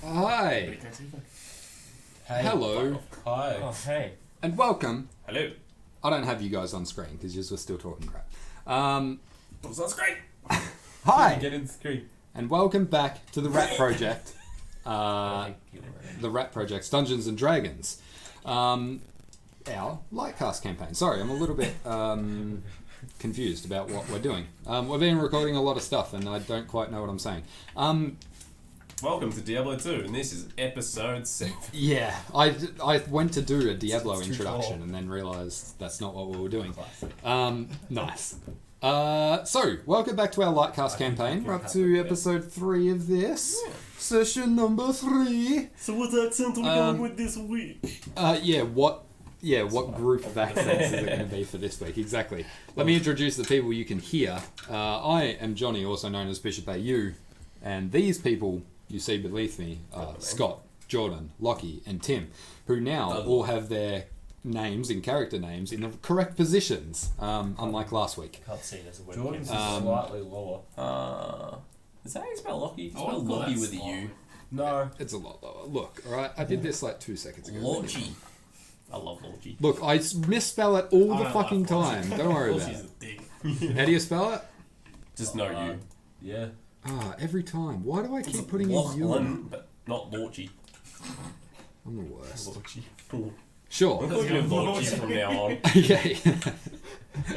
Hi. Hey. Hello. Hi. Oh, hey. And welcome. Hello. I don't have you guys on screen because you were still talking crap. What's on screen? Hi. Get in the screen. And welcome back to the Rat Project. The Rat Project's Dungeons and Dragons. Our Lightcast campaign. Sorry, I'm a little bit confused about what we're doing. We've been recording a lot of stuff and I don't quite know what I'm saying. Welcome to Diablo 2, and this is episode 7. Yeah, I went to do a Diablo introduction and then realised that's not what we were doing. Nice. So, welcome back to our Lightcast campaign. We're up to episode 3 of this. Yeah. Session number 3. So what accent are we going with this week? What group of accents is it going to be for this week? Exactly. Let me introduce the people you can hear. I am Johnny, also known as Bishop AU, and these people you see beneath me are Scott, Jordan, Lockie, and Tim, who now all have their names and character names in the correct positions, unlike last week. Can't see it as a webcam. Jordan's slightly lower. Is that how you spell Lockie? You Oh, spell well, Lockie that's with a U. No. It's a lot lower. Look, alright, I did this like 2 seconds ago. Lorgy. I love Lorgy. Look, I misspell it all the fucking time. Don't worry about it. How do you spell it? Just no U. Yeah. Every time. Why do I keep putting in you? Lachlan, but not Lorgy. I'm the worst. Lorgy. Sure. I'm calling you Lorgy from now on. Okay.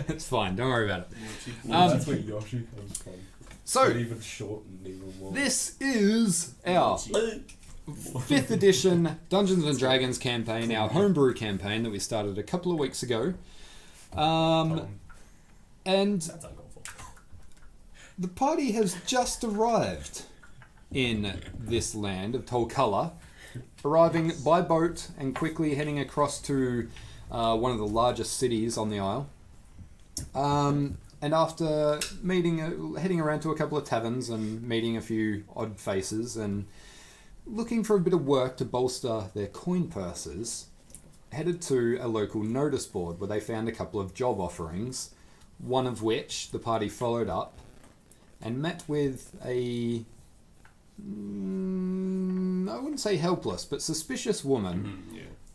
It's fine. Don't worry about it. That's where Yoshi comes from. So, But even shortened even more. this is our 5th edition Dungeons and Dragons campaign, our homebrew campaign that we started a couple of weeks ago. And That's uncalled for. the party has just arrived in this land of Tolkala, arriving by boat and quickly heading across to one of the largest cities on the Isle. And after heading around to a couple of taverns and meeting a few odd faces and looking for a bit of work to bolster their coin purses, headed to a local notice board where they found a couple of job offerings, one of which the party followed up and met with I wouldn't say helpless, but suspicious woman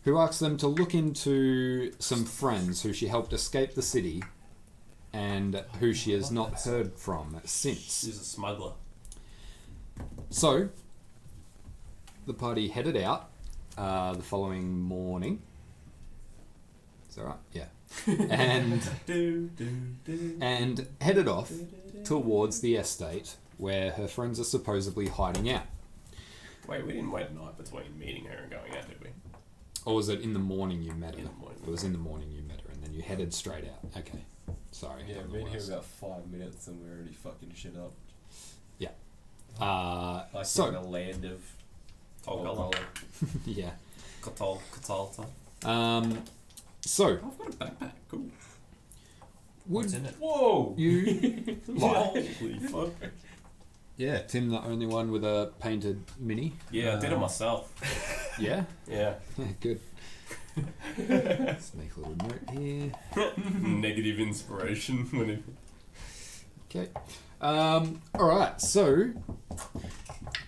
who asked them to look into some friends who she helped escape the city and who she has not heard from since. She's a smuggler. So, the party headed out the following morning. Is that right? Yeah. And headed off towards the estate where her friends are supposedly hiding out. Wait, we didn't wait a night between meeting her and going out, did we? Or was it in the morning you met her? In the morning. It was in the morning you met her and then you headed straight out. Okay. Sorry. Yeah, I'm we've been the here worst. about 5 minutes and we're already fucking shit up. Like So, in the land of Tolkala. yeah. Katalta. So, I've got a backpack. Cool. What's would in it? Whoa! you like? Holy fuck. Yeah, Tim, the only one with a painted mini. Yeah, I did it myself. Yeah? Yeah. Good. Let's make a little note here. Negative inspiration. When Okay. Alright, so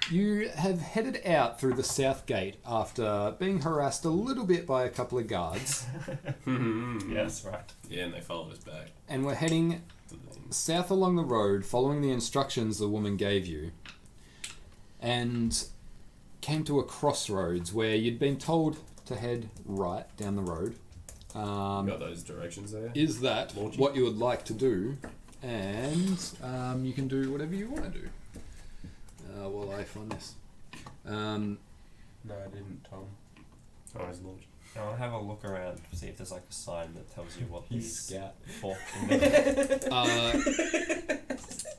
you have headed out through the south gate after being harassed a little bit by a couple of guards, Yes, right. Yeah, and they followed us back. and we're heading To the south along the road, following the instructions the woman gave you, and came to a crossroads where you'd been told to head right down the road. got those directions there? Is that Launching. what you would like to do? And you can do whatever you want to do while I find this. No, I didn't, Tom. Oh, he's launched. I'll have a look around to see if there's like a sign that tells you what He's these scat. fork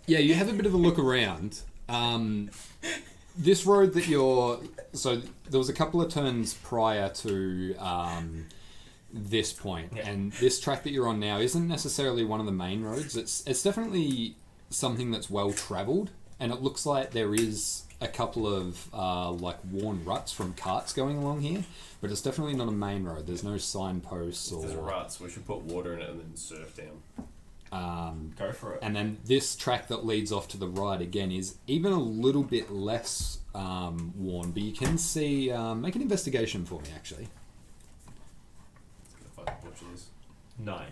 Yeah, you have a bit of a look around. This road that you're... So there was a couple of turns prior to this point, Yeah. and this track that you're on now isn't necessarily one of the main roads. It's definitely something that's well travelled, and it looks like there is a couple of like worn ruts from carts going along here, but it's definitely not a main road. There's no signposts If there's or... ruts, we should put water in it and then surf down. Go for it. And then this track that leads off to the right again is even a little bit less worn, but you can see. Make an investigation for me, actually. Let's fucking butcher this. 9.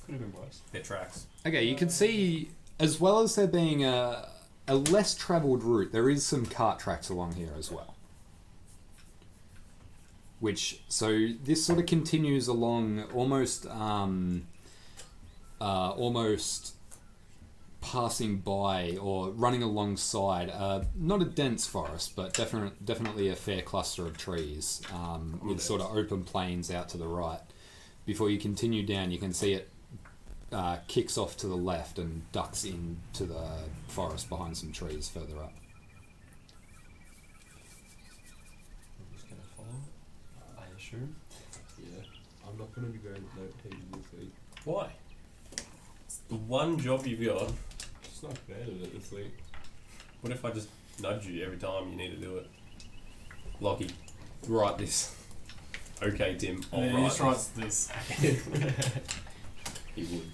Could have been worse. Their tracks. Okay, you can see, as well as there being a less travelled route, there is some cart tracks along here as well. So this sort of continues along almost passing by or running alongside, not a dense forest, but definitely a fair cluster of trees with sort of open plains out to the right. Before you continue down, you can see it kicks off to the left and ducks into the forest behind some trees further up. I'm just going to follow it, I assume. Yeah. I'm not going to be going with no team this week. Why? It's the one job you've got. Just not bad at it this week. What if I just nudge you every time you need to do it? Lockie, write this. Okay, Tim, I'll And then he write just writes this. He would.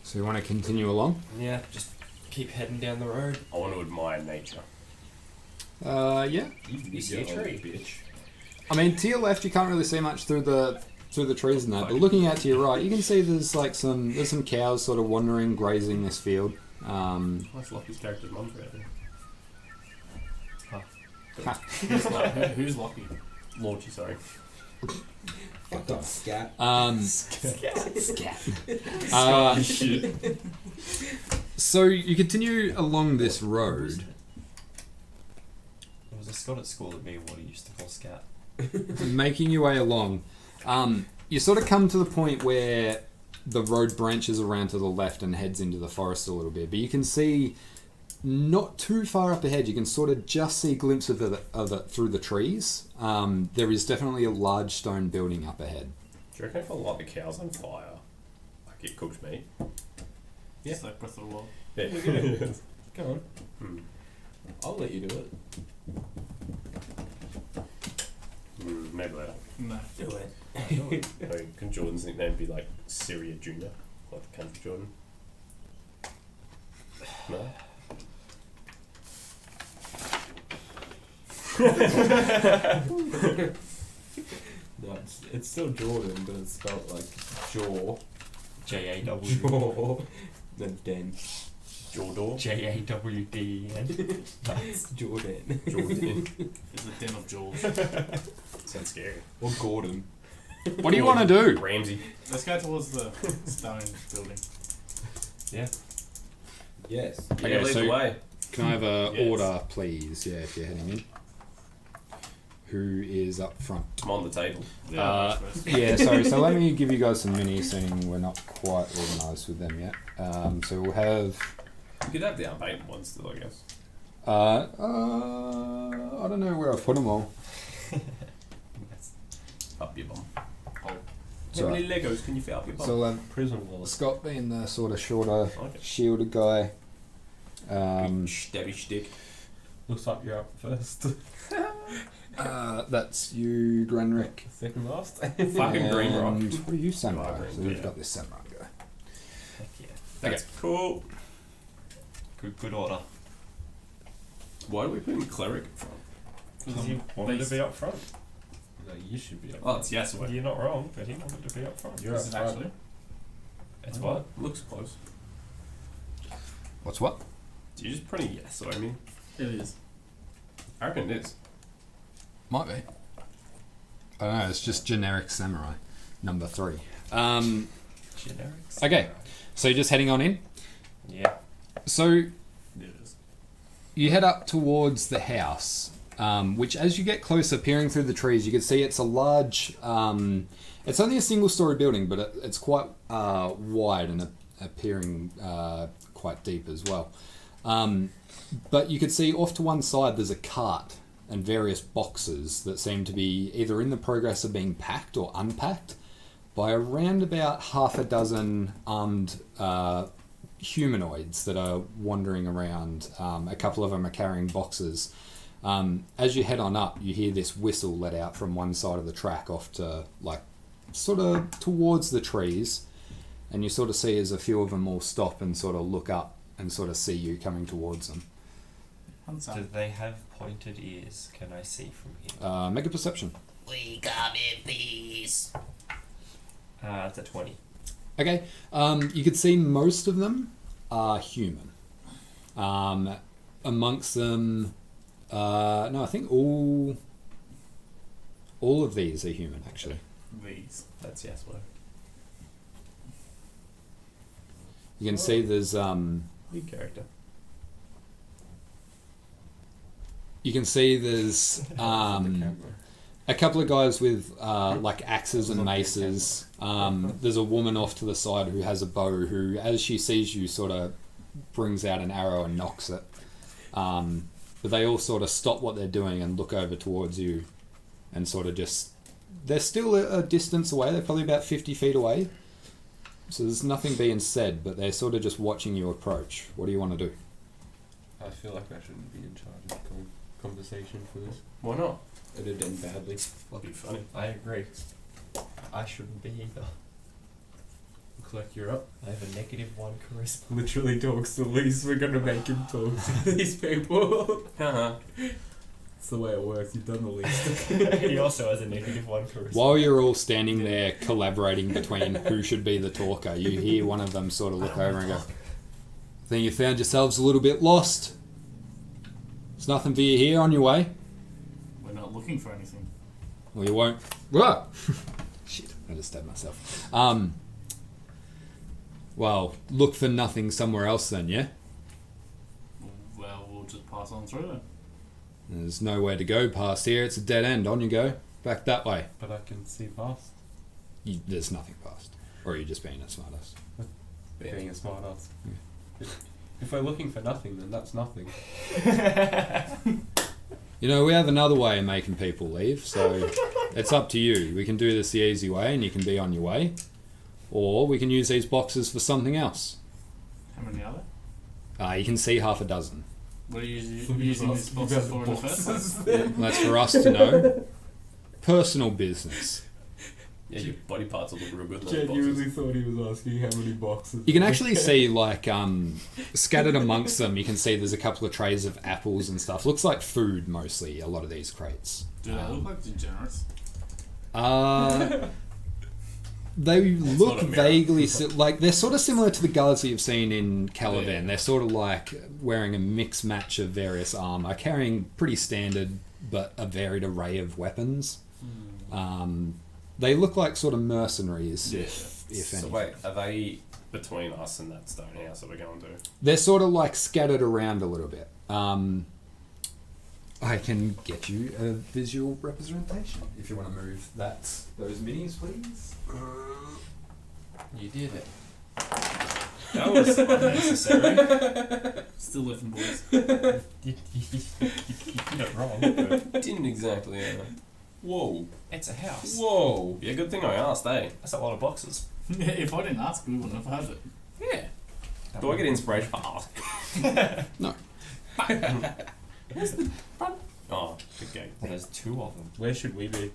So you want to continue along? Yeah, just keep heading down the road. I want to admire nature. Yeah. You see a tree. Bitch. I mean, to your left, you can't really see much through the trees and that. But looking out to your right, you can see there's some cows sort of wandering, grazing this field. That's Lockie's character's mum's right there. Who's Lockie? Lorgie, sorry. Fucking scat. Scat. Shit. So you continue along this road, There was a Scot at school that me and Woody used to call Scat. making your way along. You sort of come to the point where the road branches around to the left and heads into the forest a little bit, but you can see not too far up ahead. You can sort of just see a glimpse of it through the trees. There is definitely a large stone building up ahead. Do you reckon if I light the cows on fire, like it cooks meat? Yeah. It's like Breath of the Wild. Yeah. Go on. I'll let you do it. Maybe later. No. Do it. I mean, can Jordan's nickname be like Syria Junior? Like the country Jordan? No? No, it's still Jordan, but it's spelled like jaw. J-A-W. Jaw. Then den. Jordor? J-A-W-D-E-N. That's Jordan. Jordan. It's the Den of Jewels. Sounds scary. Or Gordon. What do you want to do? Ramsey. Let's go towards the stone building. Yeah. Yes. Yeah, Okay, lead so- the way. Can I have a Yes. order, please? Yeah, if you're heading in. Who is up front? I'm on the table. Yeah, sorry. So let me give you guys some minis, seeing we're not quite organised with them yet. So we'll have. You could have the unpainted ones still, I guess. I don't know where I've put them all. Up your bum. So, How many Legos can you fit up your bum? so we'll have Prison wall. Scott being the sort of shorter, Okay. shielded guy. Stabby stick. Looks like you're up first. That's you, Grenrick. Second last. Fucking green rock. And what are you, Samurai? Green, So we've yeah. got this Samurai guy. Heck yeah. That's cool. Good order. Why do we put in cleric in front? Because he wanted to be up front. No, you should be up Oh, it's Yasuo. You're not wrong, but he wanted to be up front. You're This is up front. actually. It's what? Looks close. What's what? Do you just print a Yasuo, I mean? It is. I reckon it is. Might be. I don't know. It's just generic Samurai, number 3. Generics. Okay, so you're just heading on in. Yeah. So It is. you head up towards the house, which as you get closer, peering through the trees, you can see it's a large. It's only a single-story building, but it's quite wide and appearing quite deep as well. But you can see off to one side there's a cart and various boxes that seem to be either in the progress of being packed or unpacked by around about half a dozen armed humanoids that are wandering around. A couple of them are carrying boxes. As you head on up, you hear this whistle let out from one side of the track off to, like, sort of towards the trees. and you sort of see as a few of them all stop and sort of look up and sort of see you coming towards them. Do they have pointed ears? Can I see from here? Make a perception. We come in peace. It's a 20. Okay, you could see most of them are human. Amongst them, no, I think all of these are human actually. These. That's yes word. You can see there's New character. you can see there's a couple of guys with like axes and maces. There's a woman off to the side who has a bow who, as she sees you, sort of brings out an arrow and knocks it. But they all sort of stop what they're doing and look over towards you and sort of just... They're still a distance away. They're probably about 50 feet away. So there's nothing being said, but they're sort of just watching you approach. What do you want to do? I feel like I shouldn't be in charge of conversation for this. Why not? It'd end badly. That'd be funny. I agree. I shouldn't be either. Looks like you're up. I have a -1 charisma. Literally talks the least. We're gonna make him talk to these people. Uh-huh. It's the way it works. You've done the least. He also has a -1 charisma. While you're all standing there collaborating between who should be the talker, you hear one of them sort of look over and go, "I think you found yourselves a little bit lost. There's nothing for you here on your way." We're not looking for anything. Well, you won't. Whoa! Shit, I just stabbed myself. Well, look for nothing somewhere else then, yeah? Well, we'll just pass on through then. There's nowhere to go past here. It's a dead end. On you go. Back that way. But I can see past. There's nothing past. Or are you just being a smartass? Being a smart ass. If we're looking for nothing, then that's nothing. You know, we have another way of making people leave, so it's up to you. We can do this the easy way and you can be on your way. Or we can use these boxes for something else. How many are there? You can see half a dozen. What are you using these boxes for in the first place? That's for us to know. Personal business. Yeah, your body parts will look real good in those Genuinely boxes. thought he was asking how many boxes. You can actually see, like, scattered amongst them, you can see there's a couple of trays of apples and stuff. Looks like food, mostly, a lot of these crates. Do they look like degenerates? They look not a mirror. vaguely... like, they're sort of similar to the guards that you've seen in Caliban. Yeah. They're sort of like wearing a mixed match of various armour, carrying pretty standard but a varied array of weapons. They look like sort of mercenaries, Yeah. if So anything. wait, are they between us and that stone house that we're going to? They're sort of like scattered around a little bit. I can get you a visual representation if you want to move those minis, please. You did it. That was unnecessary. Still living, boys. You did it wrong. But Didn't exactly. Whoa. it's a house. Whoa. Yeah, good thing I asked, eh? That's a lot of boxes. If I didn't ask, we wouldn't have had it. Yeah. Do I get inspiration for asking? No. Oh, good game. Well, there's 2 of them. Where should we be?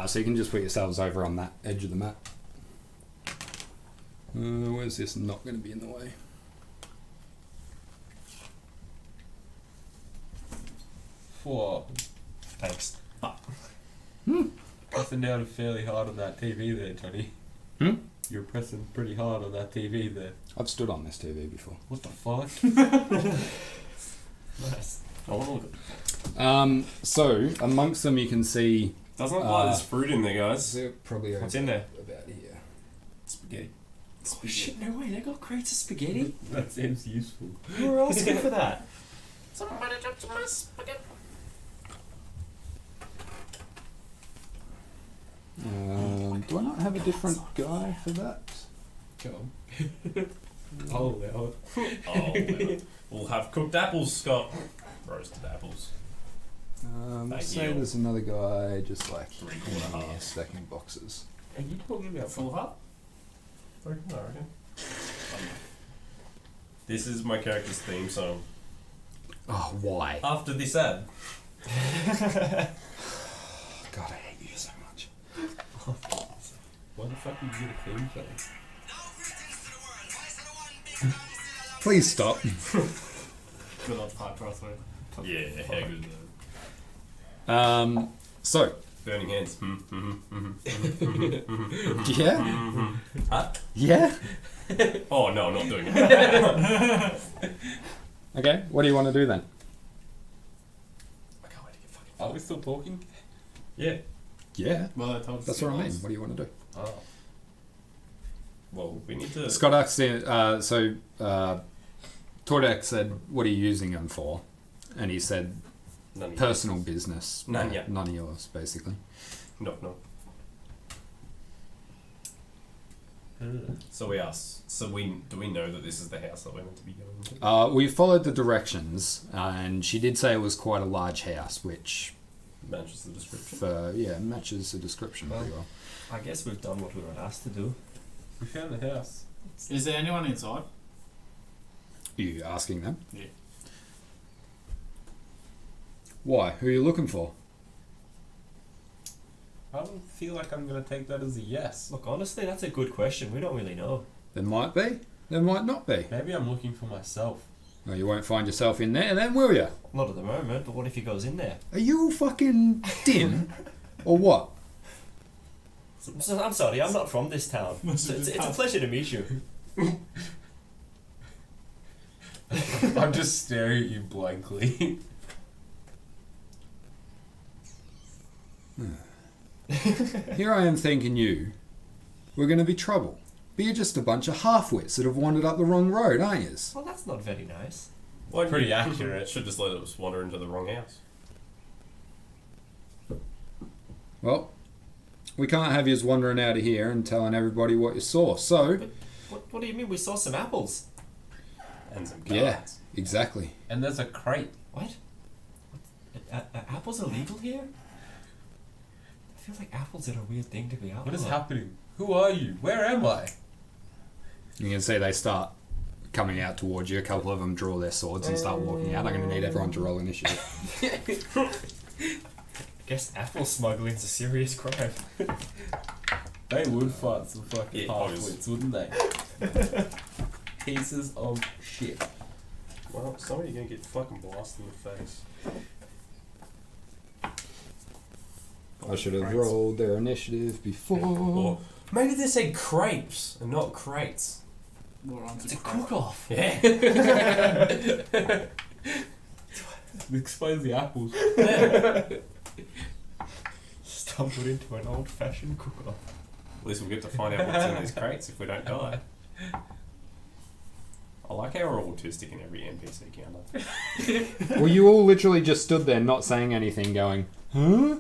So you can just put yourselves over on that edge of the map. Where's this not going to be in the way? For Thanks. pressing down fairly hard on that TV there, Johnny. You're pressing pretty hard on that TV there. I've stood on this TV before. What the fuck? Nice. I want to look at So amongst them you can see... Doesn't look like there's fruit in there, guys. They're probably What's in there? about here. Spaghetti. Oh shit, no way, they got crates of spaghetti? That seems useful. You were asking for that. Somebody touch my spaghetti. Do I not have a different guy for that? Go on. I'll allow it. Oh, we'll have cooked apples, Scott. Roasted apples. Thank Say you. there's another guy just like Three-quarter here half. stacking boxes. Are you talking about Full heart? I reckon. This is my character's theme song. Oh, why? After this ad. God, I hate you so much. Why the fuck did you get a theme song? Please stop. Good old fight for us, though. Yeah, how good though. So, Burning hands. yeah? Huh? Yeah? Oh no, I'm not doing it. Okay, what do you want to do then? I can't wait to get fucking. Are we still talking? Yeah. Yeah, Well, I told us that's to what I be mean. honest. What do you want to do? Oh. Well, we need to. Scott asked, Tordek said, what are you using them for? And he said, None of personal business. None, yeah. None of yours, basically. No. So we asked. So do we know that this is the house that we're meant to be going to? We followed the directions, and she did say it was quite a large house, which Matches the description. matches the description pretty well. I guess we've done what we were asked to do. We found the house. Is there anyone inside? Are you asking them? Yeah. Why? Who are you looking for? I don't feel like I'm gonna take that as a yes. Look, honestly, that's a good question. We don't really know. There might be. There might not be. Maybe I'm looking for myself. Well, you won't find yourself in there then, will you? Not at the moment, but what if he goes in there? Are you fucking dim? Or what? I'm sorry, I'm not from this town. This So is it's a tough. pleasure to meet you. I'm just staring at you blankly. Here I am thinking we're going to be trouble. But you're just a bunch of half-wits that have wandered up the wrong road, aren't you? Well, that's not very nice. Well, Pretty you accurate. Should just let us wander into the wrong house. Well, we can't have yous wandering out of here and telling everybody what you saw. So, What do you mean? We saw some apples. And some cards. yeah, exactly. And there's a crate. What? Apples are legal here? I feel like apples are a weird thing to be out. What is happening? Who are you? Where am I? You can see they start coming out towards you. A couple of them draw their swords and start walking out. I'm going to need everyone to roll initiative. I guess apple smuggling's a serious crime. They would fight some fucking Yeah, half-wits, wouldn't they? Pieces of shit. Well, somebody's gonna get fucking blasted in the face. I should have rolled their initiative before. Or maybe they say crepes and not crates. We're on to It's a crap. cook-off. Yeah. Expose the apples. Stumbled into an old-fashioned cook-off. At least we'll get to find out what's in these crates if we don't die. I like how we're autistic in every NPC counter. Well, you all literally just stood there not saying anything, going, huh?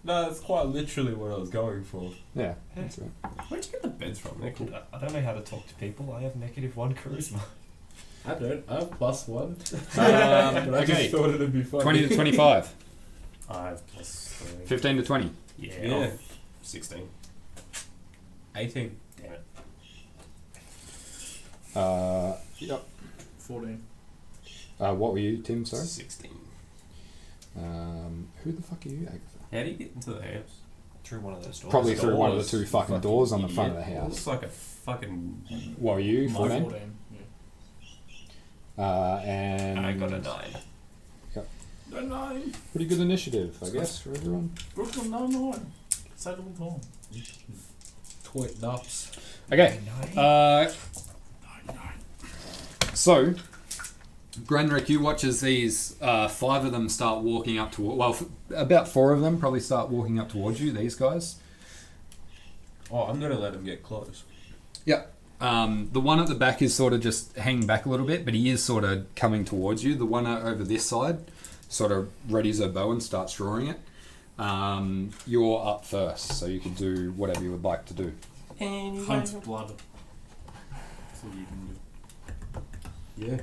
No, that's quite literally what I was going for. Yeah, that's right. Where'd you get the beds from? They're cool. I don't know how to talk to people. I have -1 charisma. I don't. I have +1. But I okay, just thought it'd be funny. 20 to 25. I have +3. 15 to 20. Yeah. 16. 18. Damn it. Yep. 14. What were you, Tim? Sorry. 16. Who the fuck are you, Agatha? How do you get into the house? Through one of those doors. Probably through one of the Doors. two fucking doors on the front of the It house. looks like a fucking. What were you, My 14? 14. Yeah. And I got a 9. No, 9. pretty good initiative, I guess, for everyone. Brooklyn, no, 9. Settle Tom. Twit nuts. Okay. 9? So, Granrick, you watch as these 5 of them start walking up toward. Well, about 4 of them probably start walking up towards you. These guys. Oh, I'm gonna let him get close. Yep. The one at the back is sort of just hanging back a little bit, but he is sort of coming towards you. The one over this side sort of readies her bow and starts drawing it. You're up first, so you can do whatever you would like to do. Hunt blood. That's what you can do. Yeah.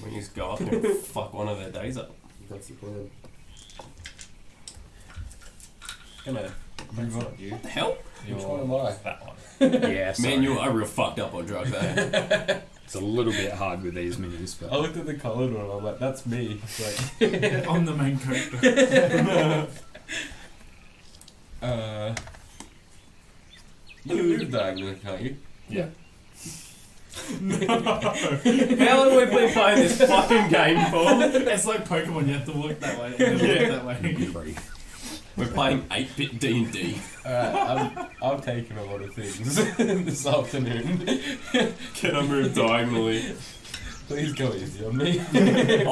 We just go up and fuck one of their days up. That's the plan. Gonna move on. You. What the hell? Which one am I? That one. Yeah, Man, you are real fucked up on drugs, eh? It's a little bit hard with these minis, but I looked at the coloured one. I'm like, that's me. It's like, I'm the main character. you can move diagonally, can't you? yeah. How long have we been playing this fucking game for? It's like Pokemon, you have to look that way, and then look that way. We're playing 8-bit D&D. Alright, I'm taking a lot of things this afternoon. Can I move diagonally? Please go easy on me. I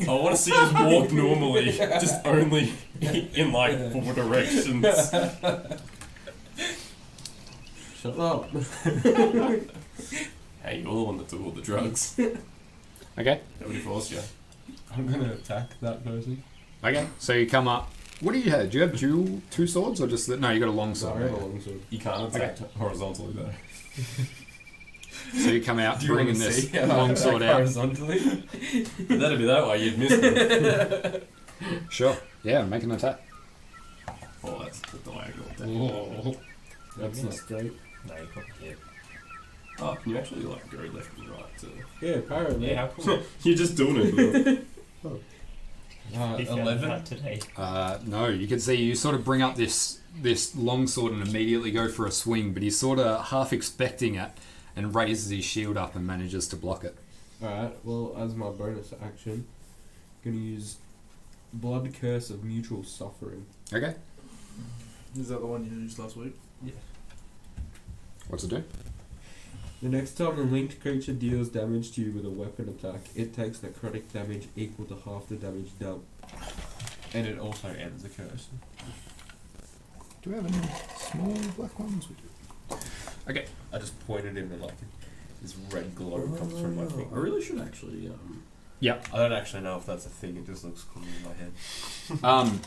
want to see us walk normally, just only in like 4 directions. Shut up. Hey, you're the one that took all the drugs. Okay. Nobody forced you. I'm gonna attack that person. Okay. So you come up. What do you have? Do you have two swords or just no? You got a long sword. Sorry, I have a long sword. You can't attack horizontally though. So you come out Do you bringing wanna this see how I long attack sword out. horizontally? That'd be that way, you'd miss it. Sure. Yeah, make an attack. Oh, that's the diagonal attack. Whoa. That's not straight. No, you probably hit. Oh, can you actually like go left and right too? Yeah, apparently. Yeah, how cool. You're just doing it. He found 11. that today. No, you can see you sort of bring up this long sword and immediately go for a swing, but he's sort of half expecting it and raises his shield up and manages to block it. Alright, well, as my bonus action, I'm gonna use Blood Curse of Mutual Suffering. Okay. Is that the one you used last week? What's it do? The next time a linked creature deals damage to you with a weapon attack, it takes necrotic damage equal to half the damage dealt. And it also ends the curse. Do we have any small black ones? We do. Okay. I just pointed him and like this red glow comes from my I finger. really should actually. Yep. I don't actually know if that's a thing, it just looks cool in my head.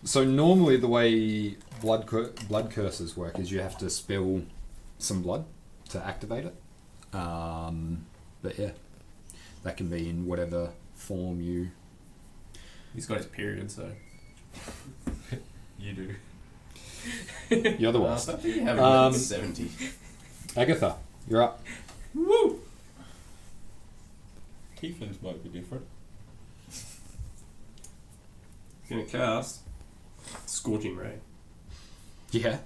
So normally the way blood curses work is you have to spill some blood to activate it. But yeah, that can be in whatever form you. He's got his period, so. You do. You're the I worst. don't think you have it 70. Agatha, you're up. Woo! Tieflings might be different. Gonna cast Scorching Ray. Yeah.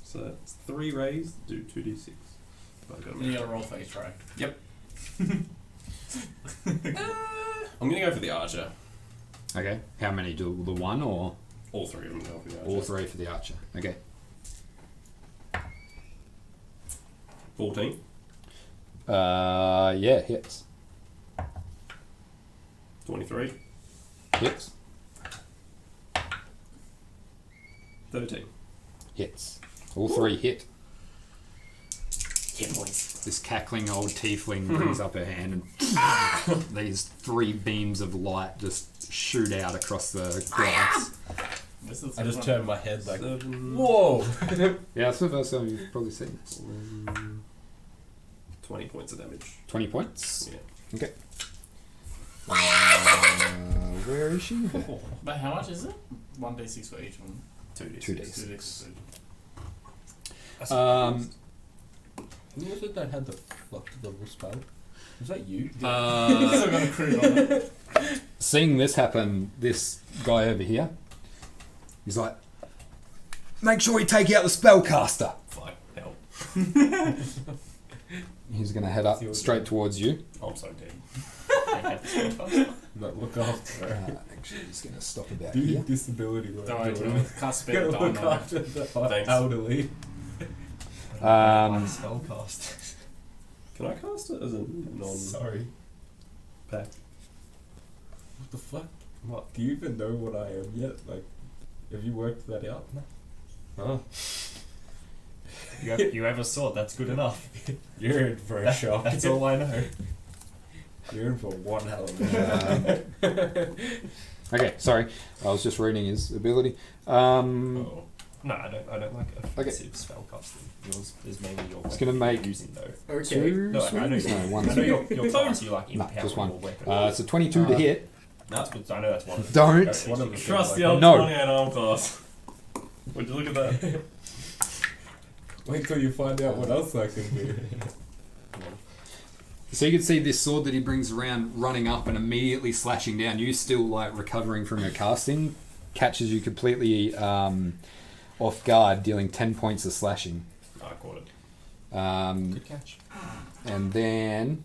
So it's 3 rays, do 2d6. You gotta roll face try. Yep. I'm gonna go for the archer. Okay. How many do the one or All 3 of them go for the archer. all 3 for the archer? Okay. 14, Yeah, hits. 23, Hits. 13. Hits. All 3 hit. Yeah, boys. This cackling old tiefling brings up her hand and these 3 beams of light just shoot out across the grass. This is the I just first turned my head like, 7, whoa! Yeah, that's the first time you've probably seen this. 20 points of damage. 20 points. Yeah. Okay. Where is she? one. But how much is it? 1d6 for each one. 2d6. 2d6. 2d6. Who was it that had the fuck level spell? Was that you? Still got a crit on it. Seeing this happen, this guy over here, he's like, make sure you take out the spellcaster. Fuck, help. He's going to head up straight towards you. I'm so dead. No, look after her. Actually, he's going to stop about Do here. your disability work. Don't worry, Jordan. Dylan. Cast spell Gotta look dynamite. after the Thanks. elderly. Spellcast. Can I cast it as a non Sorry. pack? What the fuck? What? Do you even know what I am yet? Like, have you worked that out? No. You have a sword, that's good enough. You're in for a shock. That's all I know. You're in for one hell of a Okay, sorry. I was just reading his ability. Oh. No, I don't like offensive spellcasting. Yours is mainly your It's weapon gonna make you're using though. Okay. 2 No, I know, swings? No, 1 I know swing. your class, you like No, empower just your 1. weapon. It's a 22 to hit. That's good. I know that's one. Don't. That's one of the Trust the like, old No. 28 arm class. Would you look at that? Wait till you find out what else I can do. So you can see this sword that he brings around running up and immediately slashing down. You still like recovering from your casting, catches you completely off guard, dealing 10 points of slashing. I caught it. Good catch. And then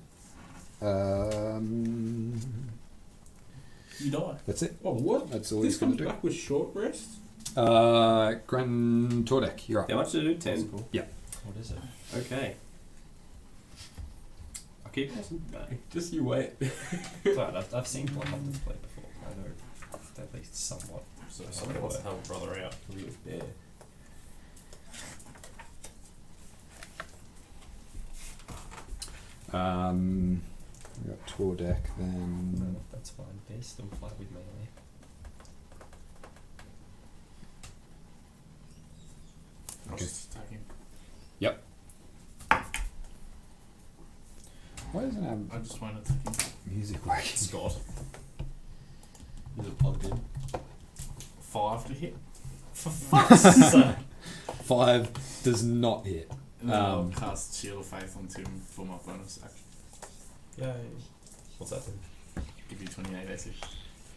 You die. that's it. Oh, what? That's all This he's going comes to do. back with short rest? Grand Tordek, you're up. How much did it do? That's 10. cool. Yeah. What is it? Okay. I'll keep guessing. No. Just you wait. Right, I've seen Blood Hunters play before. I know at least somewhat. So somebody wants to help a brother out. Yeah. We got Tordek then. No, that's fine. They're still fly with melee. I'll Okay. just attack him. Why doesn't I our just won't attack him. music working? Scott. Is it plugged in? 5 to hit. For fuck's sake! 5 does not hit. And then I'll Um, cast Shield of Faith onto him for my bonus action. Yay. What's that then? Give you 28 AC.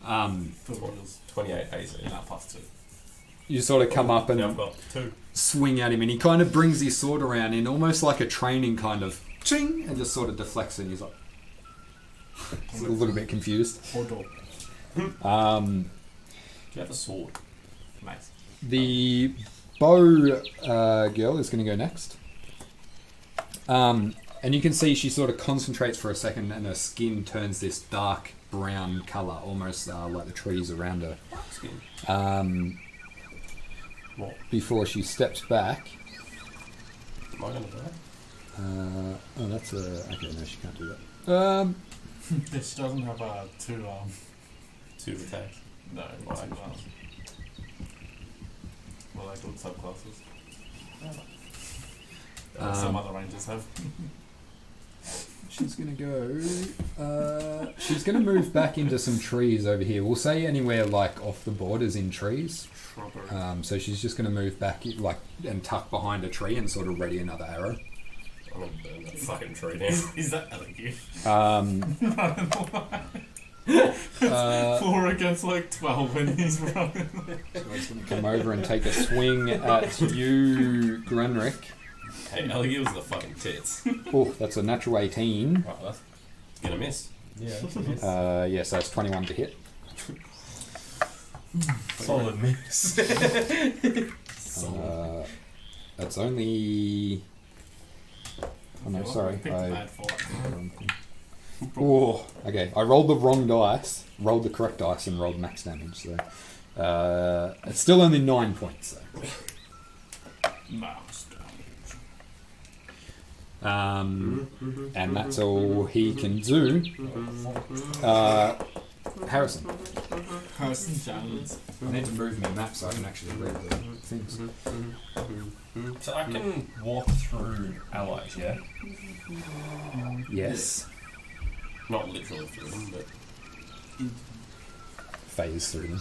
For What? wheels. 28 AC. And plus 2. You sort of come up and Now I've got 2. swing at him, and he kind of brings his sword around in almost like a training kind of ching, and just sort of deflects it. And he's like a little bit confused. Hodor. Do you have a sword? Nice. The bow girl is going to go next. And you can see she sort of concentrates for a second, and her skin turns this dark brown colour, almost like the trees around her. Skin. What? Before she steps back. Am I going to die? Oh, that's a... Okay, no, she can't do that. She doesn't have 2 2 attacks. No, Well, 2 actually. Well, they call it subclasses. Um, Some other rangers have. She's going to go... she's going to move back into some trees over here. We'll say anywhere, like, off the borders in trees. Shrubbery. So she's just going to move back, like, and tuck behind a tree and sort of ready another arrow. I'm going to burn that fucking tree down. Is that a gift? 4 against like 12 when he's running. So he's going to come over and take a swing at you, Grunrick. Hey, Alligator's the fucking tits. Oh, that's a natural 18. Right, that's gonna miss. Yeah, Yeah, so it's 21 to hit. solid miss. That's only... Oh no, sorry. Pick a bad fight. Oh, okay. I rolled the wrong dice, rolled the correct dice, and rolled max damage. So it's still only 9 points. So. Mouse And that's all he can do. Harrison. Harrison Jones. I need to move my map so I can actually read the things. So I can walk through allies, yeah? Yes. Not literally through them, but Phase through them.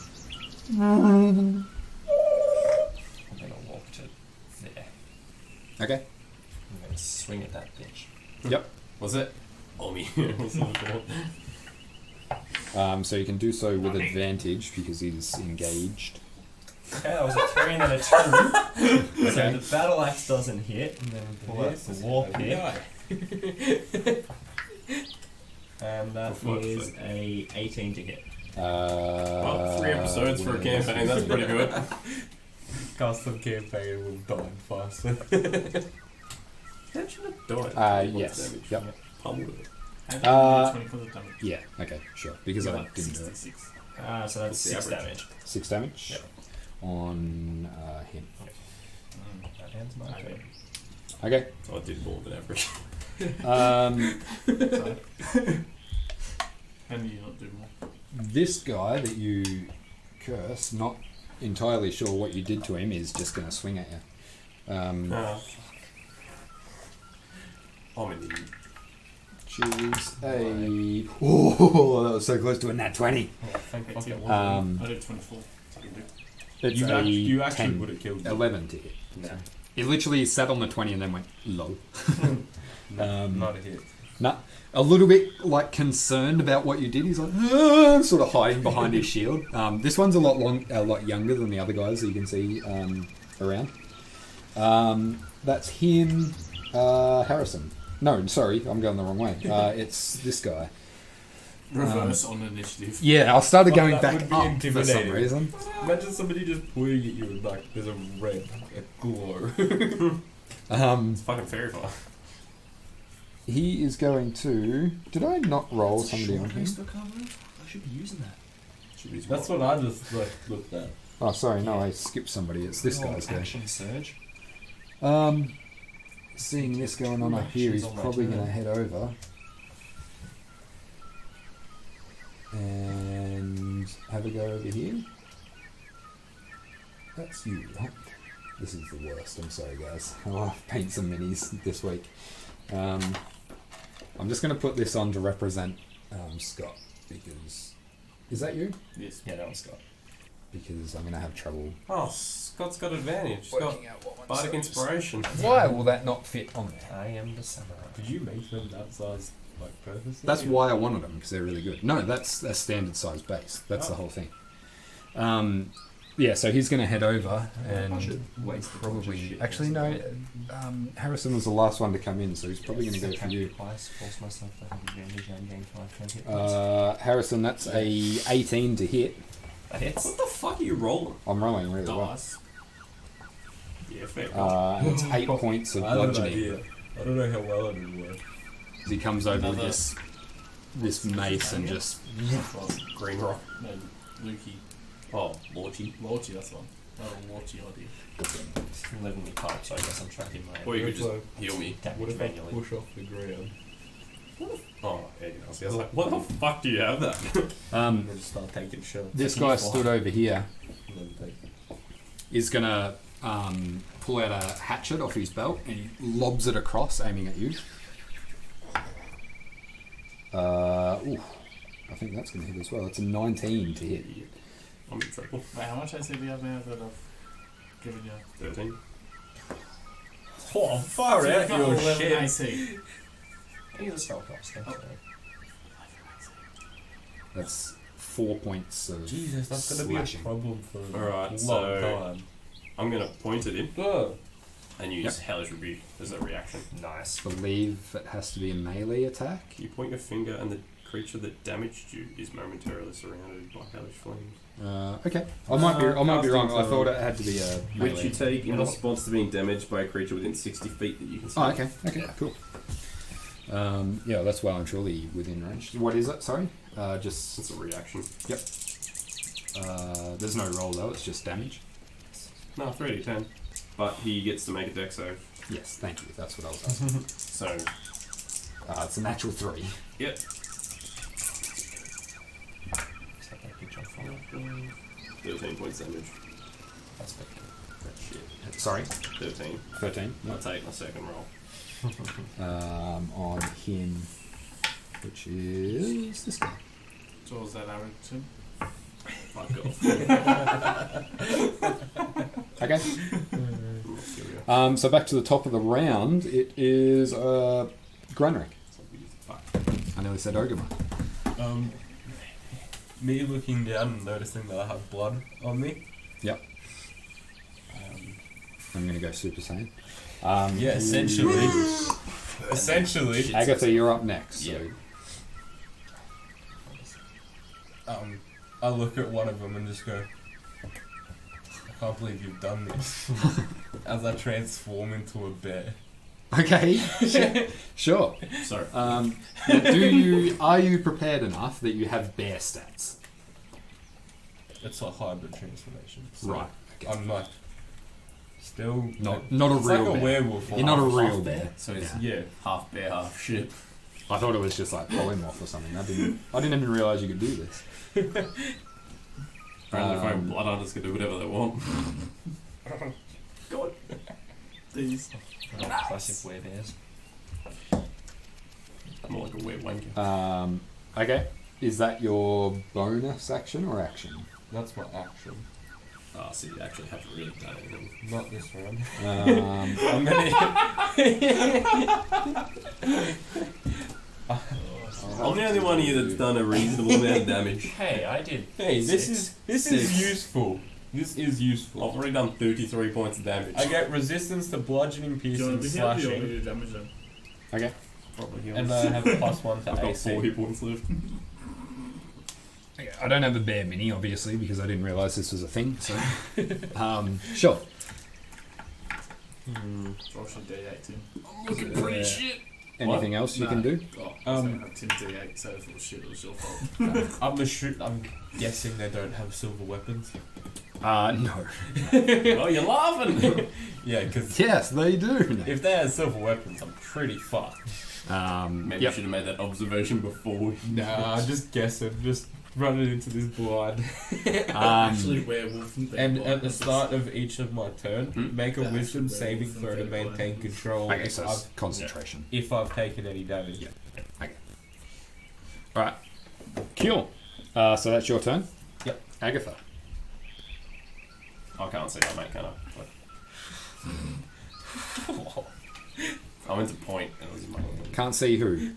I'm gonna walk to there. Okay. I'm gonna swing at that bitch. Yep. was it? Omi. What's it called? So you can do so with advantage because he's engaged. Okay, that was a 3 and then a 2. So the battle axe doesn't hit, and then pull out the war pick. And that is a 18 to hit. Well, 3 episodes for a campaign, that's pretty good. Custom campaign will die faster. That should have died. Yes. Yep. Pummeled it. And then 20 points of damage. Yeah. Okay. Sure. Because I didn't do it. 66. So that's What's the 6 average? damage. 6 damage Yep. on him. That ends my turn. Okay. So I did more than average. And you not do more. This guy that you curse, not entirely sure what you did to him, is just going to swing at you. I'm an idiot. Choose a... Oh, that was so close to a nat 20. Oh, thank fuck it I wasn't. did 24. So you do. It's You a actually 10. would have killed me. 11 to hit. No. It literally sat on the 20 and then went, lol. Not a hit. Nah, a little bit like concerned about what you did. He's like sort of hiding behind his shield. This one's a lot younger than the other guys that you can see around. That's him. Harrison. No, sorry, I'm going the wrong way. It's this guy. Reverse on initiative. Yeah, I started Well, going that back would be up for some intimidating. reason. Imagine somebody just pointing at you and like there's a red, a glow. It's fucking fairy fire. He is going to. Did I not roll somebody on him? I should be using that. Should be That's what I just like looked at. Oh, sorry, no, I skipped somebody. It's this guy's go. Action surge. Seeing this going on up here, he's Actions on my probably turn. going to head over and have a go over here. That's you, right? This is the worst. I'm sorry, guys. I'll paint some minis this week. I'm just going to put this on to represent Scott because is that you? Yes. Yeah, that was Scott. Because I'm going to have trouble. Oh, Scott's got advantage. He's got Working out what one's bardic inspiration. Why will that not fit on there? I am the samurai. Did you make them that size like purposely? That's why I wanted them because they're really good. No, that's a standard size base. That's the whole thing. Yeah, so he's going to head over and probably. Actually, no. Harrison was the last one to come in, so he's probably going to go for you. Twice, force myself to have advantage and gain 5 hit points. Harrison, that's a 18 to hit. That hits. What the fuck are you rolling? I'm rolling really well. Dice. Yeah, fair. And it's 8 points of I have an bludgeoning. idea. I don't know how well it would work. He comes over with Another- this mace and just. Green rock. No, Lukey. Oh, Lorchy. Lorchy, that's one. Not a Lorchy idea. I'm living the pipe, so I guess I'm tracking my Or you could just Like, heal me. What damage if I manually. push off the ground Oh, yeah, I was like, what the fuck do you have that? and then just start taking shots? This guy stood over here. And then take Is going to pull out a hatchet off his belt and he lobs it across, aiming at you. Ooh, I think that's going to hit as well. It's a 19 to hit. I'm in trouble. Wait, how much AC do you have now that I've given you? 13. Oh, far So out you've got your 11 shit. AC. He's a spellcaster. Oh. So. That's 4 points of Jesus, that's gonna be a slashing. problem for a Alright, long so- time. I'm gonna point at him Oh, and use Hellish Rebuke as a reaction. Nice. believe it has to be a melee attack. You point your finger and the creature that damaged you is momentarily surrounded by hellish flames. Okay, I might be wrong. I casting thought it had to be a melee. Which you take in response to being damaged by a creature within 60 feet that you can see. Oh, okay, cool. Yeah, that's well and truly within range. What is it? Sorry, just It's a reaction. there's no roll though. It's just damage. No, 3d10. But he gets to make a deck save. Yes, thank you. That's what I was asking. So, It's a natural 3. yep. Is that that picture from 13 points damage. That's spectacular. Shit. Sorry, 13. 13. I'll take my second roll. On him, which is this guy. So was that Arrington? Fuck off. Okay. So back to the top of the round. It is Grunrick. Fuck. I nearly said Ogama. me looking down and noticing that I have blood on me. Yep. I'm going to go Super Saiyan. Yeah, essentially. Essentially. Agatha, you're up next. So. Yeah. I look at one of them and just go, I can't believe you've done this. As I transform into a bear. Okay. Sure. Sorry. Are you prepared enough that you have bear stats? It's a hybrid transformation. So Right. Okay. I'm not still Not a it's real like a bear. werewolf. You're not a real Half bear. So it's Yeah. half bear, half shit. I thought it was just like polymorph or something. I didn't even realise you could do this. Apparently, if blood hunters can do whatever they want. God. These. Classic werebears. More like a wet wanker. Okay. Is that your bonus action or action? That's my action. Oh, so you actually haven't really done anything. Not this round. I'm I'm the only one here that's done a reasonable amount of damage. Hey, I did. Hey, this is Six. useful. This is useful. I've already done 33 points of damage. I get resistance to bludgeoning, Do you want piercing, to be healed or slashing, do damage then? Okay. Probably heals. and I have +1 to I've got AC. 4 hit points left. Okay, I don't have a bear mini, obviously, because I didn't realise this was a thing. So, sure. Roll some D8 too. I'm looking pretty shit. Anything else you can do? Oh, Um, so I have 10 D8, so if it was shit, it was your fault. I'm guessing they don't have silver weapons. No. Oh, you're laughing! Yeah, because Yes, they do. if they had silver weapons, I'm pretty fucked. Maybe you should have made that observation before. Nah, just guessing, just running into this blind. Actually, werewolf. And at the start of each of my turn, make a Yeah, wisdom actually, saving werewolf throw to and maintain vampire. control Okay, so it's I've, concentration. if I've taken any damage. Yeah. Okay. Alright. Cool. So that's your turn? Yep. Agatha. I can't see that, mate, can I? I went to point and it was in my hand. Can't see who.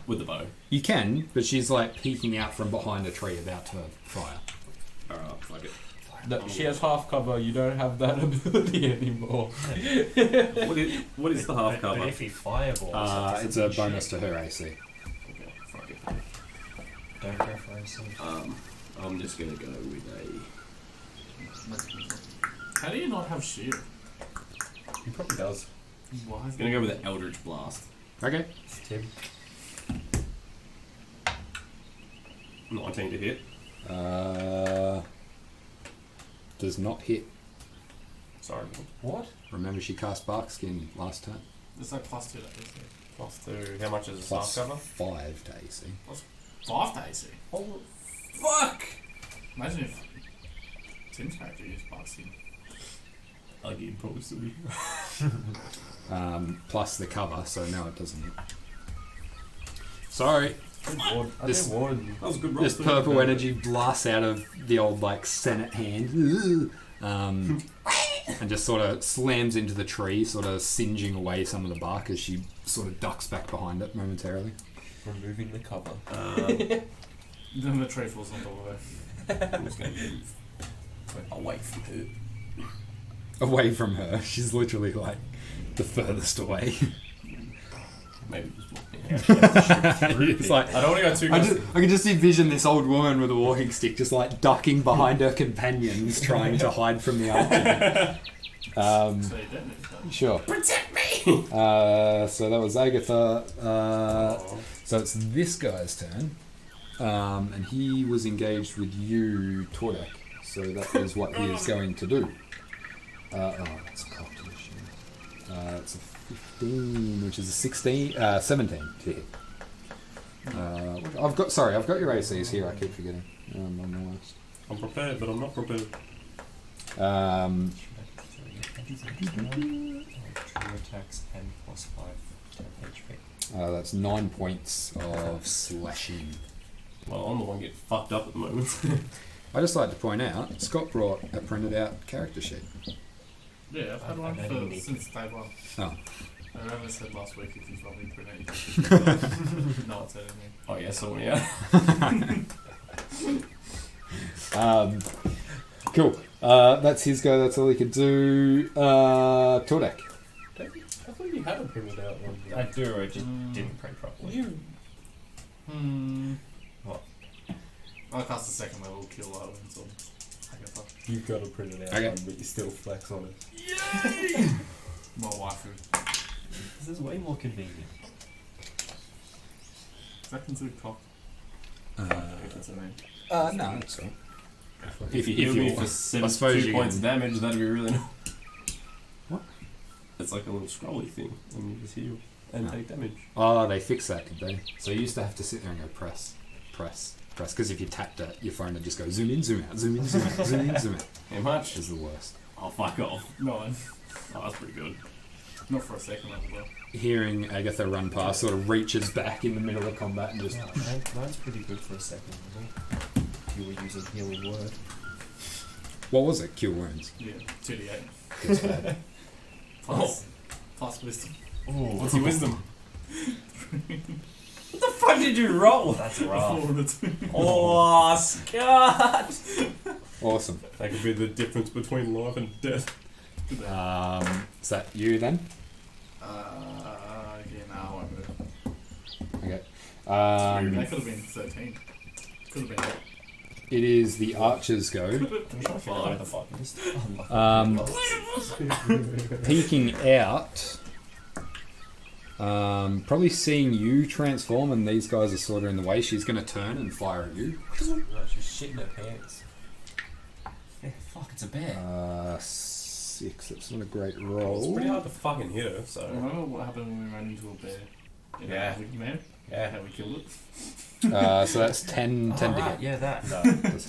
With the bow. You can, but she's like peeking out from behind a tree about to fire. Alright, fuck it. No, she has half cover, you don't have that ability anymore. What is the half But cover? if he fireballs, It's a bonus to her AC. Okay, fuck it. don't go for AC. I'm just gonna go with a... How do you not have shield? He probably does. Why is I'm gonna go with an Eldritch Blast. Okay. Tim. 19 to hit. Does not hit. Sorry. What? Remember she cast Bark Skin last turn. It's like +2 to AC. +2. How much is a Plus staff cover? 5 to AC. 5 to AC. Oh, fuck! Imagine if Tim's character used Bugskin. Again, probably still be. Plus the cover, so no, it doesn't hit. Sorry. This- That was a good roll. This purple energy blasts out of the old like Senate hand, and just sort of slams into the tree, sort of singeing away some of the bark as she sort of ducks back behind it momentarily. Removing the cover. Then the tree falls on top of her. I'm just gonna move away from her. Away from her, she's literally like the furthest away. Maybe just walk It's like I don't want to go too I close. can just envision this old woman with a walking stick, just like ducking behind her companions, trying to hide from the archer. So you don't need that. Sure. Protect me! So that was Agatha. So it's this guy's turn, and he was engaged with you, Tordek. So that is what he is going to do. It's a cocked issue. It's a 15, which is a 17 to hit. I've got your ACs here. I keep forgetting. On the list. I'm prepared, but I'm not prepared. True attacks 10 plus 5, 10 HP. That's 9 points of slashing. Well, I'm the one getting fucked up at the moment. I just like to point out, Scott brought a printed out character sheet. Yeah, I've had I one don't for, need- since day one. Oh. I remember said last week if you've probably printed no one said anything. Oh yeah, so yeah. Cool. That's his go. That's all he could do. Tordek. I thought you had a printed out one. I do, I just didn't print properly. What? I'll cast the second level kill items on Agatha. You've got a printed out Okay. one, but you still flex on it. My waifu. This is way more convenient. Is that considered cock? If it's a name. No, that's all right. If you heal me for I suppose 72 you points of can- damage, that'd be really nice. What? It's like a little scrolly thing, and you just heal and No. take damage. Oh, they fixed that, did they? So you used to have to sit there and go press. Because if you tapped it, your phone would just go zoom in, zoom out, zoom in, zoom out, zoom in, zoom out. How much? Which is the worst. Oh, fuck off. 9. Oh, that's pretty good. Not for a second level though. Hearing Agatha run past sort of reaches back in the middle of combat and just... Yeah, mine's pretty good for a second level. You were using healing word. What was it? Cure wounds. Yeah, 2d8. That's bad. Plus wisdom. Ooh, What's your wisdom? What the fuck did you roll? that's rough. 4 and a 2. Oh, Scott! Awesome. That could be the difference between life and death. Is that you then? Yeah, no, I won't move. Okay. That could have been 13. Could have been. It is the archer's go. I'm trying to figure out where the fuck is. Peeking out. Probably seeing you transform and these guys are sort of in the way. She's going to turn and fire at you. No, she's shitting her pants. Yeah, fuck, it's a bear. 6. That's not a great It's roll. pretty hard to fucking hit her, so. Remember what happened when we ran into a bear? Yeah. Man? Yeah. How we killed it? So that's 10 to right, hit. yeah, that. Doesn't it?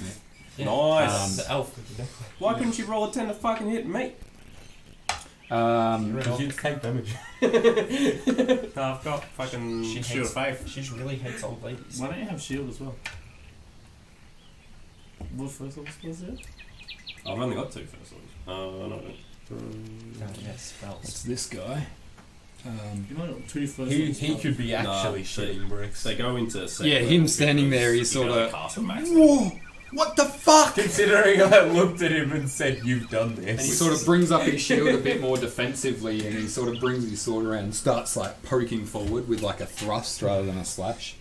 Yeah. Nice. The elf with the necklace. Why couldn't you roll a 10 to fucking hit me? Because you take damage. No, I've got fucking She shield of faith. She really hates old ladies. Why don't you have shield as well? What first level was it? I've only got 2 first ones. No. Yes, spells. What's this guy? You might have 2 first He levels. could be actually No, shitting bricks. They go into Yeah, him standing there, he's sort sorta- cast a max. Whoa! What the fuck? Considering I looked at him and said, "You've done this." And he sort of brings up his shield a bit more defensively and he sort of brings his sword around and starts like poking forward with like a thrust rather than a slash.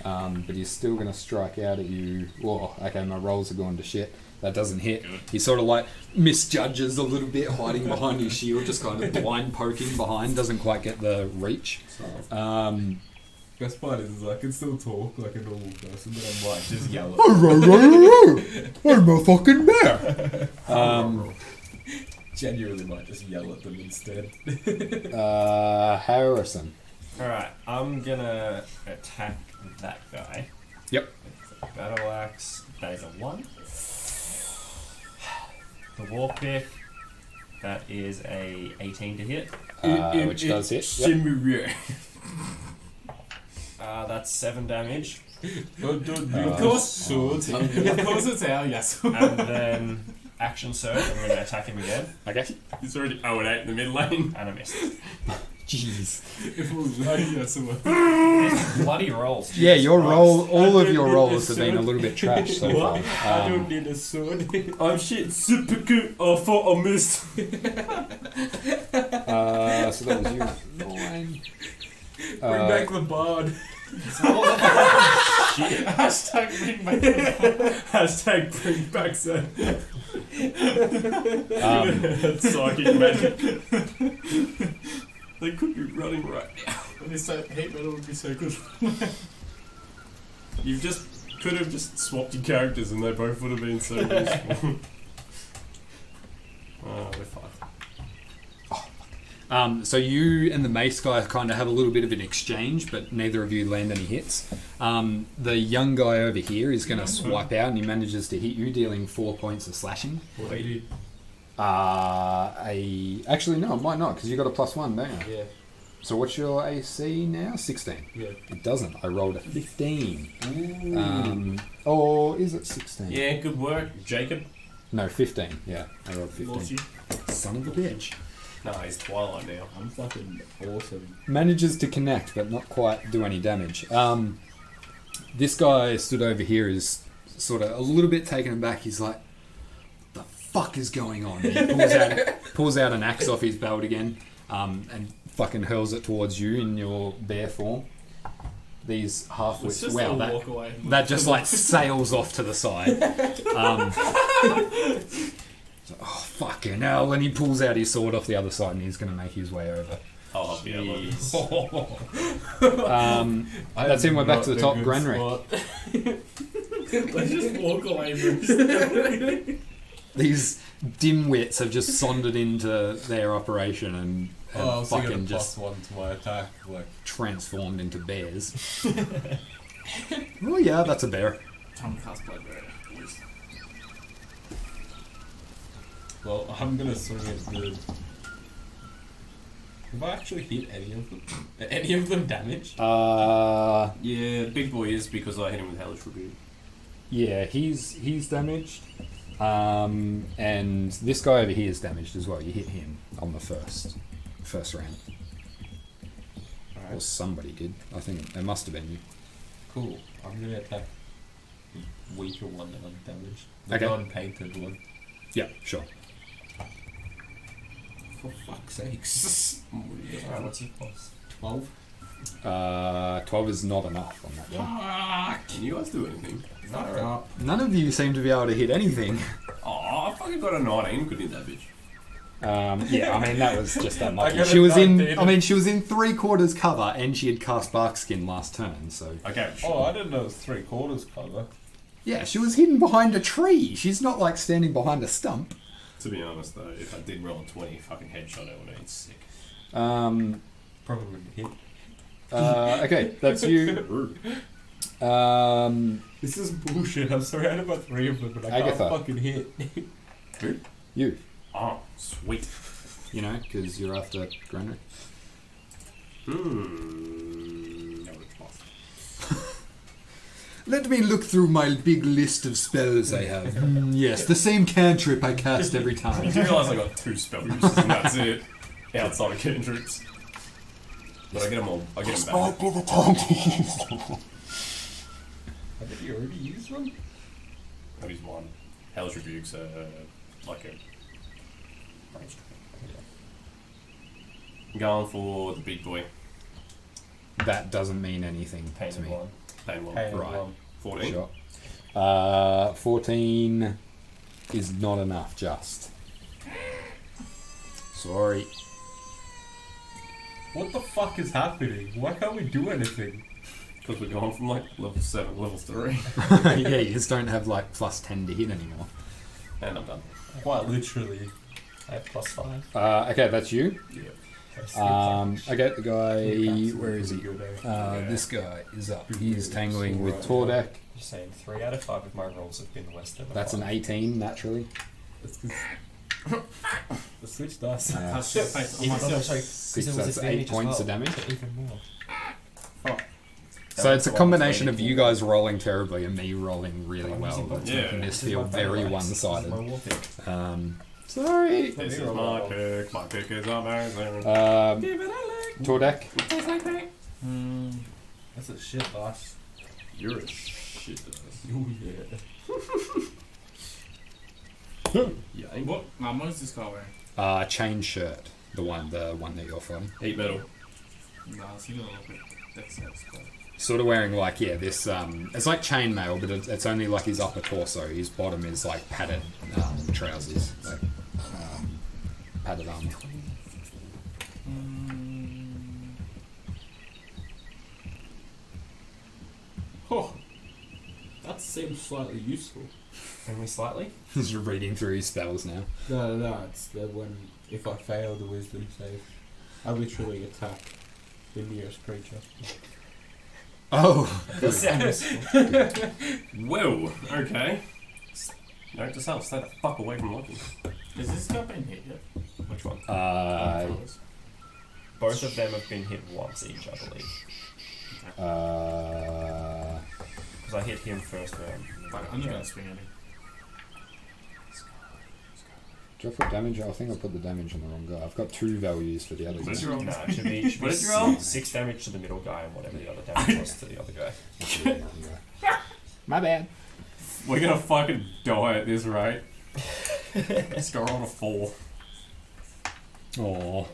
But he's still going to strike out at you. Whoa, okay, my rolls are going to shit. That doesn't hit. He sort of like misjudges a little bit, hiding behind his shield, just kind of blind poking behind, doesn't quite get the reach. Best part is I can still talk like a normal person, but I might just yell at I'm a fucking bear! Genuinely might just yell at them instead. Harrison. Alright, I'm gonna attack that guy. Yep. With battle axe. That is a 1. The war pick. That is a 18 to hit. Which does hit. Yep. That's 7 damage. Of course it's our yes. And then action surge. I'm gonna attack him again. Okay. He's already 0-8 in the mid lane. And I missed. Jeez. If it was our yes, it would. Bloody rolls. Yeah, your Jesus roll, Christ. all of your rolls have been a little bit trash so far. I don't need a sword. I'm shit super good. I thought I missed. So that was you. 9. Bring back the bard. Hashtag bring back Hashtag bring back Zen. Psychic magic. They could be running right now. This hate metal would be so good. You could have just swapped your characters and they both would have been so useful. Oh, we're fucked. So you and the mace guy kind of have a little bit of an exchange, but neither of you land any hits. The young guy over here is going to swipe out and he manages to hit you, dealing 4 points of slashing. What do you do? Actually, no, it might not, because you got a +1, don't you? Yeah. So what's your AC now? 16. Yeah. It doesn't. I rolled a 15. Or is it 16? Yeah, good work, Jacob. No, 15. Yeah, I rolled 15. Lost you. Son of a bitch. No, he's Twilight now. I'm fucking awesome. Manages to connect, but not quite do any damage. This guy stood over here is sort of a little bit taken aback. He's like, "What the fuck is going on?" And he pulls out an axe off his belt again, and fucking hurls it towards you in your bear form. These half-wits, Just wow, walk away. that just like sails off to the side. So, oh, fucking hell. And he pulls out his sword off the other side and he's going to make his way over. I'll help you out. That's him. We're back to the top. Granrick. Let's just walk away, Bruce. These dimwits have just sondered into their operation and have fucking just +1 to my attack. Like, transformed into bears. Oh yeah, that's a bear. Time to cast Blood Bear. well, I'm gonna swing at the. Have I actually hit any of them? Are any of them damaged? Yeah, big boy is because I hit him with Hellish Rebuke. Yeah, he's damaged. And this guy over here is damaged as well. You hit him on the first round. Or somebody did. I think it must have been you. Cool. I'm gonna attack weaker one that undamaged. The Okay. non-painted one. Yeah, sure. For fuck's sakes. Alright, what's your plus? 12. 12 is not enough on that one. Can you guys do anything? No. None of you seem to be able to hit anything. Oh, I fucking got a 19. Couldn't hit that bitch. Yeah, I mean that was just unlucky. I got She a was in. 19. I mean, she was in 3/4 cover, and she had cast Barkskin last turn. So Okay, sure. Oh, I didn't know it was 3/4 cover. yeah, she was hidden behind a tree. She's not like standing behind a stump. To be honest though, if I did roll a 20 fucking headshot, it would have been sick. Probably wouldn't hit. Okay, that's you. This is bullshit. I'm surrounded by 3 of them, but I Agatha. can't fucking hit. Who? You. Oh, sweet. You know, because you're after Granary. That would pass. Let me look through my big list of spells I have. Yes, the same cantrip I cast every You time. do realise I got 2 spell uses and that's it. Outside of cantrips. But I get them all. I get them back. be the time to use them. Have you already used one? I've used one. Hell's Rebuke's like a range. I'm going for the big boy. That doesn't mean anything to Painted me. one. Pain one. Painted Right. one. 14. Sure. 14 is not enough, just. Sorry. What the fuck is happening? Why can't we do anything? Because we're going from like level 7 to level 3. Yeah, you just don't have like plus 10 to hit anymore. And I'm done. Quite literally. I have +5. Okay, that's you. Yeah. Okay, the guy. Where is he? Yeah. This guy is up. He's tangling with Tordek. You're saying 3 out of 5 of my rolls have been less than That's an 5. 18, naturally. The switch dice. Uh, Shit, face on Even, myself. no, sorry, Six, because it was that's advantage 8 points as of well, damage. so even more. So it's a combination of you guys rolling terribly and me rolling really I'm well. using That's Yeah. making this This is feel my very battle axe. This is one-sided. my war pick. Sorry. This is my pick. My pick is amazing. Tordek. That's a shit dice. You're a shit ass. Oh yeah. Yeah. What? What is this guy wearing? Chain shirt. The one that you're fighting. Heat metal. No, it's gonna look at that's cool. Sort of wearing like, yeah, this, it's like chainmail, but it's only like his upper torso. His bottom is like padded trousers. Like, padded armor. Oh, that seems slightly useful. Only slightly? He's reading through his spells now. No, it's the when if I fail the wisdom save, I literally attack the nearest creature. Oh! That sounds Whoa. Okay. Note to self, stay the fuck away from Loki. Is this guy been hit yet? Which one? Both of them have been hit once each, I believe. Because I hit him first round. Fuck, I'm just gonna swing at him. Do I put damage? I think I put the damage on the wrong guy. I've got 2 values for the other What guy. did you roll? No, it should be, What did you roll? 6 damage to the middle guy and whatever the other damage was to the other guy. My bad. We're gonna fucking die at this rate. Let's go on a 4. Aw,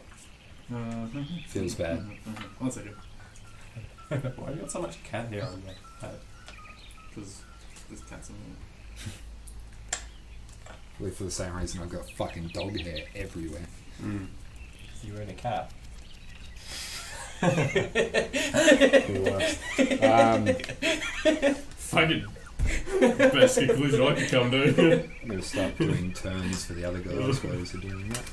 feels bad. 1 second. Why have you got so much cat hair on your head? Because there's cats in there. Probably for the same reason I've got fucking dog hair everywhere. You were in a cat. The worst. Fucking best conclusion I could come to. I'm going to start doing turns for the other guys while he's doing that.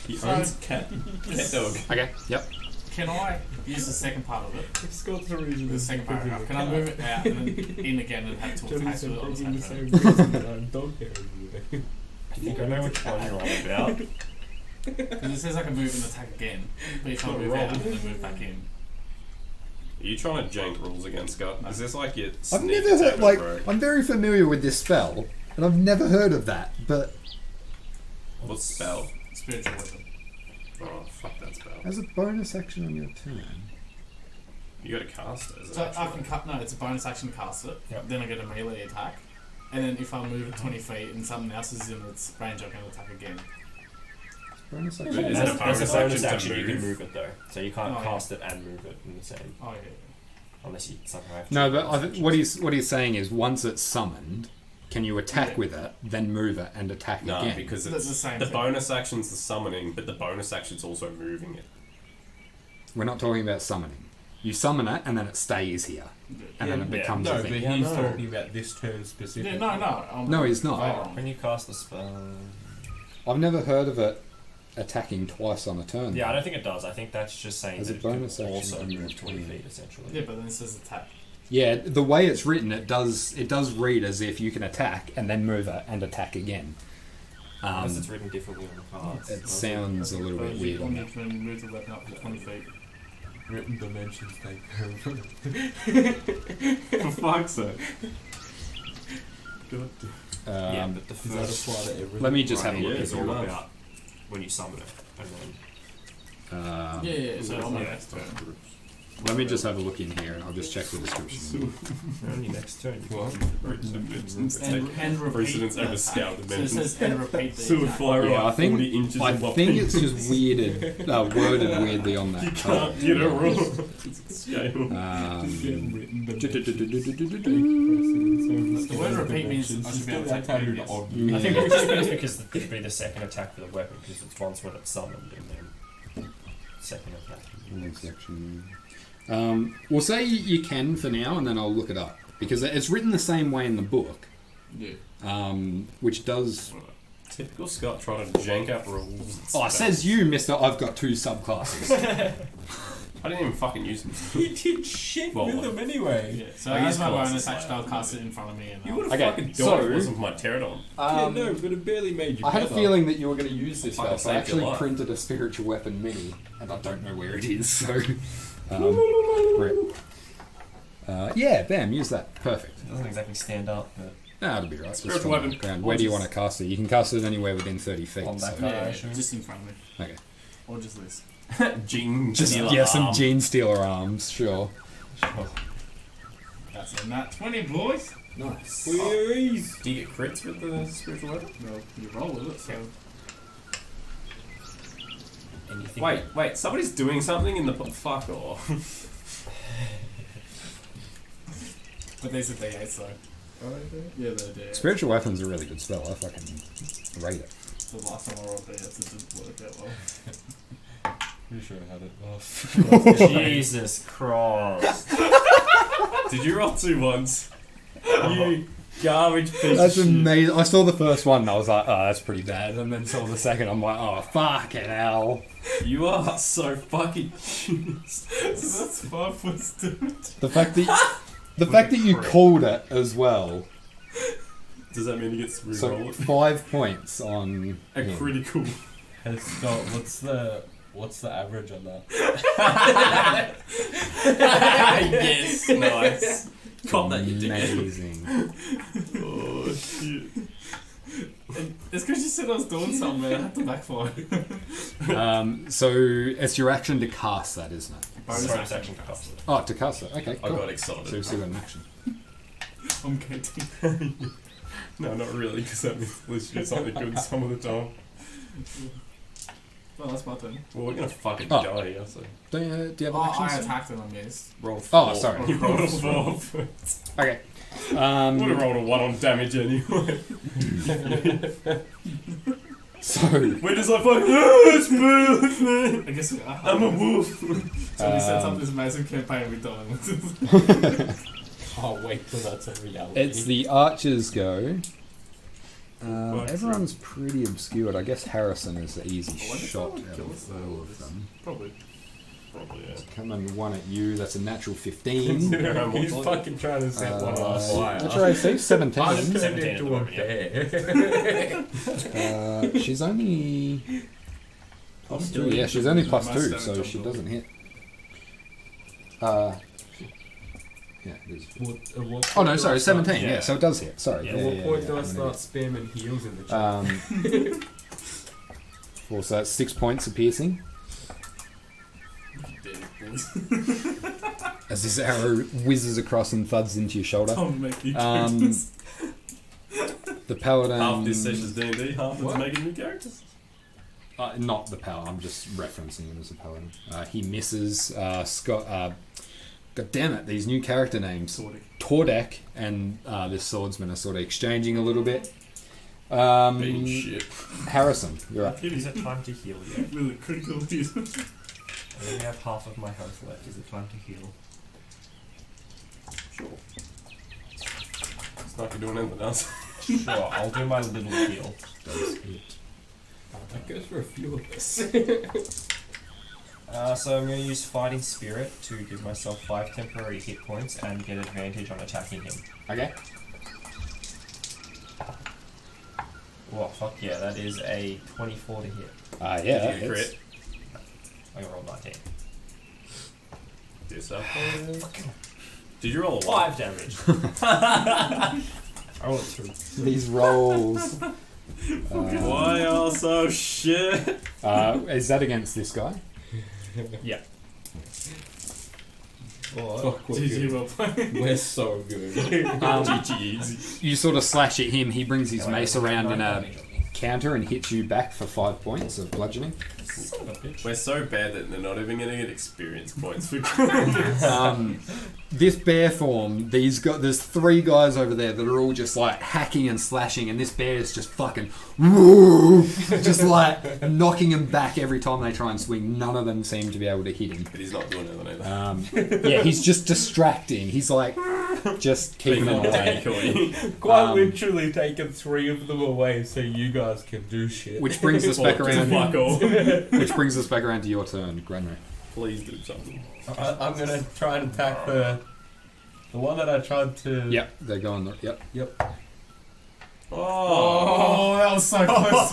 He owns cat dog. Okay, yep. Can I use the second part of it? It's got the reason. The second paragraph. Can I move it out and then in again and have two attacks with it on the same turn? Dog hair everywhere. I think I know which one you're on about. Because it says I can move and attack again, but if I move out and then move back in. Are you trying to jank rules again, Scott? Is this like your I've sneak never heard, attack, like, bro? I'm very familiar with this spell, and I've never heard of that, but What spell? Spiritual weapon. Oh, fuck that spell. as a bonus action on your turn. You got to cast it. As So an I action. can cut. No, it's a bonus action to cast it. Yep. Then I get a melee attack, and then if I move it 20 feet and something else is in its range, I can attack again. Bonus But action. is it a As a bonus bonus action action, to you can move? move it though. So you can't Oh, yeah. cast it and move it in the same. Oh yeah. Unless you somehow have to. No, but bonus what actions. he's saying is once it's summoned, can you attack Yeah. with it, then move it and attack No, again? because That's it's the same the thing. bonus action's the summoning, but the bonus action's also moving it. We're not talking about summoning. You summon it and then it stays here, and then it Yeah. becomes No, a but thing. Yeah, he's no. talking about this turn specifically. Yeah, no. No, he's not. Later on. When you cast the spell. I've never heard of it attacking twice on a turn. Yeah, I don't think it does. I think that's just saying As a that it can bonus action, also you move move 20 20. feet essentially. Yeah, but then it says attack. Yeah, the way it's written, it does read as if you can attack and then move it and attack again. Unless it's written differently on the cards. It sounds a little bit weird on You that. can move the weapon up to 20 feet. Written dimensions take over. For fuck's sake. Yeah, but the Does that first apply to everything? Let me just have a Yeah, look. is it's all all about when you summon it. And then Yeah, so on my yeah. next turn. Let me just have a look in here and I'll just check the description. on your next turn, you What? And repeat Precedence the over attack. scout So it dimensions. says and repeat the So attack. fly Yeah, I right think 40 inches I above think me. it's just worded weirdly on that You card. can't get a rule. It's a scale. The word repeat means I should be able to take previous. I think it just means because it could be the second attack for the weapon because it's once when it's summoned and then second attack. We'll say you can for now, and then I'll look it up because it's written the same way in the book, Yeah. which does. Typical Scott trying to jank up rules. Oh, it says you, Mister. I've got 2 subclasses. I didn't even fucking use them. He did shit Well, with like- them anyway. Yeah. So I guess as my Colossus bonus is action, like- I'll cast it in front of me. And You would have Okay, fucking died so- if it wasn't for my pterodon. Yeah, no, but it barely made you I had a better. feeling that you were going to use this Fucking spell, so I saved your actually life. printed a spiritual weapon mini, and I don't know where it is. So, rip. Yeah, bam, use that. Perfect. It doesn't exactly stand up, but That'll be right. Just Spiritual on the weapon. ground. Where do you want to cast it? You can cast it anywhere within 30 feet. On that so- guy. yeah, sure. just in front of me, Okay. or just this. Gene Just stealer some arm. Gene Stealer arms, sure. That's a nat 20, boys. Nice. Queries. Do you get crits with the spiritual weapon? Well, you roll with it, so. and you think Wait, somebody's doing something in the fuck off. But these are D8s though. Yeah, they're D8s. Spiritual weapon's a really good spell. I fucking rate it. The last time I rolled D8s, it didn't work out well. Pretty sure I had it off. Jesus Christ. Did you roll 2 once? You garbage piece That's of shit. amazing. I saw the first one and I was like, oh, that's pretty bad. And then saw the second, I'm like, oh, fucking hell. You are so fucking genius. So that's 5 points damage. The fact that you called it as well. Does that mean he gets to So reroll it? 5 points on A him. critical. Hey, Scott, what's the average on that? Yes, nice. Caught that, you dickhead. Amazing. Oh shit. It's because you said I was doing something, man. I had to backfire. So it's your action to cast that, isn't it? bonus action to cast it. Oh, to cast it. Okay, I cool. got excited. So you've still got an action. I'm kidding. No, not really, because that means at least you do something good some of the time. Well, that's my turn. Well, we're gonna fucking Oh. die here, so. Do you have an Oh, action? I still? attacked and I missed. Roll Oh, sorry. You rolled a 4. Okay. Would have rolled a 1 on damage anyway. So, We're just like, fucking, it's me. I guess I'm a wolf. So he sets up this massive campaign with Dylan. Can't wait till that's a reality. it's the archers go. fuck's Everyone's pretty obscured. I guess Harrison is the easy I wonder if shot I would out kill of us all though. of them. Probably. Probably, yeah. Coming one at you. That's a natural 15. He's fucking trying to set one off fire. What's your AC? 17. I've turned 17 into a at the bear. She's only plus 2. Yeah, she's only plus 2, so she doesn't hit. Yeah, it is. Oh no, sorry, 17. Yeah, so it does hit. Sorry. Yeah. At what point do I I'm an start spamming heals in the chat? idiot. Well, so that's 6 points of piercing. Dead, boys. as this arrow whizzes across and thuds into your shoulder. Tom make new Um, characters. The paladin. Half this session's D&D, half it's making new characters. Not the paladin. I'm just referencing him as a paladin. He misses. Scott. God damn it! These new character names. Tordek and this swordsman are sort of exchanging a little bit. Being shit. Harrison, you're up. Is it time to heal yet? With a critical hit. I only have half of my health left. Is it time to heal? Sure. It's not like you're doing anything else. Sure, I'll do my little heal. That goes for a few of us. So I'm going to use Fighting Spirit to give myself 5 temporary hit points and get advantage on attacking him. Okay. Oh, fuck yeah, that is a 24 to hit. Yeah. Did you that crit? hits. I rolled 19. Yourself. Did you roll a 5 damage. I rolled 2. These rolls. Why are so shit? Is that against this guy? Yeah. Fuck, we're GG, good. well played. We're so good. GG easy. You sort of slash at him. He brings his Oh, mace I around in a damage on me. counter and hits you back for 5 points of bludgeoning. Son of a bitch. We're so bad that they're not even going to get experience points for This bear form, there's 3 guys over there that are all just like hacking and slashing, and this bear is just fucking just like knocking him back every time they try and swing. None of them seem to be able to hit him. But he's not doing anything either. Yeah, he's just distracting. He's like just keeping them Being away. decoy. Quite literally taken 3 of them away so you guys can do shit. Which brings us back Well, around. fuck off. Which brings us back around to your turn, Granry. Please do something. I'm gonna try and attack the one that I tried to. Yep, they're going. Yep. Oh, that was so close.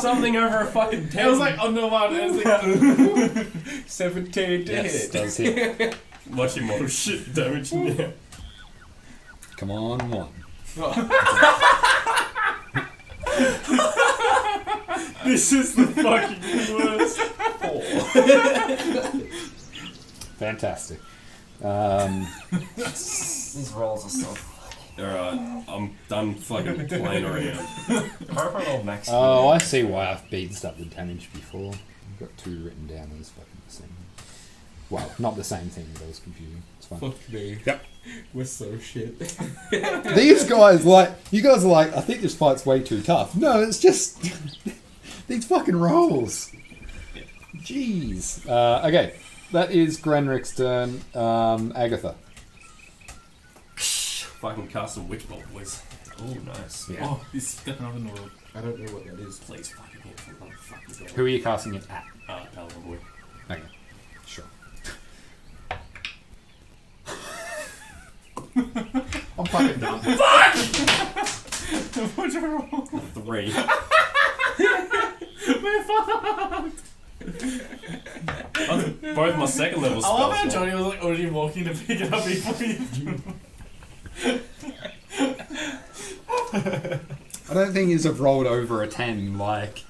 something over a fucking 10. It was like on the line. It was like, 17 to Yes, hit. does hit. Watch him model shit damage now. Come on, 1. this is the fucking worst. Fantastic. These rolls are so. Alright, I'm done fucking playing around. I hope I rolled max. Oh, I see why I've beadsed up the damage before. I've got 2 written down as fucking the same. Well, not the same thing, but it was confusing. It's fine. Fuck me. Yep. We're so shit. These guys, you guys are like, I think this fight's way too tough. No, it's just these fucking rolls. Jeez. Okay, that is Granrik's turn. Agatha. Fucking cast a witch bolt, boys. Oh, nice. Yeah. Oh, he's stepping up in the world. I don't know what that is. Please fucking hit for motherfucking God. Who are you casting it at? Paladin boy. Okay, sure. I'm fucking done. What'd you roll? 3. We're fucked. Both my second level I spells. love how man. Johnny was like already walking to pick it up before you. I don't think he's have rolled over a 10. Like,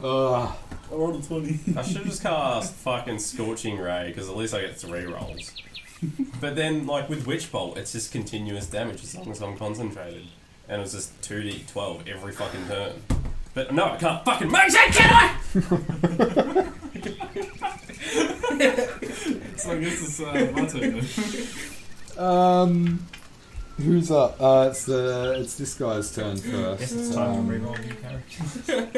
I rolled a 20. I should have just cast fucking Scorching Ray, because at least I get 3 rolls. But then, like, with Witch Bolt, it's just continuous damage as long as I'm concentrated. And it was just 2d12 every fucking turn. But no, I can't fucking make that, can So I guess it's my turn then. Who's up? It's this guy's turn first. Guess it's time to reroll new character.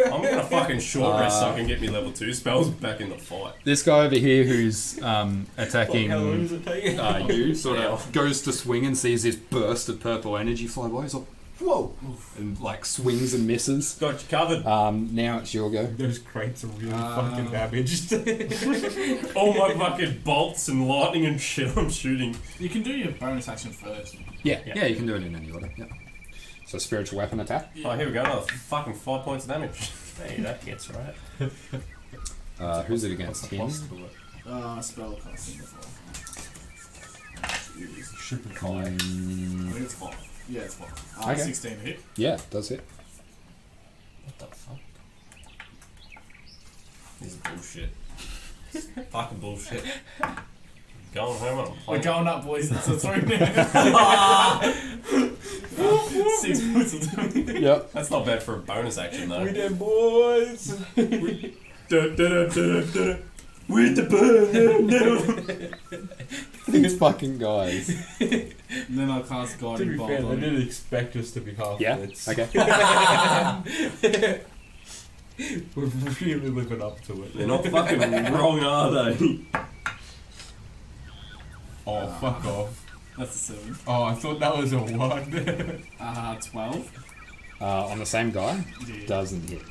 I? I'm gonna fucking short rest so I can get me level 2 spells back in the fight. This guy over here who's attacking How long does it take? you sort of goes to swing and sees this burst of purple energy fly by. He's like, whoa! And like swings and misses. Got you covered. Now it's your go. Those crates are really fucking damaged. All my fucking bolts and lightning and shit I'm shooting. You can do your bonus action first. Yeah, you can do it in any order. Yeah. So spiritual weapon attack. Oh, here we go. Another fucking 5 points of damage. Hey, that gets right. Who's it What's against? the Him. plus to it? Spell casting before. Super I high. think it's 5. Yeah, it's 5. Okay. 16 to hit. Yeah, does it. What the fuck? This is bullshit. Fucking bullshit. Going home on a We're plane. going up, boys. It's a 3 now. 6 points of damage. Yep. That's not bad for a bonus action though. We did, boys. With the burn. These fucking guys. Then I'll cast To Guiding be Bolt fair, they on him. didn't expect us to be half Yeah. wits. Okay. We're really living up to it. They're not fucking wrong, are they? Oh, fuck off. That's a 7. Oh, I thought that was a 1. 12. On the same guy, Yeah. doesn't hit.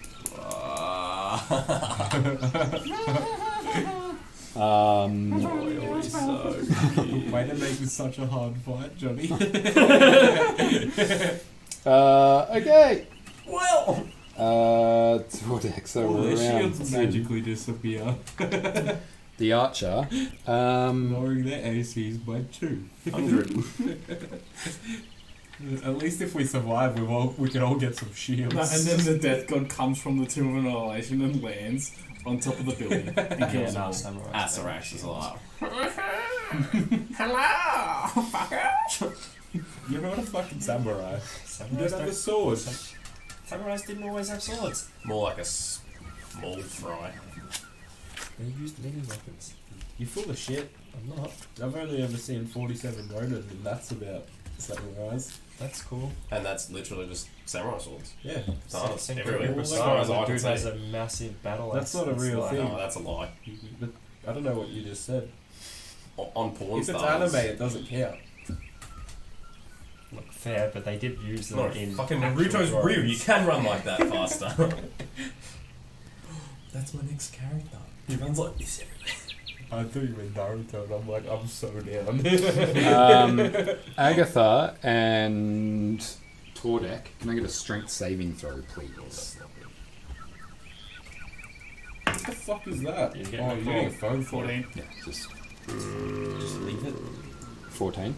Way to make this such a hard fight, Johnny. Okay. Well. Tordex, so All we're their around shields to magically disappear, the archer. lowering their ACs by 2. 100. At least if we survive, we can all get some shields. No, and then the Death God comes from the Tomb of Annihilation and lands on top of the building and kills them all. Asarax is alive. Hello, fuckers. You're not a fucking samurai. You Samurais don't have a don't- sword. Samurais didn't always have swords. More like a small fry. They used many weapons. You're full of shit. I'm not. I've only ever seen 47 Ronin, and that's about samurais. That's cool. And that's literally just samurai swords. Yeah. Dance Same everywhere. people As say far as the I can dude has see. a massive battle That's axe. not a It's real like- thing. No, that's a lie. But I don't know what you just said. On porn If it's stars. anime, it doesn't count. Look, fair, but they did use them No, in fucking actual Naruto's drawings. real. You can run like that faster. That's my next character. He runs like this everywhere. I thought you meant Naruto, and I'm like, I'm so down. Agatha and Tordek, can I get a strength saving throw, please? What the fuck is that? You're getting Oh, a you're call. getting a phone for it. 14. Yeah, just Just leave it. 14.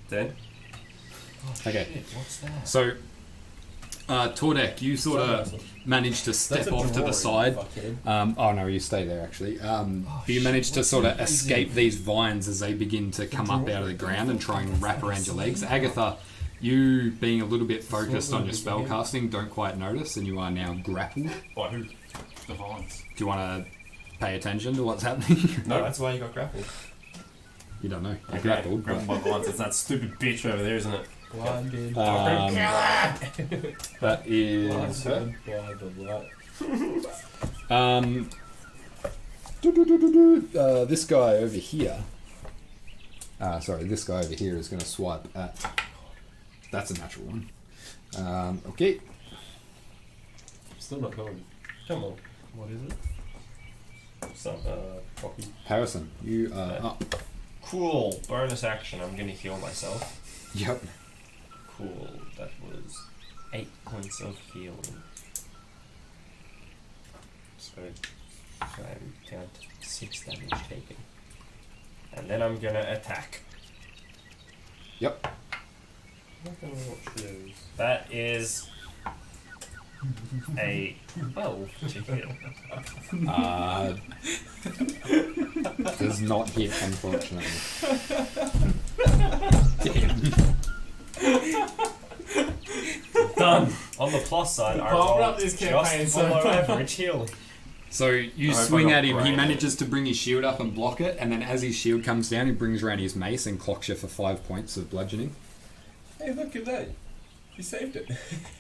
Then Oh, Okay. shit, what's that? So, Tordek, you sort of managed to step That's a off to the drawing, side. fuckhead. Oh no, you stay there actually. You shit, managed to what's sort of that using? escape these vines as they begin to come up out of the ground and try and wrap around your legs. Agatha, you being a little bit focused on your spell casting, don't quite notice, and you are now grappled. by who? The vines. Do you want to pay attention to what's happening? No, that's why you got grappled. You don't know. You're grappled. Grappled by the ones. It's that stupid bitch over there, isn't it? Blinded. But, that is. Blinded by the light. This guy over here. This guy over here is going to swipe at. That's a natural one. Okay. Still not going. Come on. What is it? Some cocky. Harrison, you are up. Cool. Bonus action. I'm gonna heal myself. Yep. Cool. That was 8 points of healing. So I'm down to 6 damage taken. And then I'm gonna attack. Yep. That is a 12 to hit. Does not hit, unfortunately. Done. On the plus side, I Power up rolled this just campaign so below far. average healing. So you I hope I swing got at him, he brain. manages to bring his shield up and block it, and then as his shield comes down, he brings around his mace and clocks you for 5 points of bludgeoning. Hey, look at that. You saved it.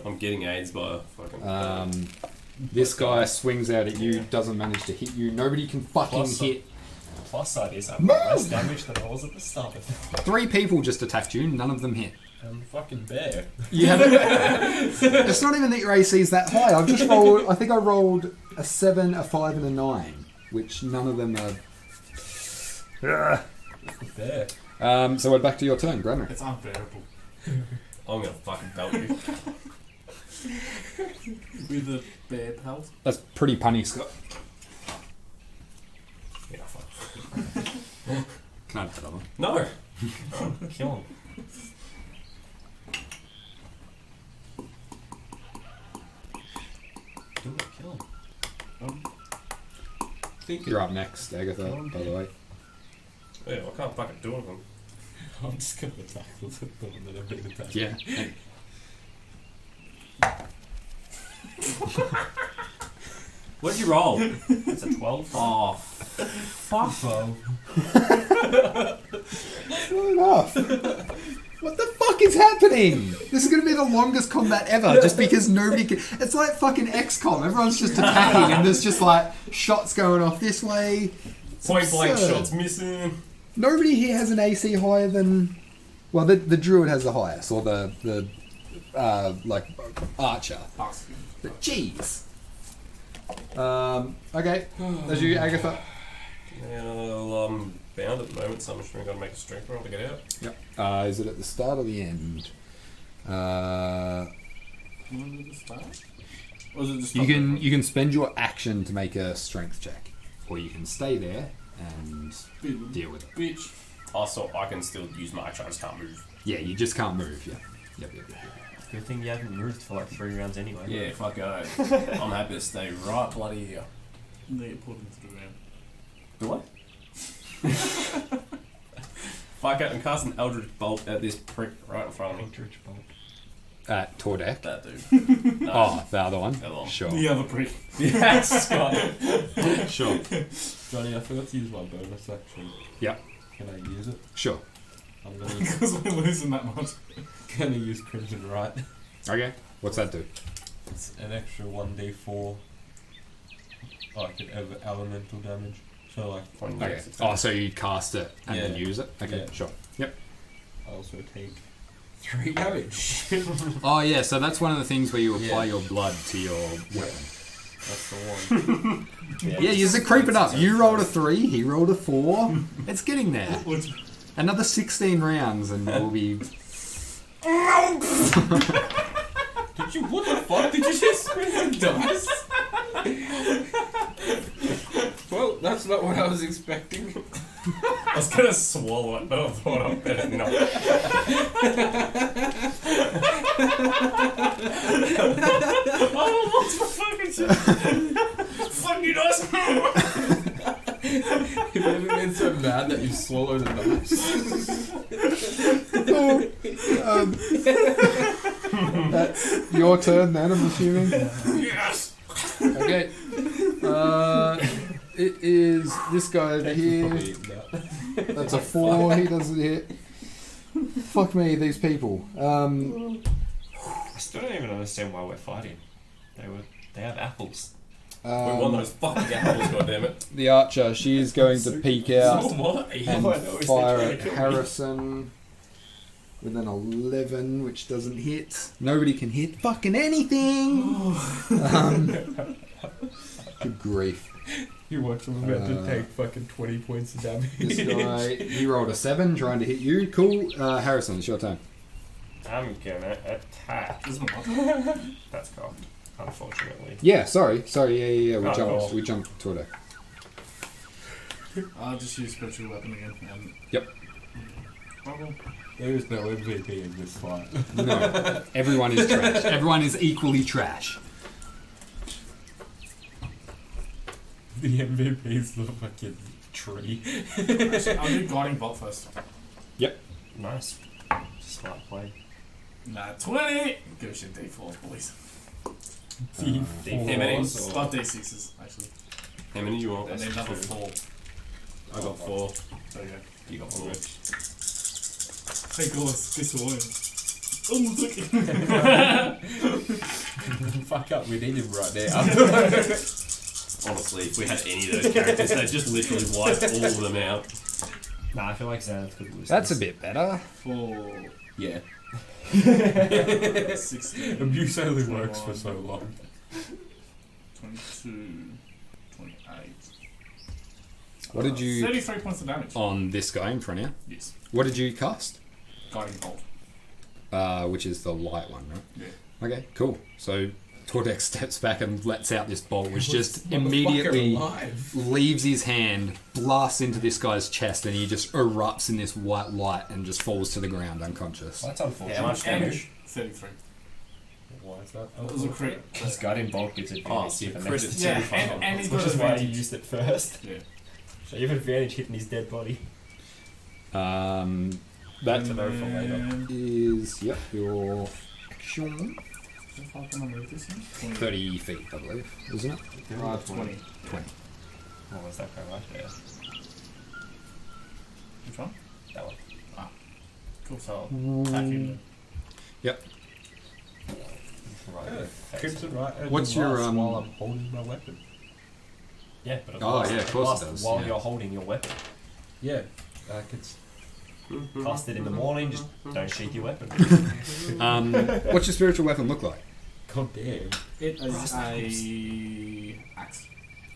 I'm getting AIDS by a fucking. This guy swings out at you, doesn't manage to hit you. Nobody can fucking Plus- hit. Plus side is I'm less damage than I was at the start of it. 3 people just attacked you, none of them hit. I'm a fucking bear. You haven't. It's not even that your AC is that high. I've just rolled. I think I rolled a 7, a 5, and a 9, which none of them are. Bear. So we're back to your turn, Granner. It's unbearable. I'm gonna fucking belt you. With the bear pelt. That's pretty punny, Scott. Yeah, fuck. Can I have that other one? No. Kill him. thinking. You're up next, Agatha, by the way. Yeah, I can't fucking do anything. I'm just gonna attack with the one that I've been attacking. Yeah. What'd you roll? It's a 12. Oh, fuck. Not enough. What the fuck is happening? This is going to be the longest combat ever just because nobody can... It's like fucking XCOM. Everyone's just attacking and there's just like shots going off this way. It's Point blank absurd. shots missing. Nobody here has an AC higher than... Well, the druid has the highest, or the archer. But jeez. Okay, that's you, Agatha. Yeah, well, I'm bound at the moment, so I'm just going to make a strength roll to get out. Yep. Is it at the start or the end? Or is it just You can spend your action to make a strength check, or you can stay there and deal with it. Bitch. Also, I can still use my action, I just can't move. Yeah, you just can't move. Yeah. Yep. Good thing you haven't moved for like 3 rounds anyway. Yeah, fuck it. I'm happy to stay right bloody here. And they get pulled into the ground. Do I? Fuck it and cast an Eldritch Bolt at this prick right in front of me. Eldritch bolt. At Tordek. That dude. No. Oh, the other one. The other one. Sure. The other prick. Yeah, Scott. Sure. Johnny, I forgot to use my bonus action. Yep. Can I use it? Sure. I'm gonna Because we're losing that much. gonna use Crimson Right. Okay. What's that do? It's an extra 1d4 like an elemental damage. So like Okay. Oh, so you cast it and then Yeah. use it? Okay, Yeah. sure. Yep. I also take 3 damage. Oh, yeah, so that's one of the things where you apply your blood to your weapon. That's the one. Yeah, you're creeping up. You rolled a 3, he rolled a 4. It's getting there. Another 16 rounds and we'll be... Did you? What the fuck? Did you just spin the dice? Well, that's not what I was expecting. I was gonna swallow it, but I thought I'd better not. Oh, what's my fucking shit? Fucking nice. You've never been so mad that you swallowed a dice. That's your turn then, I'm assuming. Yes. Okay. It is this guy over here. That's a 4, he doesn't hit. Fuck me, these people. I still don't even understand why we're fighting. They have apples. We want those fucking apples, goddammit. The archer, she is going to peek out So what? and fire at Harrison with an 11, which doesn't hit. Nobody can hit fucking anything. Good grief. You watch them about to take fucking 20 points of damage. This guy, he rolled a 7, trying to hit you. Cool. Harrison, it's your turn. I'm gonna attack. That's cocked, unfortunately. Yeah, sorry. Yeah. Oh, cool. We jumped to it. I'll just use spiritual weapon again. Yep. There is no MVP in this fight. No, everyone is trash. Everyone is equally trash. The MVP is the fucking tree. Actually, I'll do guiding bolt first. Nice. Smart play. Nah, 20! Give us your D4, boys. How many? Oh, D6s, actually. How many do you want? And then another 4. I got 4. There you go. You got 4. Thank God, it's disloyal. Oh, look. Fuck up, we need him right now. Honestly, if we had any of those characters, they'd just literally wipe all of them out. Nah, I feel like Xanath could lose. That's a this. bit better. 4, Yeah. 16. Abuse only works for so long. 22, 28. What did you 33 points of damage. on this guy in front of you? Yes. What did you cast? Guiding bolt. Which is the light one, right? Yeah. Okay, cool. So Tordek steps back and lets out this bolt, which just immediately leaves his hand, blasts into this guy's chest, and he just erupts in this white light and just falls to the ground unconscious. Well, that's unfortunate. How much damage? 33. Why is that? It was a crit. Because guiding bolt gives advantage Oh, so you to the crit next it. Yeah, two and he's which got is why he advantage. used it first. Yeah. So you have advantage hitting his dead body. That To know for later. is, yep, your action. How can I move this in? 30 feet, I believe, isn't it? 20. What was that guy right there? Which one? That one. Cool. So, Attack him. Yep. right Yeah, there. Crimson right. and What's then your, lasts while I'm holding my weapon? Yeah, but it Oh, lasts- yeah, of course it lasts does, while yeah. you're holding your weapon. Yeah, it's Cast it in the morning, just don't sheath your weapon. What's your spiritual weapon look like? goddamn. It is a axe.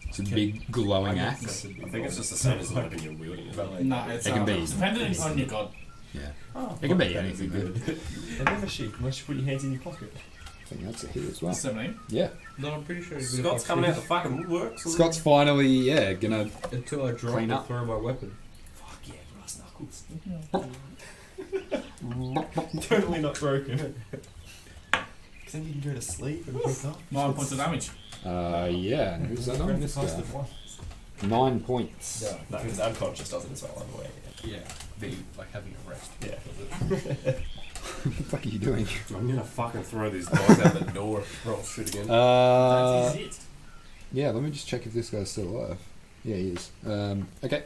It's a big glowing axe. I think it's just the same as the weapon you're wielding. Isn't it? No, it's It can be. depending on your god. Yeah. Oh, It can be that'd anything. good. I've never sheath unless you put your hands in your pocket. I think that's a hit as well. 17. Yeah. No, I'm pretty sure it's Scott's coming out the fucking woodworks. Scott's finally, yeah, gonna. until I drop Clean and up. throw my weapon. Fuck yeah, brass knuckles. Totally not broken. Because then you can go to sleep and wake up. 9 points of damage. Yeah. And who's that on? This guy. 9 points. Yeah. No, because unconscious doesn't as well, by the way. Yeah. The like having a rest. Yeah. What the fuck are you doing? I'm gonna fucking throw these guys out the door. Roll shit again. That's it. Yeah, let me just check if this guy's still alive. Yeah, he is. Okay.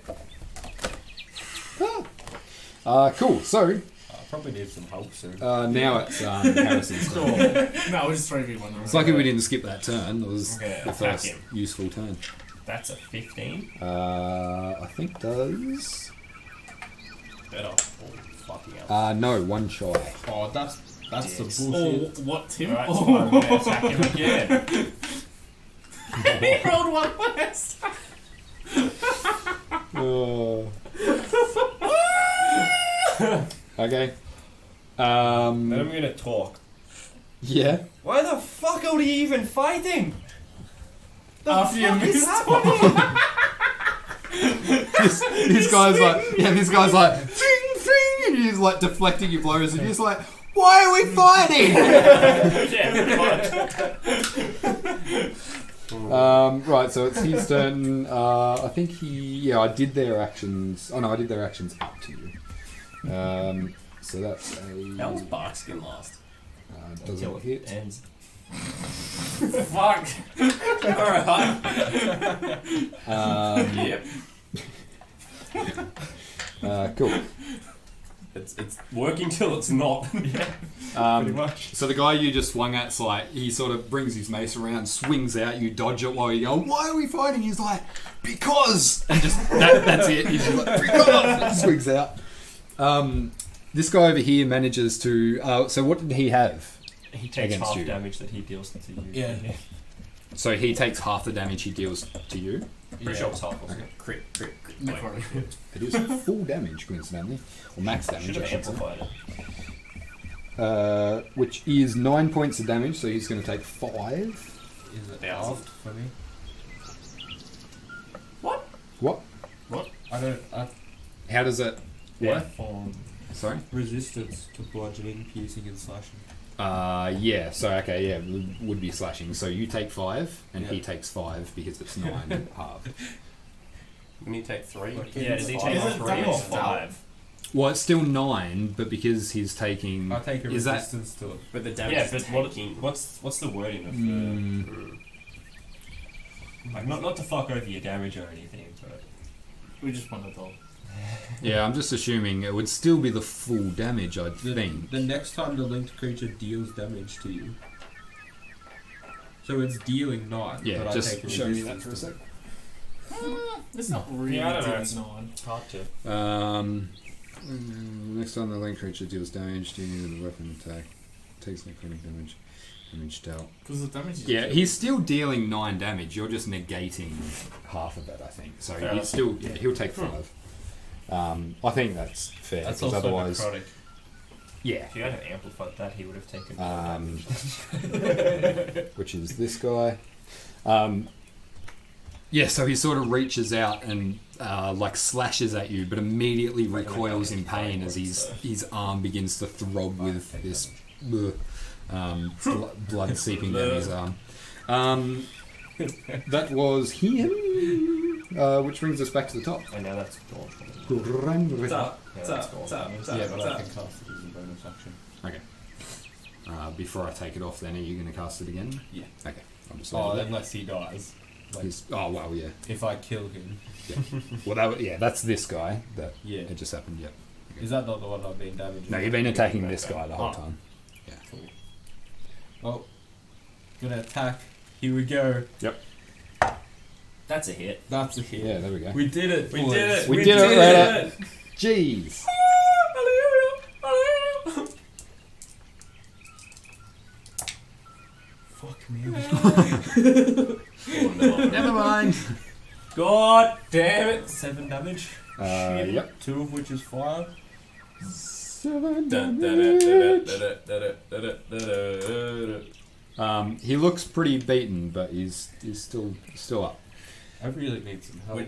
Cool. So, I probably need some help soon. now it's Harrison's turn. No, we're just 3v1. It's lucky we didn't skip that turn. It was Okay, the attack first him. useful turn. That's a 15. I think does. Better. Oh, fucking hell. No, one shy. Oh, that's Dicks. some bullshit. Oh, what, Tim? Alright, so Oh. I'm going to attack him again. He rolled one less. Okay. Then I'm going to talk. Yeah. Why the fuck are we even fighting? The After you fuck is missed happening? This guy's like, fring, fring, and he's like deflecting your blows, and you're just like, why are we fighting? Yeah, pretty much. Right, so it's his turn. I think I did their actions. Oh no, I did their actions up to you. So that's How was a Barkskin last? Until doesn't it hit. ends. Fuck. Alright. Yep. Cool. It's working till it's not. Pretty much. So the guy you just swung at's like, he sort of brings his mace around, swings out, you dodge it while you go, why are we fighting? He's like, because! And just, that's it. He's just like, because! Swings out. This guy over here manages to, so what did he have? He takes Against half you. damage that he deals to you. Yeah. So he takes half the damage he deals to you. Pretty sure it's half. wasn't it? Crit, crit, crit. Necrotic. It is full damage, coincidentally. Or max damage, Should I have should say. amplified it. Which is 9 points of damage, so he's going to take 5. Is it Thousand. halved for me? What? I don't. How does it work? Form. Sorry? Resistance to bludgeoning, piercing, and slashing. Yeah, so okay, yeah, would be slashing. So you take 5, and he Yeah. takes 5 because it's 9 half. When you take 3, Yeah, does he Is take it 3 or damage 5? Well, it's still 9, but because he's taking. I take a Is that- resistance to it. but the damage Yeah, is but taking. what's the wording of the... Mm, Like, not to fuck over your damage or anything, but... We just want a doll. yeah, I'm just assuming it would still be the full damage, I think. The next time the linked creature deals damage to you. So it's dealing 9. Yeah, but just I take a show me that resistance for a to sec. It's not really Yeah, I don't know, doing it's 9. hard to... Next time the link creature deals damage to you with a weapon attack, takes necrotic damage. Damage dealt. Because the damage is... Yeah, he's still dealing 9 damage. You're just negating half of it, I think. So Fair. he's still, yeah, he'll take 5. I think that's fair. That's 'cause also otherwise, necrotic. yeah. If you had amplified that, he would have taken... Which is this guy. Yeah, so he sort of reaches out and like slashes at you, but immediately recoils in pain as his arm begins to throb with this. Blood seeping down his arm. That was him, which brings us back to the top. And now that's gone. What's up? What's up? What's up? What's up? Yeah, but What's I up? can cast it as a bonus action. Okay. Before I take it off, then are you going to cast it again? Yeah. Okay. I'll just Oh, leave it. unless he dies. Like, Oh well, yeah. if I kill him. Well, that's this guy. That Yeah. it just happened. Yep. Is that not the one I've been damaging? No, you've been attacking this guy the whole Oh. time. Yeah. Cool. Oh. Gonna attack. Here we go. Yep. That's a hit. That's a hit. Yeah. There we go. We did it. We boys. did it. We did it, Rata. Jeez. Fuck me. Oh, no. Never mind. God damn it. 7 damage. Yep. 2 of which is fire. 7 Dun, damage. dun, dun, dun, dun, dun, dun, dun, dun. He looks pretty beaten, but he's still up. I really need some help.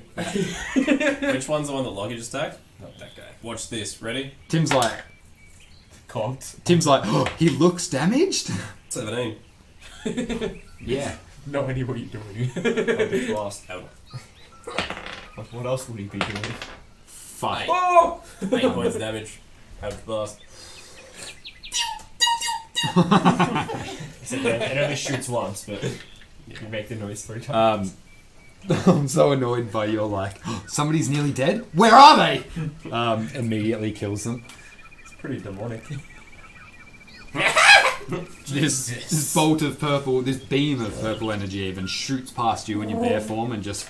Which one's the one that Lockie just attacked? Not that guy. Watch this. Ready? Tim's like, Cocked. oh, he looks damaged. 17. Yeah. No idea what you're doing. I'll be fast. Oh. Like, what else would he be doing? Fight. Oh! 8 points damage. Have blast. Except that it only shoots once, but you make the noise 3 times. I'm so annoyed by your somebody's nearly dead. Where are they? Immediately kills them. It's pretty demonic. This bolt of purple, this beam of purple energy even shoots past you in your bear form and just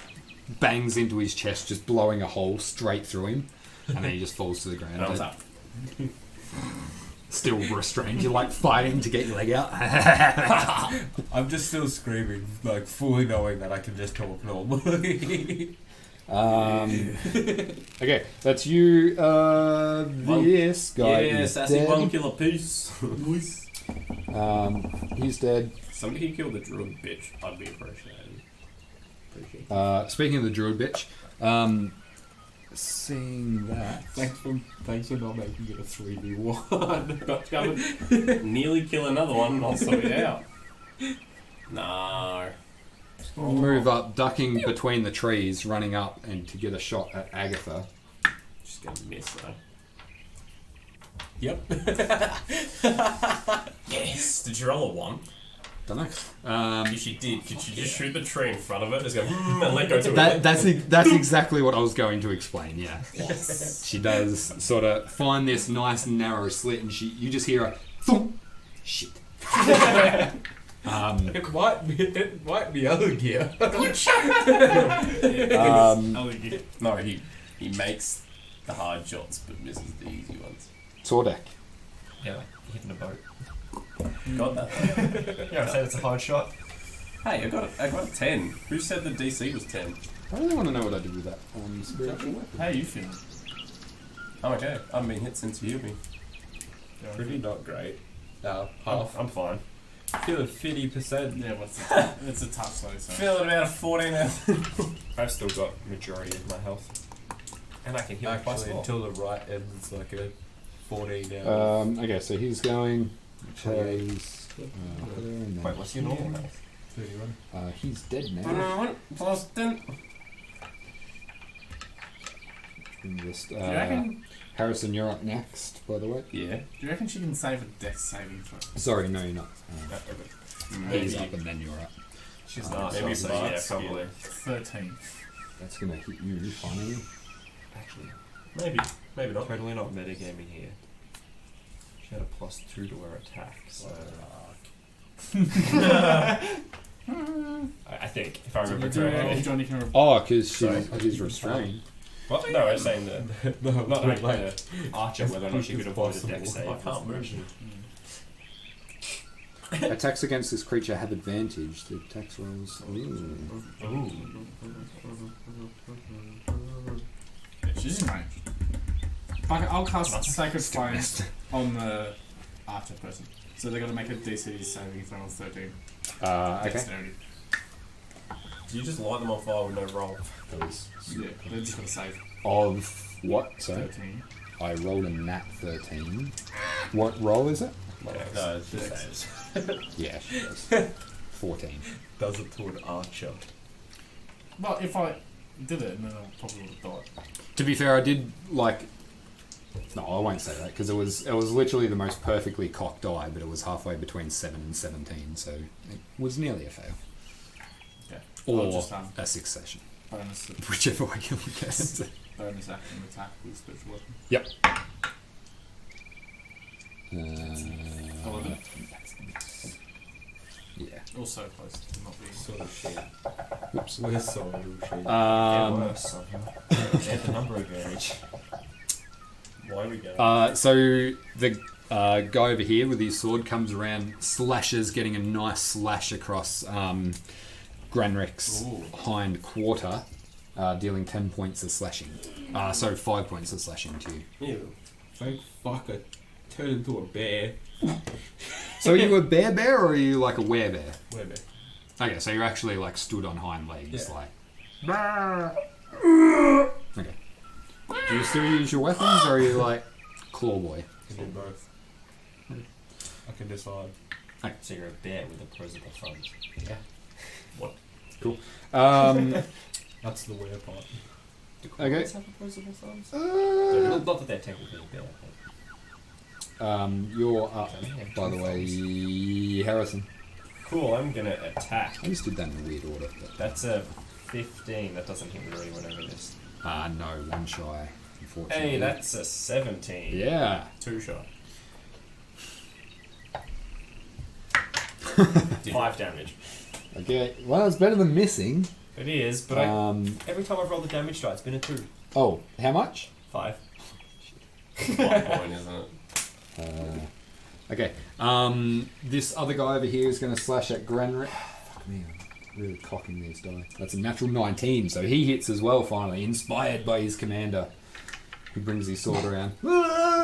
bangs into his chest, just blowing a hole straight through him. And then he just falls to the ground. Thumbs up. Still restrained. You're fighting to get your leg out. I'm just still screaming, fully knowing that I can just talk normally. Okay, that's you. This guy Yeah, is sassy dead. 1 killer piece. He's dead. Somebody can kill the druid bitch. I'd be appreciated. Speaking of the druid bitch, seeing that. Thanks for not making it a 3v1. Got covered. Nearly kill another one and I'll sort it out. No. We'll move up, ducking between the trees, running up and to get a shot at Agatha. Just gonna miss though. Yep. Yes! Did you roll a 1? Don't know. If she did, could you just shoot the tree in front of it? Just go and let go to it. That's exactly what I was going to explain. Yeah, Yes. she does sort of find this nice narrow slit, and you just hear a thump. Shit. It might be other gear. No, he makes the hard shots but misses the easy ones. Tordek. Yeah, like hitting a boat. Got that. Yeah, I said it's a hard shot. Hey, I got a 10. Who said the DC was 10? I really want to know what I did with that spiritual weapon. How are you feeling? I'm okay. I haven't been hit since you healed me. Pretty not great. Half. I'm fine. Feeling 50%. Yeah, it's a tough though. So. Feeling about a 14 now. I've still got majority of my health. And I can heal twice Actually, more. until the right ends, it's like a 14 now. Okay, so he's going. Chose, Wait, what's your normal health? 31. he's dead now. Plus 10. Just, Do you reckon? Harrison, you're up next, by the way. Yeah. Do you reckon she can save a death saving throw? Sorry, no, you're not. He's Maybe. up and then you're up. She's not, maybe so yeah, Bart's probably. 13. That's gonna hit you finally. Actually, Maybe not. totally not metagaming here. She had a +2 to her attack, so... I think, if I remember correctly. Johnny can Oh, because Sorry. she's restrained. What? No, I was saying that... No, Not like, like the archer, as whether or not quick she could as avoid a possible. deck save. I can't move. Attacks against this creature have advantage. The attacks rolls. Ooh. She's in range. I'll cast Sacred Flame on the archer person. So they're going to make a DC saving throw of 13. Okay. Dexterity. Do you just light them on fire with no roll? Yeah, they're just going to save Of what? So 13. I rolled a nat 13. What roll is it? No, it's the same. Yeah, she does. 14. Does it to an archer. Well, if I did it, then I probably would have died. To be fair, I did like. No, I won't say that because it was literally the most perfectly cocked die, but it was halfway between 7 and 17, so it was nearly a fail. Okay. Or I'll just, a succession, bonus, whichever way you look at it. bonus action attack with spiritual weapon. Yep. 11. Yeah. Also close to not being. Sort of shit. Oops. We're sort of shit. They're worse somehow. They're the number of damage. Why are we going? So the guy over here with his sword comes around, slashes, getting a nice slash across Granrek's hind quarter, dealing 10 points of slashing. So 5 points of slashing to you. Ew. Thank fuck I turned into a bear. So are you a bear or are you like a werebear? Where bear? Okay, so you're actually like stood on hind legs, Yeah. like. Okay. Do you still use your weapons or are you like claw boy? I can do both. I can decide. So you're a bear with opposable thumbs. Yeah. Cool. That's the weird part. Do Okay. kobolds have opposable thumbs? Not that they're technically a bear. You're up, by the way, Harrison. Cool, I'm gonna attack. I just did that in a weird order. But, That's a 15. That doesn't hit me already went over this. no, one shy, unfortunately. Hey, that's a 17. Yeah. 2 shot. 5 damage. Okay, well, it's better than missing. It is, but every time I've rolled the damage die, it's been a 2. Oh, how much? 5. 1 point, isn't it? Okay, this other guy over here is going to slash at Granrik. Fuck me, I'm really cocking these die. That's a natural 19, so he hits as well, finally, inspired by his commander, who brings his sword around.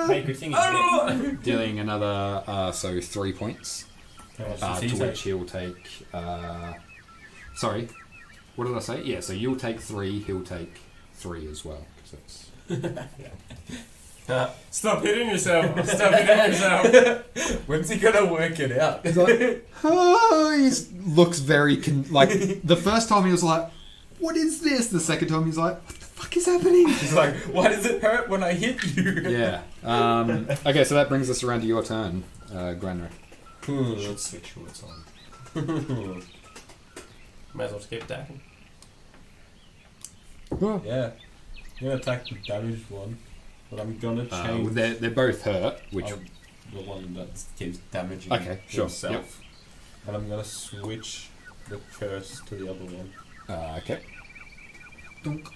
Hey, good thing you hit it. Dealing another, 3 points. To which he'll take, sorry, what did I say? Yeah, so you'll take 3, he'll take 3 as well. 'Cause that's... Stop hitting yourself! Stop hitting yourself! When's he gonna work it out? He's like, oh, he looks very, like, the first time he was like, what is this? The second time he's like, what the fuck is happening? He's like, why does it hurt when I hit you? Yeah. Okay, so that brings us around to your turn, Granrik. Should switch shorts on. Might as well just keep attacking. Yeah. I'm gonna attack the damaged one, but I'm gonna change They're both hurt, which... the one that keeps damaging Okay, sure. himself. Yep. And I'm gonna switch the curse to the other one. Okay. Dunk.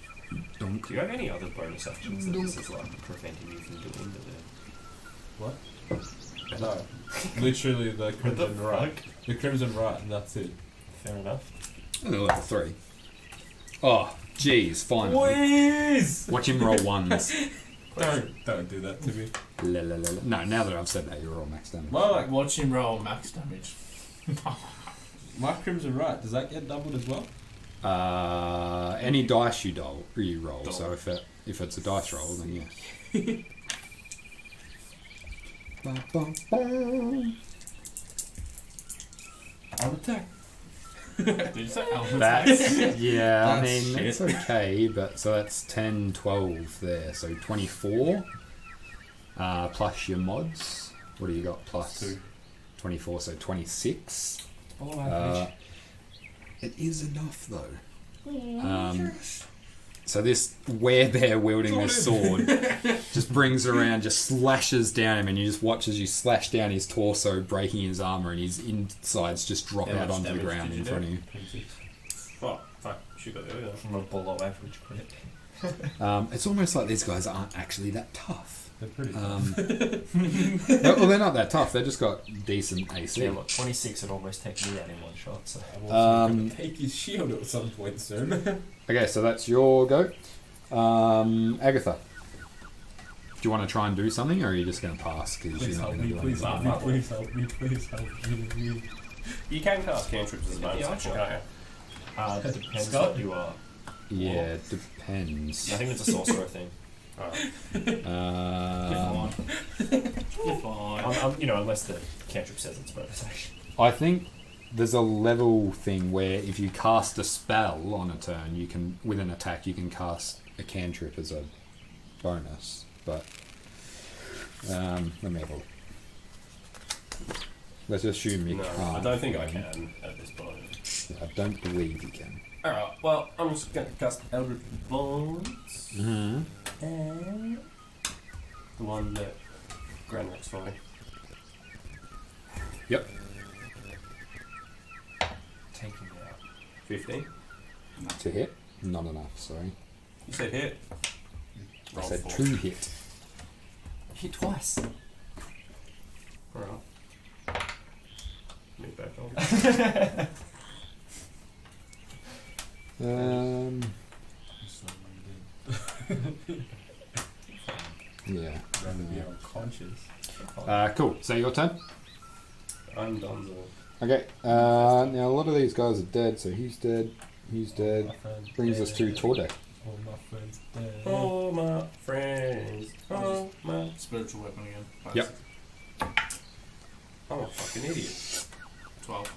Dunk. Do you have any other bonus actions that this is like preventing you from doing the What? No. Literally the Crimson the Right. fuck? The Crimson Right, and that's it. Fair enough. Oh, level 3. Oh, jeez, finally. Please! Watch him roll ones. Don't do that to me. La, la, la, la. No, now that I've said that, you're all max damage. Well, like, Watch him roll max damage. my Crimson Right, does that get doubled as well? Any dice you roll. So if it's a dice roll, then yeah. Bum, bum, bum. I'll attack. Did you say Alpha That's yeah. I That's mean, shit. it's okay, but so that's 10, 12 there. So 24 plus your mods. What do you got? Plus 2. 24, so 26. Oh, average. It is enough though. So this werebear wielding this sword just brings it around, just slashes down him, and you just watch as you slash down his torso, breaking his armor, and his insides just drop How out much onto the damage ground did in you front do? of you. 26. Oh, fuck. She got the other. From a below average crit. It's almost like these guys aren't actually that tough. They're pretty Well, they're not that tough. They've just got decent AC. Yeah, look, 26 would almost take me out in one shot, so. I'm also going to take his shield at some point soon. Okay, so that's your go. Agatha, do you want to try and do something, or are you just going to pass? Because Please you're not help going to me, do please anything. help me, please help me, please help me. You can cast cantrips as a bonus Yeah, action, sure. can't you? Depends Scott? what you are. Yeah, it depends. I think it's a sorcerer thing. You're fine. Unless the cantrip says it's bonus action. I think there's a level thing where if you cast a spell on a turn, you can, with an attack, you can cast a cantrip as a bonus. But let me have a look. Let's assume you No, can't. I don't think I can at this point. I don't believe you can. Alright, well, I'm just going to cast Eldritch Bonds. Mm-hmm. And the one that Granrock's following. Yep. Taking it out. 15. To hit? Not enough, sorry. You said hit. I Roll said 4. to hit. Hit twice. Alright. Move back on. Yeah. Rather be unconscious. Cool. So your turn? I'm done. Okay. Now a lot of these guys are dead, so he's dead. He's dead. Brings us to Tordek. All my friends dead. Oh, my friends. Oh, my. Spiritual weapon again. Yep. I'm a fucking idiot. 12.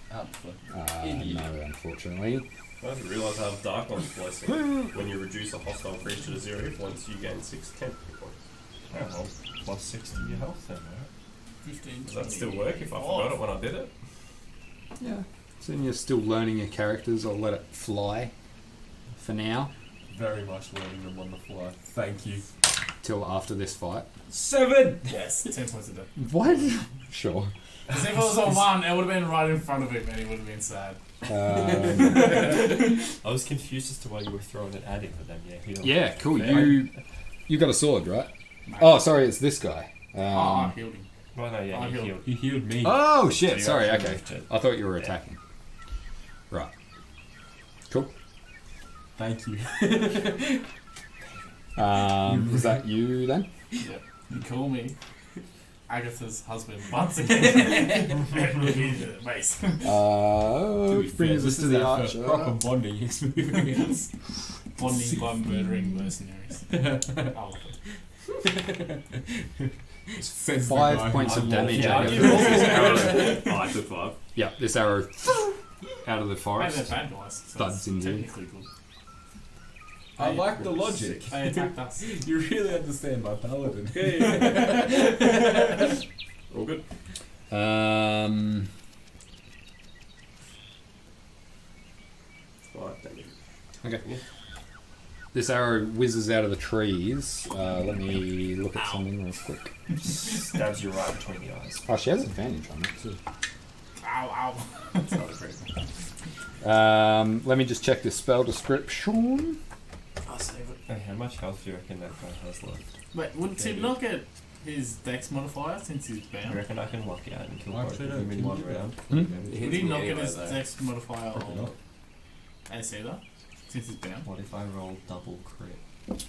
No, unfortunately. I didn't realise I have Dark One's Blessing when you reduce a hostile creature to 0 hit points, you gain 6 temp hit points. Oh, well, plus 6 to your health then, right? 15. Does that still work if I forgot it when I did it? Yeah. So you're still learning your characters. I'll let it fly for now. Very much learning them on the fly. Thank you. Till after this fight. 7! Yes, 10 points a day. What? Sure. Because if it was a 1, it would have been right in front of him and he would have been sad. I was confused as to why you were throwing it at him, but then heal. Yeah, cool. Fair. You got a sword, right? No. Oh, sorry, it's this guy. I healed him. Well, no, yeah, I he healed. healed. He healed me. Oh So shit! you Sorry. actually Okay. moved it. I thought you were attacking. Right. Cool. Thank you. Is that you then? Yeah. You call me Agatha's husband once again. Mace. Which brings us to the archer. Proper bonding experience. Bonding by murdering mercenaries. I love it. Says 5 points of damage. Yeah, I you get. rolled this arrow. I took 5. Yeah, this arrow out of the Maybe they're forest. bad guys. So Thuds it's in you. technically good. I like the logic. They attacked us. You really understand my paladin. All good. 5 damage. Okay. This arrow whizzes out of the trees. Let me look at something real quick. Stabs you right between the eyes. Oh, she has advantage on it too. Ow, ow. It's not a great Let me just check the spell description. I'll save it. Hey, how much health do you reckon that guy has left? Wait, would Tim not get his dex modifier since he's I bound? reckon I can lock you out and kill both Actually, of no, them in can one you do that? round. Hmm? Would he not get his though. dex modifier Probably on not. AC though? Since he's bound? What if I roll double crit?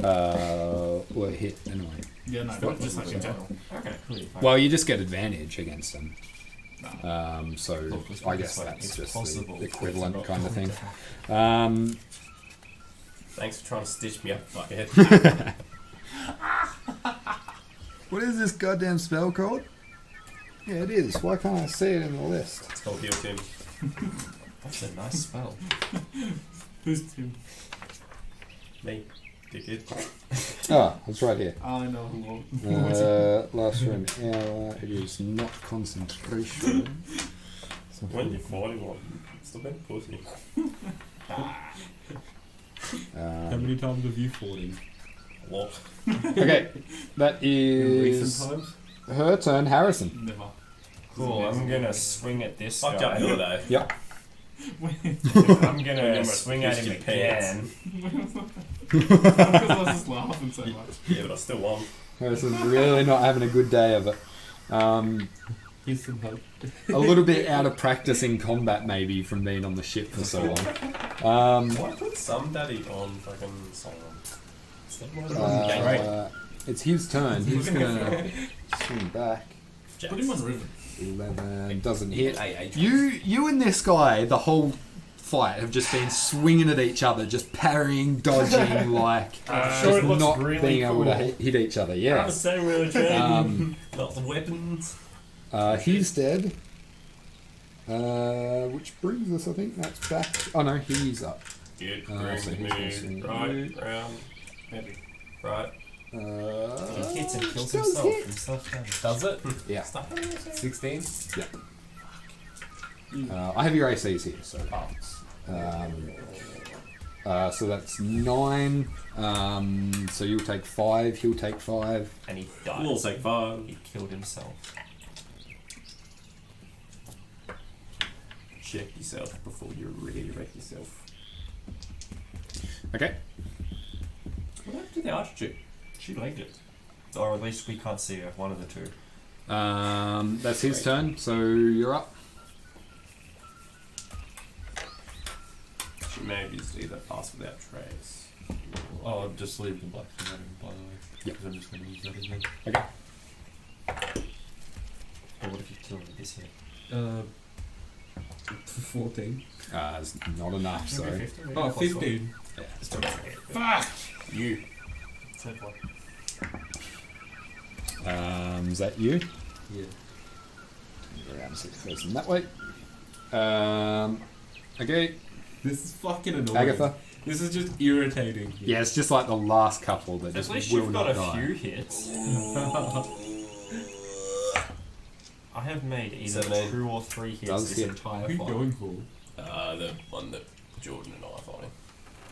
Well, it hit anyway. Yeah, no, but just like in general. Okay, cool. If I- Well, you just get advantage against them. No. So Look, let's I put it guess this way, that's it's just possible the equivalent it's kind of not thing. going to Thanks for trying to stitch me up, fuckhead. What is this goddamn spell called? Yeah, it is. Why can't I see it in the list? It's called Heal Tim. That's a nice spell. Who's Tim? Me. Dickhead. Ah, it's right here. I know who. Last for an hour. It is not concentration. When you're fighting one, still been pussy. How many times have you fought him? A lot. Okay, that In is recent times? her turn. Harrison. Never. Cool, I'm gonna swing at this Fucked guy. up the other day. Yep. I'm gonna almost swing at pissed him your again. Because I was just laughing so much. Yeah, but I still won. Harrison's really not having a good day of it. Here's some help. A little bit out of practice in combat, maybe, from being on the ship for so long. Why put some daddy on fucking silent? It's his turn. He's gonna swing back. Put him on the river. 11 doesn't hit. You and this guy the whole fight have just been swinging at each other, just parrying, dodging, like sure, it just looks not really being able to cool. hit each other. I'm Yeah. the same with a dragon. Lots of weapons. He's dead. Which brings us, I think, that's back. Oh no, he's up. Good. so Bring he's me missing right you. round. Maybe. Right. He hits and kills does himself hit. from self-damage. Does it? Yeah. 16? I have your ACs here, so. So that's 9. So you'll take 5. He'll take 5. And he died. We'll take 5. He killed himself. Check yourself before you're ready to wreck yourself. Okay. What happened to the archer chick? She legged it. Or at least we can't see her, one of the two. That's his turn. So you're up. She may have used either pass without trace. Oh, I'll just leave the black thing by the way. Yep. Because I'm just going to use that again. Or what if you kill him with this here? 14. It's not enough. So. Maybe 15, maybe Oh, plus 15. Yeah. Fuck! You. Third one. Is that you? Yeah. Around 6 person that way. Okay. This is fucking annoying. Agatha. This is just irritating. Yeah, it's just like the last couple that At just least will you've not got a die. few hits. I have made either 17. 2 or 3 hits Does this hit. entire Who are you fight. going for? The one that Jordan and I are fighting.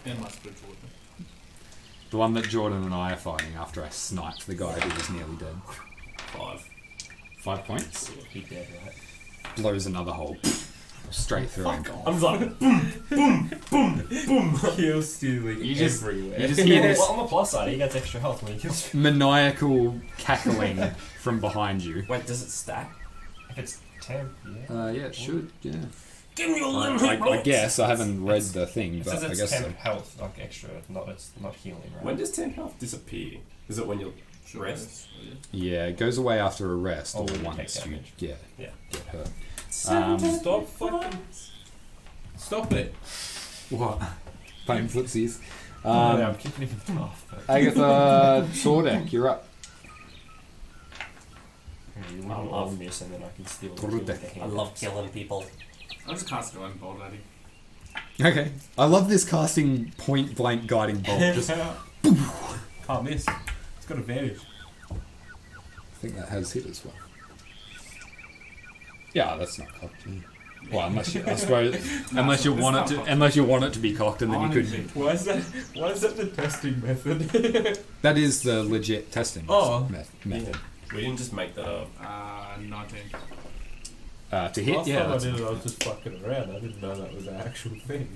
In my spiritual weapon. The one that Jordan and I are fighting after I sniped the guy who was nearly dead. 5. 5 points. He dead, right? Blows another hole. Straight through him. I'm just like, boom, Kill stealing You just- everywhere. you just hear this well, on the plus side, he gets extra health when he kills you. maniacal cackling from behind you. Wait, does it stack? If it's 10, yeah. Yeah, it should, yeah. Give me your I guess. I haven't read the thing, It but says I it's guess 10 so. health, like extra, it's not healing, right? When does 10 health disappear? Is it when you're rest? Yeah, it goes away after a rest Oh, or when you once take you damage. get Yeah. hurt. Stop fucking... Stop it. What? Playing footsies. I'm kicking him in half. But Agatha Tordek, you're up. you wouldn't love miss and then I can steal the kill with the hand. I love killing people. I'll just cast one bolt at him. Okay. I love this casting point blank guiding bolt. Just, I Can't miss. It's got advantage. think that has hit as well. Yeah, that's not cocked. Yeah. Well, unless you, I suppose, unless you want it to be cocked, and then you could. Why is that the testing method? That is the legit testing Oh. method. We didn't just make that up. 19. To hit, Last yeah. time I That's did it, I was just fucking around. I didn't know that was an actual thing.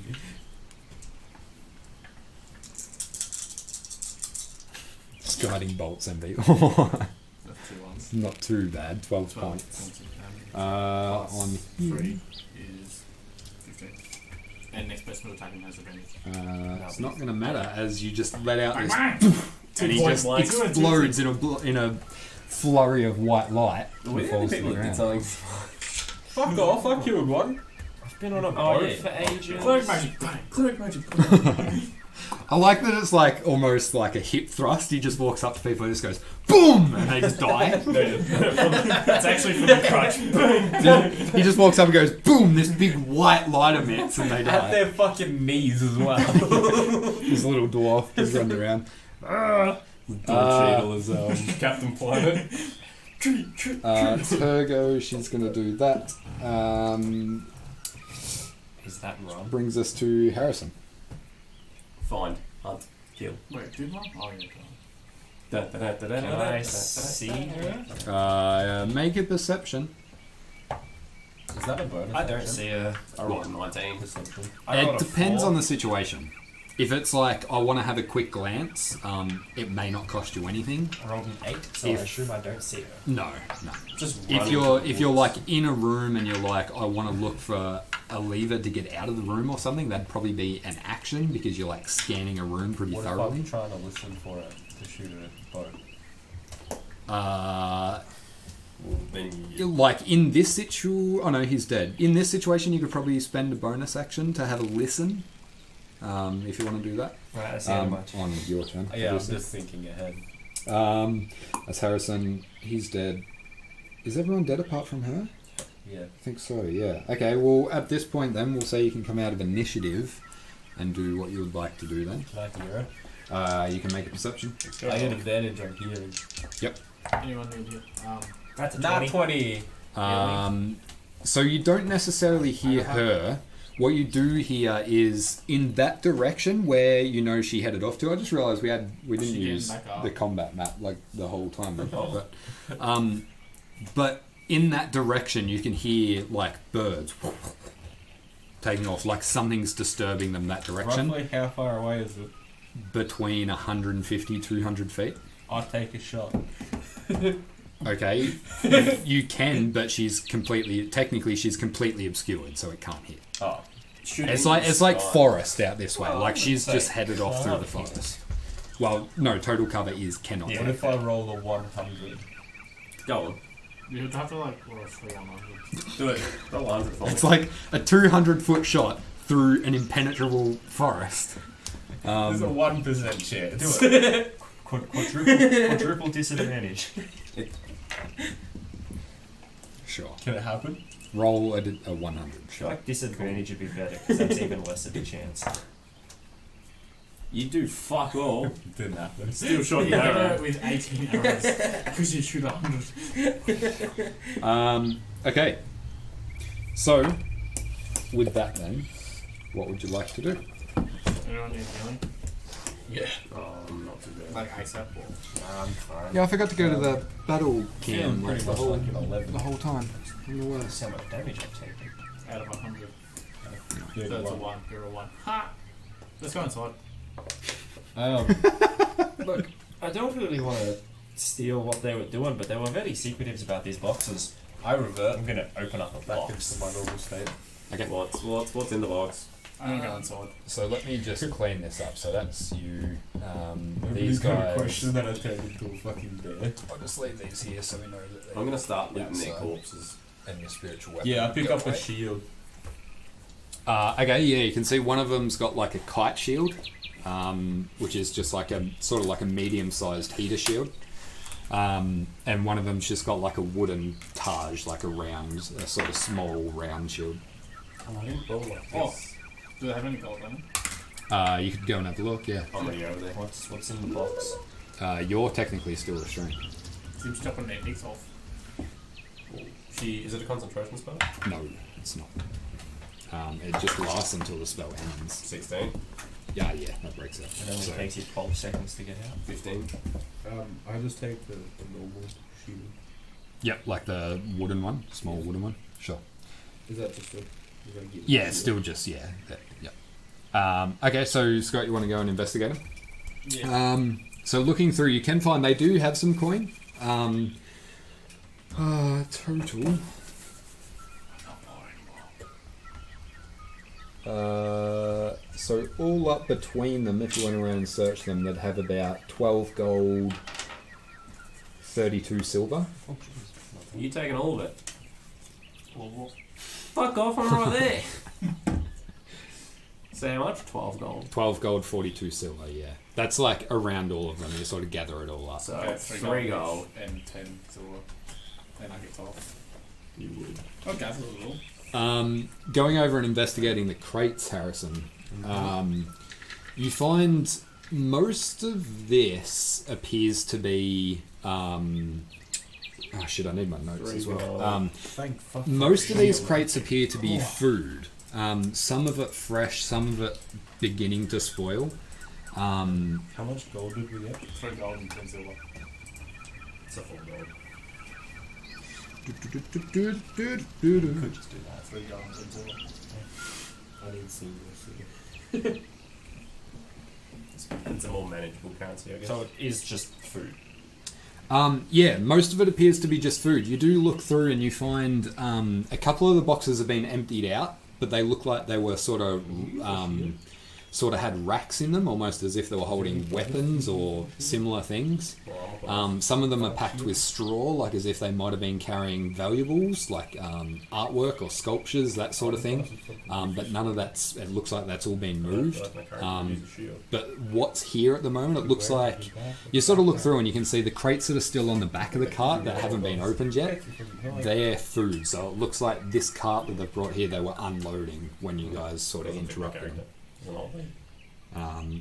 guiding bolts and That's 2 ones. not too bad. 12 12 points. points of damage. On Plus 3 is 15. And next person to attack him has advantage. it's not going to matter as you just let out this, Bang, and he point just blank. explodes in a flurry of white light. We're and the only falls to people the that did ground. something. Fuck off! I killed one. I've been on a Oh, boat yeah. for ages. Cleric magic, bang! Cleric magic, I like that it's like almost like a hip thrust. He just walks up to people and just goes boom, and they just die. It's actually from the crutch. He just walks up and goes boom. This big white light emits, and they At die. their fucking knees as well. This little dwarf just runs around. Cheadle is Captain Planet. It's her go. She's gonna do that. Is that run? Brings us to Harrison. Find, hunt, kill. Wait, did one? Oh, yeah, Can I see her? Make a perception. Is that a bonus? I don't see her. I rolled 19. Perception. I rolled It a depends 4. on the situation. If it's like I want to have a quick glance, it may not cost you anything. I rolled an 8, so If- I assume I don't see her. No. Just If running you're towards- like in a room and you're like I want to look for a lever to get out of the room or something, that'd probably be an action because you're like scanning a room pretty What if thoroughly. I'm trying to listen for it to shoot at a boat? Well, then you... Like in this oh no, he's dead. In this situation, you could probably spend a bonus action to have a listen, if you want to do that. Right, I see how much. On your turn. Yeah, I'm obviously. just thinking ahead. That's Harrison. He's dead. Is everyone dead apart from her? Yeah. I think so, yeah. Okay, well, at this point then, we'll say you can come out of initiative and do what you would like to do then. Can I hear it? You can make a perception. I get advantage on hearing. Anyone need you? That's a Not 20. 20. So you don't necessarily hear her. What you do hear is in that direction where you know she headed off to. I just realised we didn't She use getting back up. the combat map like the whole time before. But in that direction you can hear like birds taking off, like something's disturbing them that direction. Roughly how far away is it? Between 150, 200 feet. I'll take a shot. Okay, you can, but technically she's completely obscured, so it can't hit. Oh. It's like forest out this way. Well, Like she's so- just headed off through the forest. Well, no, total cover is cannot. Yeah. What if I roll a 100? Go on. You would have to like roll a 3 on 100. Do it. Roll 100 for me. It's like a 200-foot shot through an impenetrable forest. There's a 1% chance. Do it. Quadruple disadvantage. Sure. Can it happen? Roll a 100. I feel Sure. like disadvantage would be better because that's even less of a chance. You do fuck all. Didn't happen. Still shot You your never arrow. with 18 arrows because you shoot 100. Okay. So, with that then, what would you like to do? Anyone need healing? Not too bad. Like ASAP or? I'm fine. Yeah, I forgot to go to the battle Feeling cam pretty the much whole, like an 11. the whole time. I'm the worst. That's how much damage I've taken. Out of 100. Yeah, That's a one. 1. You're a 1. Ha! Let's go inside. Look, I don't really want to steal what they were doing, but they were very secretive about these boxes. I revert I'm going to open up a back box. into my normal state. Okay. What's in the box? I'm gonna go inside. So let me just clean this up. So that's you. Nobody's got a question that I turned into a fucking bear. I'll just leave these here so we know that I'm gonna start looting their outside. corpses. And your spiritual weapon. Yeah, I pick Go up a away. shield. Okay, yeah, you can see one of them's got like a kite shield, which is just like a sort of like a medium-sized heater shield, and one of them's just got like a wooden Taj, like a sort of small round shield. Oh, I didn't roll like Oh. this. Do they have any gold on them? You could go and have a look. Yeah, I'm already over there. What's in the box? you're technically still restrained. Seems chopping their dicks off. Is it a concentration spell? No, it's not. It just lasts until the spell ends. 16, Yeah, that breaks it. It only So- takes you 12 seconds to get out. 15. I just take the normal shield. Yep, like the wooden one, small wooden one. Sure. Is that just a... Yeah, it's still just okay, so Scott, you want to go and investigate them? Yeah. So looking through, you can find they do have some coin. Total. So all up between them, if you went around and searched them, they'd have about 12 gold, 32 silver. You taking all of it? Well, Fuck off, I'm right there. So how much? 12 gold. 12 gold, 42 silver, yeah. That's like around all of them. You sort of gather it all up. So okay, 3 gold. and 10 silver. Then I get 12. You would. Okay, that's a little. Going over and investigating the crates, Harrison, you find most of this appears to be. I need my notes as well. Thank fuck. Most of these crates appear to be food. Some of it fresh, some of it beginning to spoil. How much gold did we get? 3 gold and 10 silver. It's a full gold. Could just do that. 3 gold and 10 silver. I need silver. It's a more manageable currency, I guess. So it is just food. Yeah, most of it appears to be just food. You do look through and you find a couple of the boxes have been emptied out, but they look like they were sort of sort of had racks in them, almost as if they were holding weapons or similar things. Some of them are packed with straw, like as if they might have been carrying valuables, like artwork or sculptures, that sort of thing. But none of that's, it looks like that's all been moved. But what's here at the moment, it looks like, you sort of look through and you can see the crates that are still on the back of the cart that haven't been opened yet, they're food. So it looks like this cart that they've brought here, they were unloading when you guys sort of interrupted them.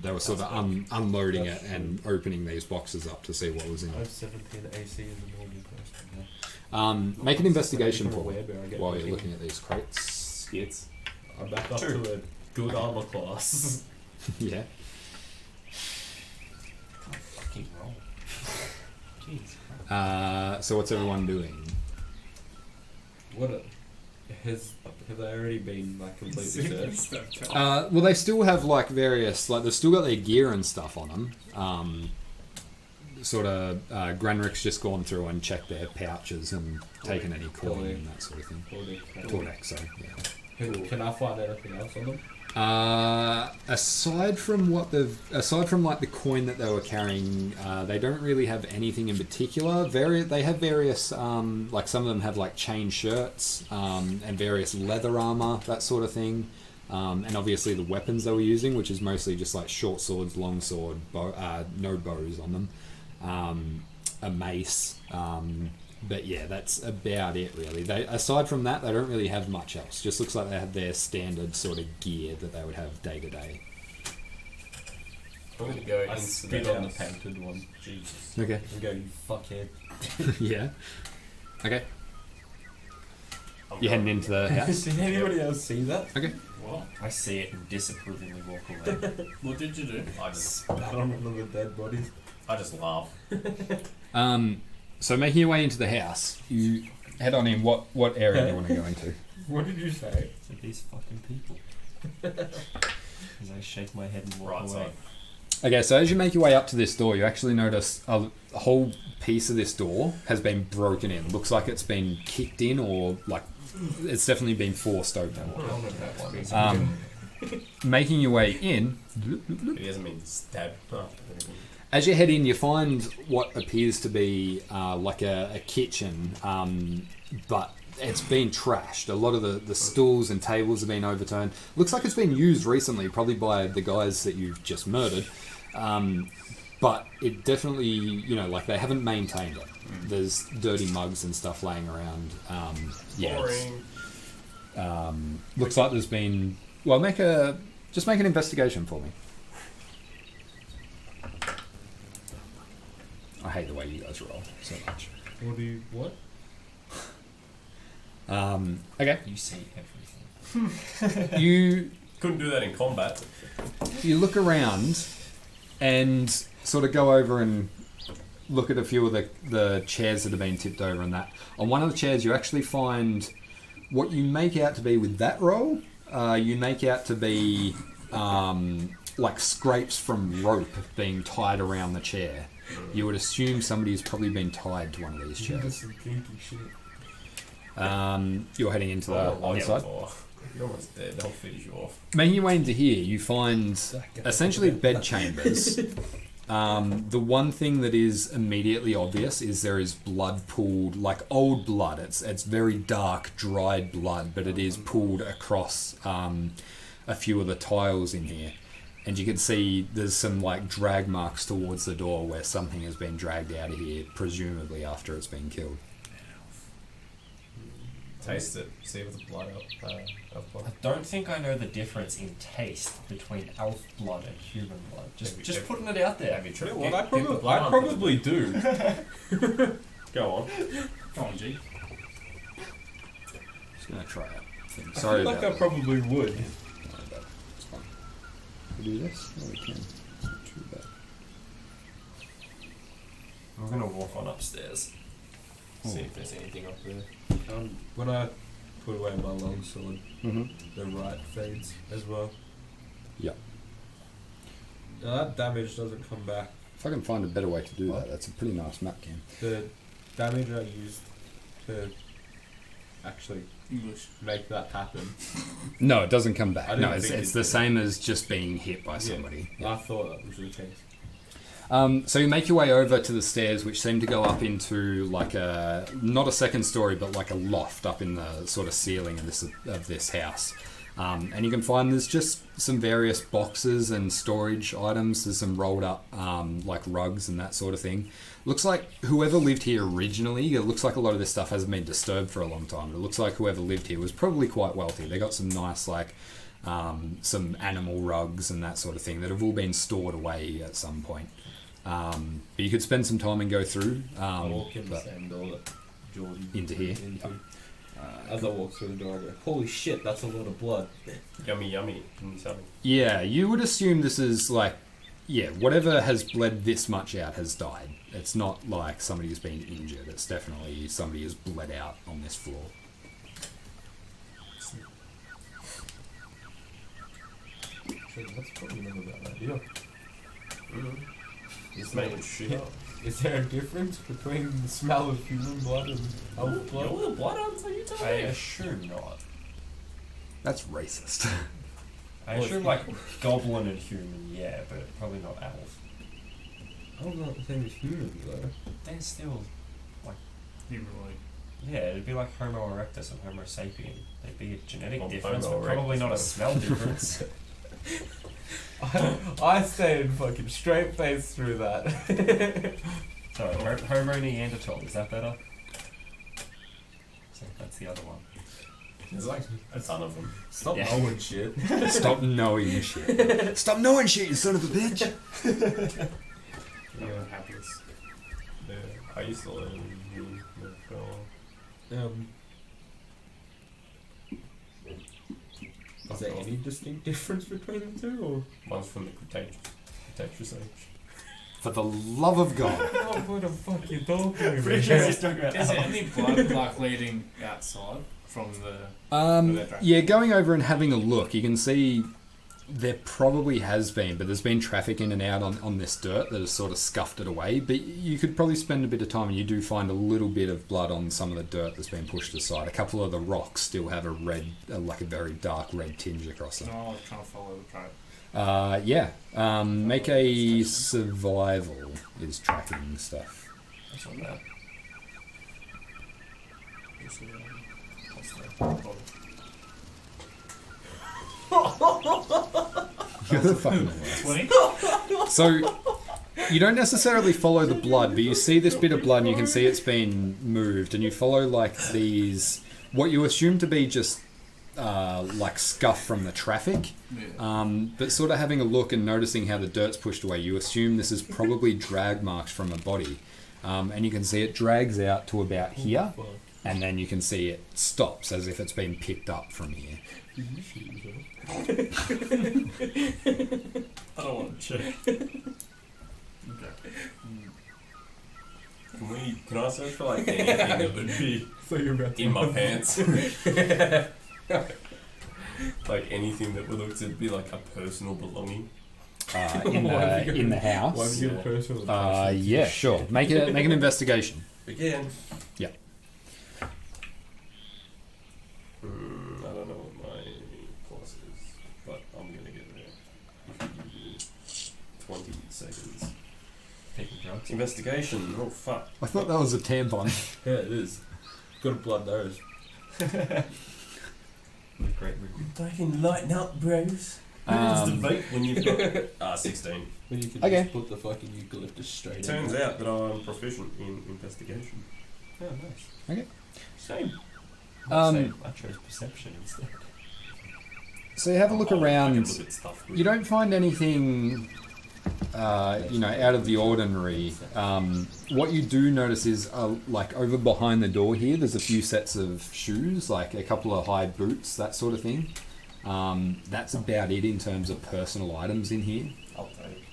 They were sort of unloading it and opening these boxes up to see what was in I have it. 17 AC in the normal person. Make an investigation for me while you're looking at these crates. Skits. I'm back up to a good armor class. Yeah. Fucking roll. Jeez. So what's everyone doing? Have they already been like completely searched? Well, they still have like various, like they've still got their gear and stuff on them. Granrick's just gone through and checked their pouches and taken any coin and that sort of thing. Tordek, sorry. Yeah. Can I find anything else on them? Aside from like the coin that they were carrying, they don't really have anything in particular. They have various, like some of them have like chain shirts, and various leather armor, that sort of thing. And obviously the weapons they were using, which is mostly just like short swords, long sword, no bows on them, a mace. But yeah, that's about it really. Aside from that, they don't really have much else. Just looks like they have their standard sort of gear that they would have day to day. I'm gonna go I into spit the on the house. painted one. Jesus. Okay. And go, you fuckhead. Yeah. Okay. I'm You're heading going- into the house. Did anybody else see that? Okay. What? I see it and disapprovingly walk away. What did you do? I just Spat on one of the dead bodies. laugh. So making your way into the house, you head on in. What area do you want to go into? What did you say? So these fucking people. As I shake my head and walk Right away. side. Okay, so as you make your way up to this door, you actually notice a whole piece of this door has been broken in. Looks like it's been kicked in, or like it's definitely been forced open. Making your way in, It doesn't mean stab. Oh, as you head in, you find what appears to be like a kitchen, but it's been trashed. A lot of the stools and tables have been overturned. Looks like it's been used recently, probably by the guys that you've just murdered. But it definitely, like they haven't maintained it. There's dirty mugs and stuff laying around. boring. Looks like there's been. Well, make an investigation for me. I hate the way you guys roll so much. What? Okay. You see everything. You Couldn't do that in combat. look around and sort of go over and look at a few of the chairs that have been tipped over and that. On one of the chairs, you actually find what you make out to be with that roll. You make out to be like scrapes from rope being tied around the chair. You would assume somebody's probably been tied to one of these chairs. Some kinky shit. You're heading into the other side. You're almost dead. They'll finish you off. Making your way into here, you find essentially bed chambers. The one thing that is immediately obvious is there is blood pooled, like old blood. It's very dark, dried blood, but it is pooled across a few of the tiles in here. And you can see there's some like drag marks towards the door where something has been dragged out of here, presumably after it's been killed. Taste it. See if it's blood up. I don't think I know the difference in taste between elf blood and human blood. Just putting it out there. Have you tried? Well, I probably do. Go on. Come on, G. Just gonna try it. I Sorry feel about like I that. probably would. It's fine. We do this? No, we can. It's not too bad. We're gonna walk on upstairs. See if there's anything up there. When I put away my longsword, Mm-hmm. the right fades as well. Yep. Now that damage doesn't come back. If I can find a better way to do that, that's a pretty nice map cam. The damage I used to actually English. make that happen. No, it doesn't come back. I No, didn't it's think it's it the did. same as just being hit by somebody. I thought that was the case. So you make your way over to the stairs, which seem to go up into like a not a second story, but like a loft up in the sort of ceiling of this house. And you can find there's just some various boxes and storage items. There's some rolled up like rugs and that sort of thing. Looks like whoever lived here originally, it looks like a lot of this stuff hasn't been disturbed for a long time. It looks like whoever lived here was probably quite wealthy. They got some nice like some animal rugs and that sort of thing that have all been stored away at some point. But you could spend some time and go through I walk in the but same door that Jordan into here. As I walk through the door, I go, holy shit, that's a lot of blood. Yummy, yummy. Can you tell me? Yeah, you would assume this is like, yeah, whatever has bled this much out has died. It's not like somebody who's been injured. It's definitely somebody who's bled out on this floor. That's probably not a bad idea. Just making shit up. Is there a difference between the smell of human blood and elf blood? You're the blood hunter, you tell I me. assume not. That's racist. I assume like goblin and human, yeah, but probably not elf. I'm not the same as human though. They're still, Humanoid. yeah, it'd be like Homo erectus and Homo sapien. They'd be a genetic Well, difference, Homo but probably erectus, not a though. smell difference. I stayed fucking straight face through that. So, Homo Neanderthal, is that better? So that's the other one. There's like a ton of them. Stop Yeah. knowing shit. Stop knowing shit. Stop knowing shit, you son of a bitch. Yeah, hapless. Yeah, I used to live in Is there any distinct difference between the two, or? One's from the Cretaceous age. For the love of God. What the fuck are you talking about? Is there any blood like leading outside from the? Yeah, going over and having a look, you can see there probably has been, but there's been traffic in and out on this dirt that has sort of scuffed it away. But you could probably spend a bit of time and you do find a little bit of blood on some of the dirt that's been pushed aside. A couple of the rocks still have a red, like a very dark red tinge across them. No, I was trying to follow the trail. Yeah. Make a survival is tracking stuff. That's not bad. You're the fucking worst. 20? So you don't necessarily follow the blood, but you see this bit of blood and you can see it's been moved, and you follow like these, what you assume to be just like scuff from the traffic. Yeah. But sort of having a look and noticing how the dirt's pushed away, you assume this is probably drag marks from a body. And you can see it drags out to about here, and then you can see it stops as if it's been picked up from here. I don't want to check. Okay. Can I search for like anything that would be So you're about to in my pants? Like anything that would look to be like a personal belonging. In the house. Why have you got a personal Yeah, sure. Make an investigation. Again. Yeah. I don't know what my plus is, but I'm gonna get there. 20 seconds. Taking drugs. Investigation. Oh fuck. I thought that was a tampon. Yeah, it is. Got a blood nose. Great movie. Fucking lighten up, bros. It's debate when you've got 16. When you could Okay. just put the fucking eucalyptus straight Turns in. out that I'm proficient in investigation. Oh, nice. Okay. Same. Um, I chose perception instead. So you have a look I can around. look at stuff You don't find anything, out of the ordinary. What you do notice is, like over behind the door here, there's a few sets of shoes, like a couple of high boots, that sort of thing. That's about it in terms of personal items in here. I'll take.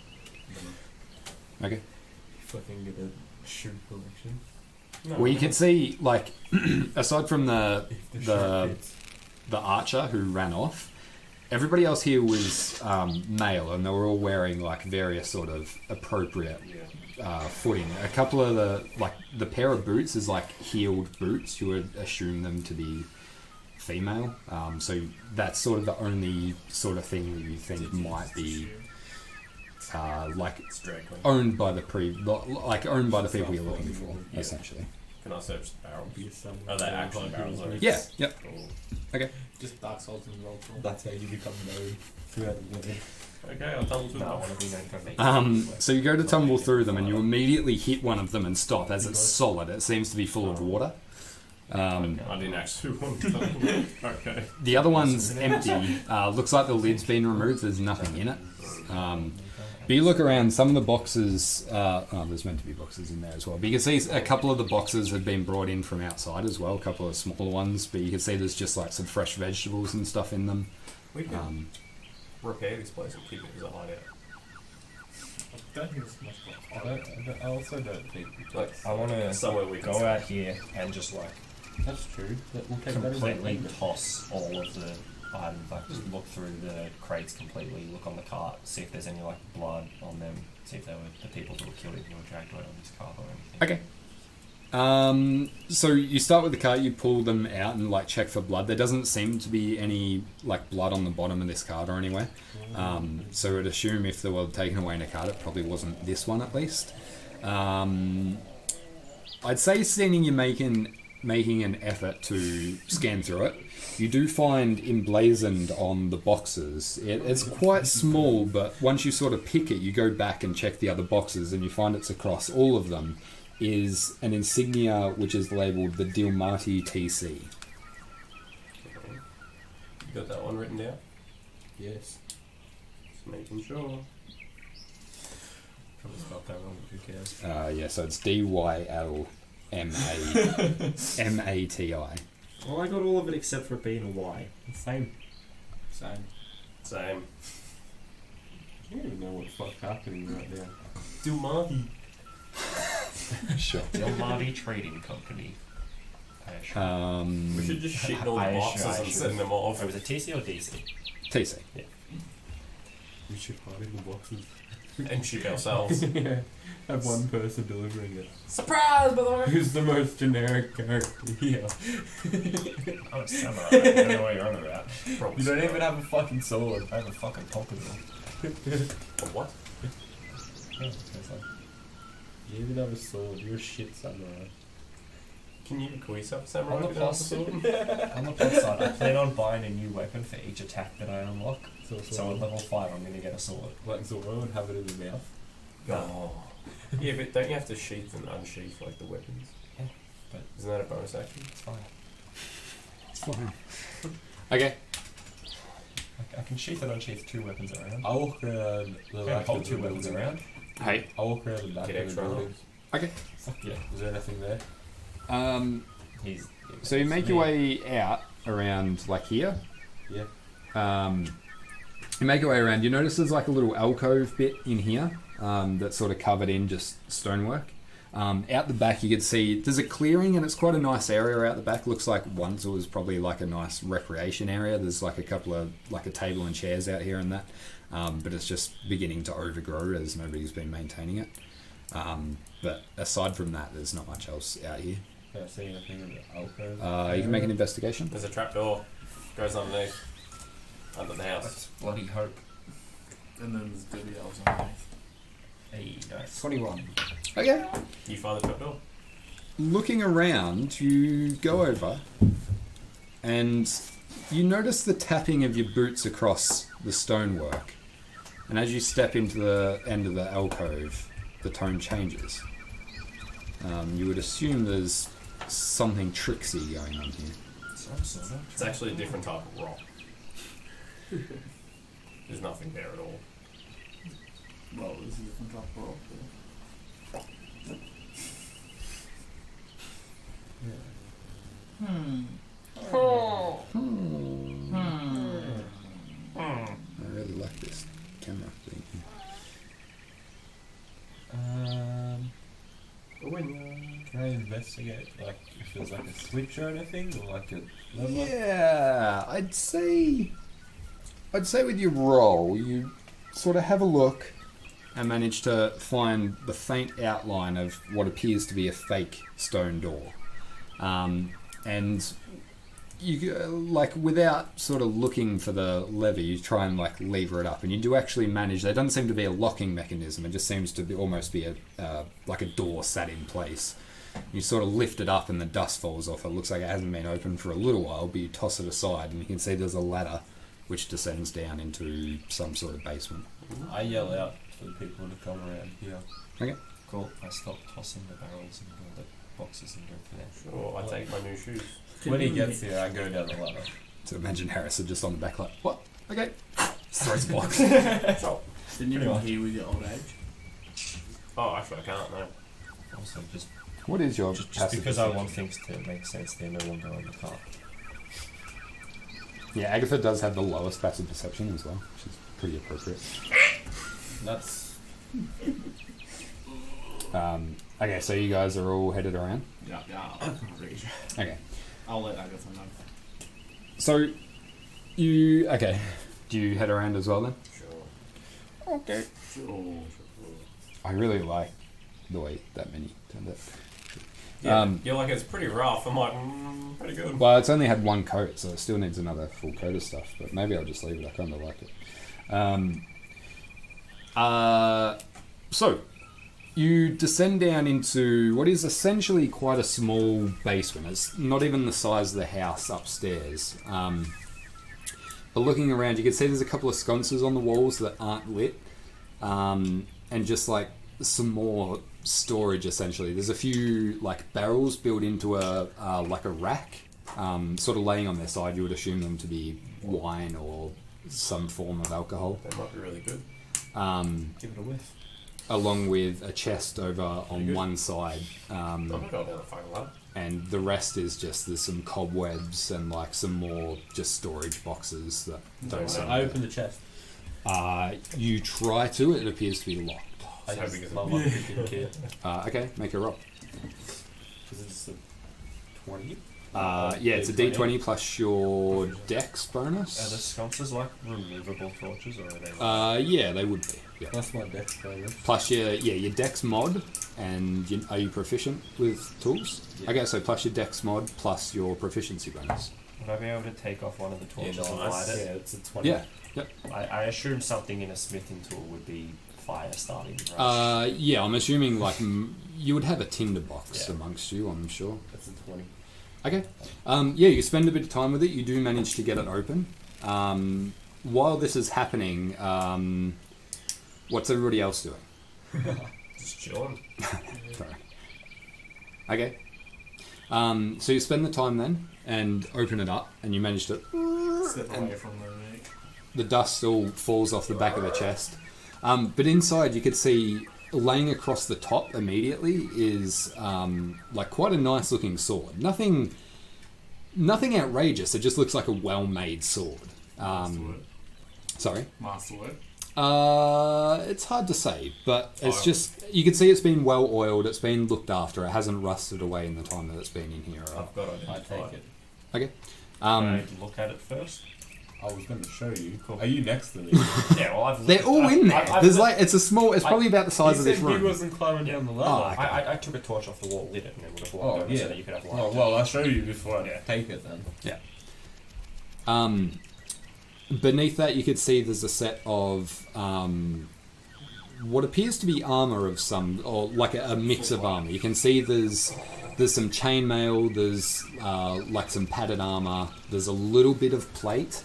Okay. Fucking get a shoe collection. No, Well, you can see, like, aside from the If the The- shoe fits. archer who ran off, everybody else here was male, and they were all wearing like various sort of appropriate footing. A couple of the pair of boots is like heeled boots. You would assume them to be female. So that's sort of the only sort of thing that you think might be like owned by the owned by the people you're looking for, essentially. Can I search the barrels? Are they actually barrels? Or Yeah. Yep. Cool. Okay. Just Dark Souls and roll call. That's how you become known throughout the game. Okay, I'll tumble through No, I them. want to be known for me. So you go to tumble through them, and you immediately hit one of them and stop as it's solid. It seems to be full of water. I didn't actually want to tumble. Okay. The other one's empty. Looks like the lid's been removed. There's nothing in it. But you look around, some of the boxes, there's meant to be boxes in there as well. But you can see a couple of the boxes have been brought in from outside as well, a couple of smaller ones. But you can see there's just like some fresh vegetables and stuff in them. We can repair this place and keep it as a hideout. I don't think it's much fun. I also don't think. Like, I want to somewhere we can go out here and just like That's true. We'll take that as a completely lead. toss all of the items, like just look through the crates completely, look on the cart, see if there's any like blood on them, see if they were the people who were killed who were dragged away on this cart or anything. Okay. So you start with the cart, you pull them out and like check for blood. There doesn't seem to be any like blood on the bottom of this cart or anywhere. So I'd assume if they were taken away in a cart, it probably wasn't this one at least. I'd say seeing you making an effort to scan through it, you do find emblazoned on the boxes. It's quite small, but once you sort of pick it, you go back and check the other boxes, and you find it's across all of them is an insignia which is labelled the Dilmati TC. You got that one written down? Yes. Just making sure. Probably spelled that wrong, but who cares? Yeah, so it's DYLMATI. Well, I got all of it except for it being a Y. Same. Same. Same. I don't even know what the fuck's happening right now. Dumati. Sure. Dilmati Trading Company. We should just shit in all the I boxes assure- and send them off. Oh, was it TC or DC? TC. We should hide in the boxes. And ship ourselves. Yeah. Have one person delivering it. Surprise, by the way! Who's the most generic character here? I'm a samurai. I don't know what you're on about. Probably You don't so. even have a fucking sword. I have a fucking pompadour. What? Yeah, it's like, You even have a sword. You're a shit samurai. Can you call yourself a samurai? On the without a plus- sword? on the plus side, I plan on buying a new weapon for each attack that I unlock. So So at level 5, I'm going to get a sword. like Zoro and have it in the mouth. Oh. Yeah, but don't you have to sheath and unsheath like the weapons? Yeah, but- Isn't that a bonus action? It's fine. It's fine. Okay. I can sheath and unsheath 2 weapons around. I'll walk around the I can back hold of 2 the weapons building. around. Hey. I'll walk around the back Get of the extra building. Okay. Fuck yeah. Is there anything there? He's, So you make your way out around like here. Yeah. You make your way around. You notice there's like a little alcove bit in here that's sort of covered in just stonework. Out the back you can see there's a clearing, and it's quite a nice area out the back. Looks like once it was probably like a nice recreation area. There's like a couple of like a table and chairs out here and that, but it's just beginning to overgrow as nobody's been maintaining it. But aside from that, there's not much else out here. Can I see anything in the alcove? You can make an investigation. There's a trapdoor. Goes underneath. Under the house. Let's bloody hope. And then there's dirty elves underneath. Hey, nice. 21. Okay. You find the trapdoor. Looking around, you go over and you notice the tapping of your boots across the stonework. And as you step into the end of the alcove, the tone changes. You would assume there's something tricksy going on here. It's actually a different type of rock. There's nothing there at all. Well, this is a different type of rock. I really like this camera thing. Can I investigate, like, if there's like a switch or anything, or like a lever? Yeah, I'd say I'd say with your roll, you sort of have a look and manage to find the faint outline of what appears to be a fake stone door. And you, like, without sort of looking for the lever, you try and, like, lever it up. And you do actually manage, there doesn't seem to be a locking mechanism. It just seems to be almost be like a door sat in place. You sort of lift it up and the dust falls off. It looks like it hasn't been open for a little while, but you toss it aside and you can see there's a ladder which descends down into some sort of basement. I yell out for the people to come around here. Okay. Cool. I stop tossing the barrels and all the boxes and go for that. Sure, I take my new shoes. When he gets there, I go down the ladder. So imagine Harrison just on the back like, what? Okay. Throws the box. Sure. Didn't you even hear with your old age? Oh, actually, I can't now. Also, just What is your just passive because I perception? want things to make sense, there no one go in the car. Yeah, Agatha does have the lowest passive perception as well, which is pretty appropriate. That's Okay, so you guys are all headed around? Yeah, I can't read. Okay. I'll let Agatha know. So, you... Okay. Do you head around as well then? Sure. Okay. Sure. I really like the way that many turned out. Yeah, you're like, it's pretty rough. I'm like, pretty good. Well, it's only had one coat, so it still needs another full coat of stuff, but maybe I'll just leave it. I kind of like it. So, you descend down into what is essentially quite a small basement. It's not even the size of the house upstairs. But looking around, you can see there's a couple of sconces on the walls that aren't lit, and just like some more storage essentially. There's a few like barrels built into a like a rack, sort of laying on their side. You would assume them to be wine or some form of alcohol. That might be really good. give it a whiff. Along with a chest over on good. one side, I'm not going down the fucking ladder. and the rest is just there's some cobwebs and like some more just storage boxes that don't seem. I open the chest. You try to. It appears to be locked. I So just because love of- my freaking kid. Okay, make a roll. Because it's a 20. Yeah, it's a D20 plus your Dex Are the bonus. sconces like removable torches or are they? Yeah, they would be. Yeah. That's my dex bonus. Plus your Dex mod, and are you proficient with tools? Yeah. Okay, so plus your Dex mod plus your proficiency bonus. Would I be able to take off one of the torches and nice. light Yeah, it? it's a 20. Yeah. Yep. I assume something in a smithing tool would be fire starting. Right? Yeah, I'm assuming like you would have a tinder box Yeah. amongst you. I'm sure. That's a 20. Okay. Yeah, you spend a bit of time with it. You do manage to get it open. While this is happening, what's everybody else doing? Just chilling. Sorry. Okay. So you spend the time then and open it up, and you manage to. Step away from the neck. The dust all falls off the back of the chest. But inside, you could see laying across the top immediately is like quite a nice looking sword. Nothing outrageous. It just looks like a well-made sword. Masterwork. Sorry. Masterwork. It's hard to say, but it's just you can see it's been well oiled. It's been looked after. It hasn't rusted away in the time that it's been in here. I've got I identified. take it. Okay. Can I look at it first? I was going to show you. Cool. Are you next to me? Yeah, well, I've. They're all in there. There's like it's a small. It's probably about the size of this He room. wasn't climbing down the ladder. Oh, okay. I took a torch off the wall, lit it, and then would have walked over so that you could have light. Oh, well, I'll show you before I Yeah. take it then. Beneath that, you could see there's a set of what appears to be armor of some, or like a mix of armor. You can see there's some chainmail, there's like some padded armor, there's a little bit of plate.